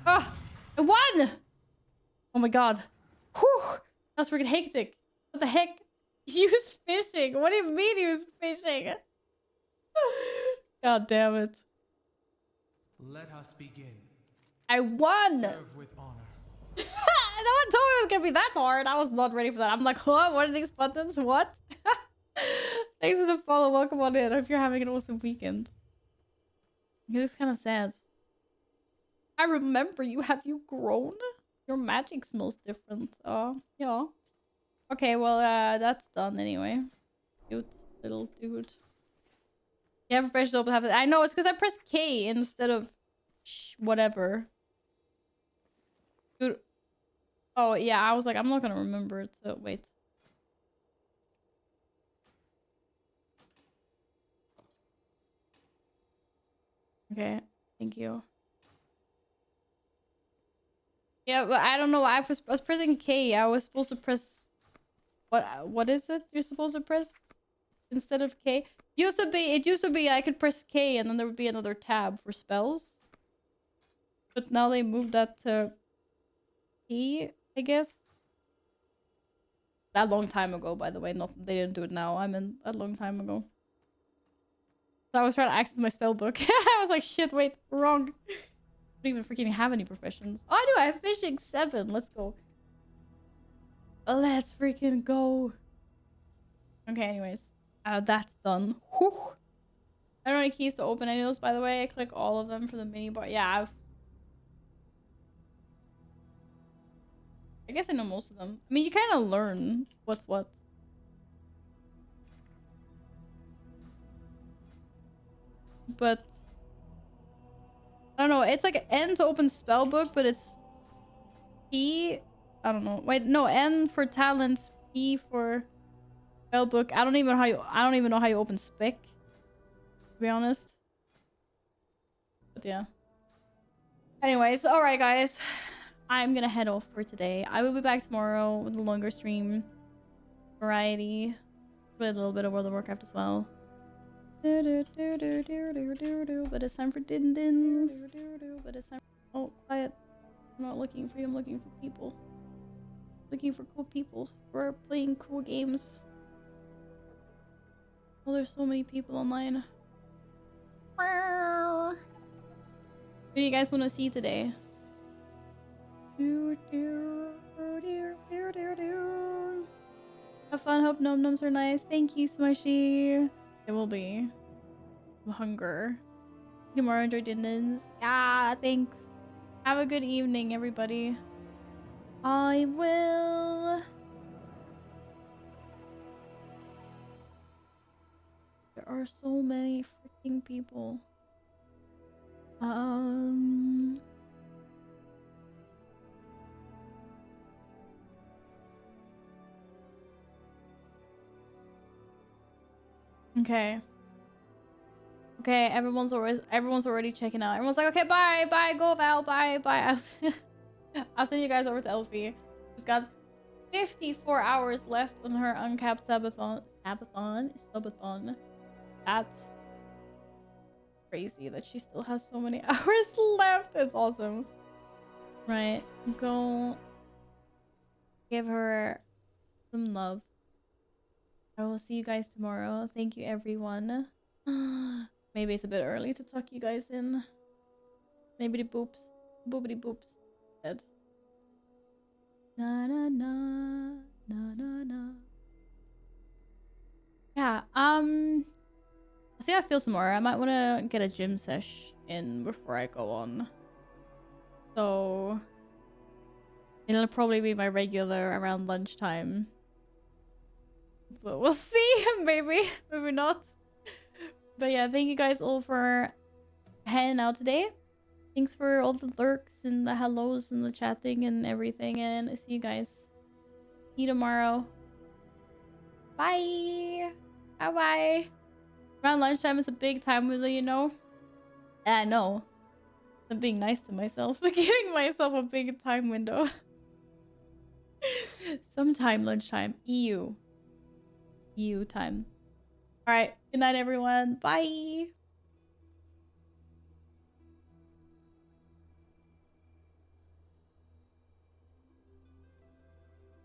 Oh, I won! Oh my god. Whew! That's freaking hectic. What the heck? Use fishing. What do you mean use fishing? God damn it. Let us begin. I won! Serve with honor. No one told me it was gonna be that hard. I was not ready for that. I'm like, huh? What are these buttons? What? Thanks for the follow. Welcome on in. I hope you're having an awesome weekend. He looks kind of sad. I remember you. Have you grown? Your magic smells different. Yeah. Okay, well, that's done anyway. Cute little dude. You have a fresh open half. I know, it's because I pressed K instead of whatever. Dude. Oh, yeah, I was like, I'm not gonna remember it, so wait. Okay, thank you. Yeah, but I don't know. I was pressing K. I was supposed to press... What is it you're supposed to press instead of K? It used to be I could press K and then there would be another tab for spells. But now they moved that to P, I guess. That long time ago, by the way. Not they didn't do it now. I mean, a long time ago. So I was trying to access my spell book. I was like, shit, wait, wrong. I don't even freaking have any professions. Oh, I do. I have fishing 7. Let's go. Let's freaking go. Okay, anyways. That's done. Whew. I don't know any keys to open any of those, by the way. I click all of them for the mini bar. Yeah, I guess I know most of them. I mean, you kind of learn what's what. But I don't know. It's like N to open spellbook, but it's P. I don't know. Wait, no. N for talents, P for spellbook. I don't even know how you open spec. To be honest. But yeah. Anyways, all right, guys. I'm gonna head off for today. I will be back tomorrow with a longer stream. Variety. With a little bit of World of Warcraft as well. But it's time for din-dins. But it's time. Oh, quiet. I'm not looking for you. I'm looking for people. Looking for cool people who are playing cool games. Oh, there's so many people online. What do you guys want to see today? Have fun. Hope num-nums are nice. Thank you, Smushy. It will be. Hunger. Tomorrow, enjoy din-dins. Ah, thanks. Have a good evening, everybody. I will. There are so many freaking people. Okay. Okay, everyone's already checking out. Everyone's like, okay, bye, go Val, bye. I'll send you guys over to Elfie. She's got 54 hours left on her uncapped subathon. That's crazy that she still has so many hours left. It's awesome. Right. Go give her some love. I will see you guys tomorrow. Thank you, everyone. Maybe it's a bit early to tuck you guys in. Maybe the boops. Boopity boops. Dead. Na na na. Na na na. Yeah, I'll see how I feel tomorrow. I might want to get a gym sesh in before I go on. So it'll probably be my regular around lunchtime. But we'll see. Maybe. Maybe not. But yeah, thank you guys all for hanging out today. Thanks for all the lurks and the hellos and the chatting and everything. And I see you guys. See you tomorrow. Bye. Bye-bye. Around lunchtime is a big time window, you know? I know. I'm being nice to myself. Giving myself a big time window. Sometime lunchtime. EU time. Alright. Good night, everyone. Bye.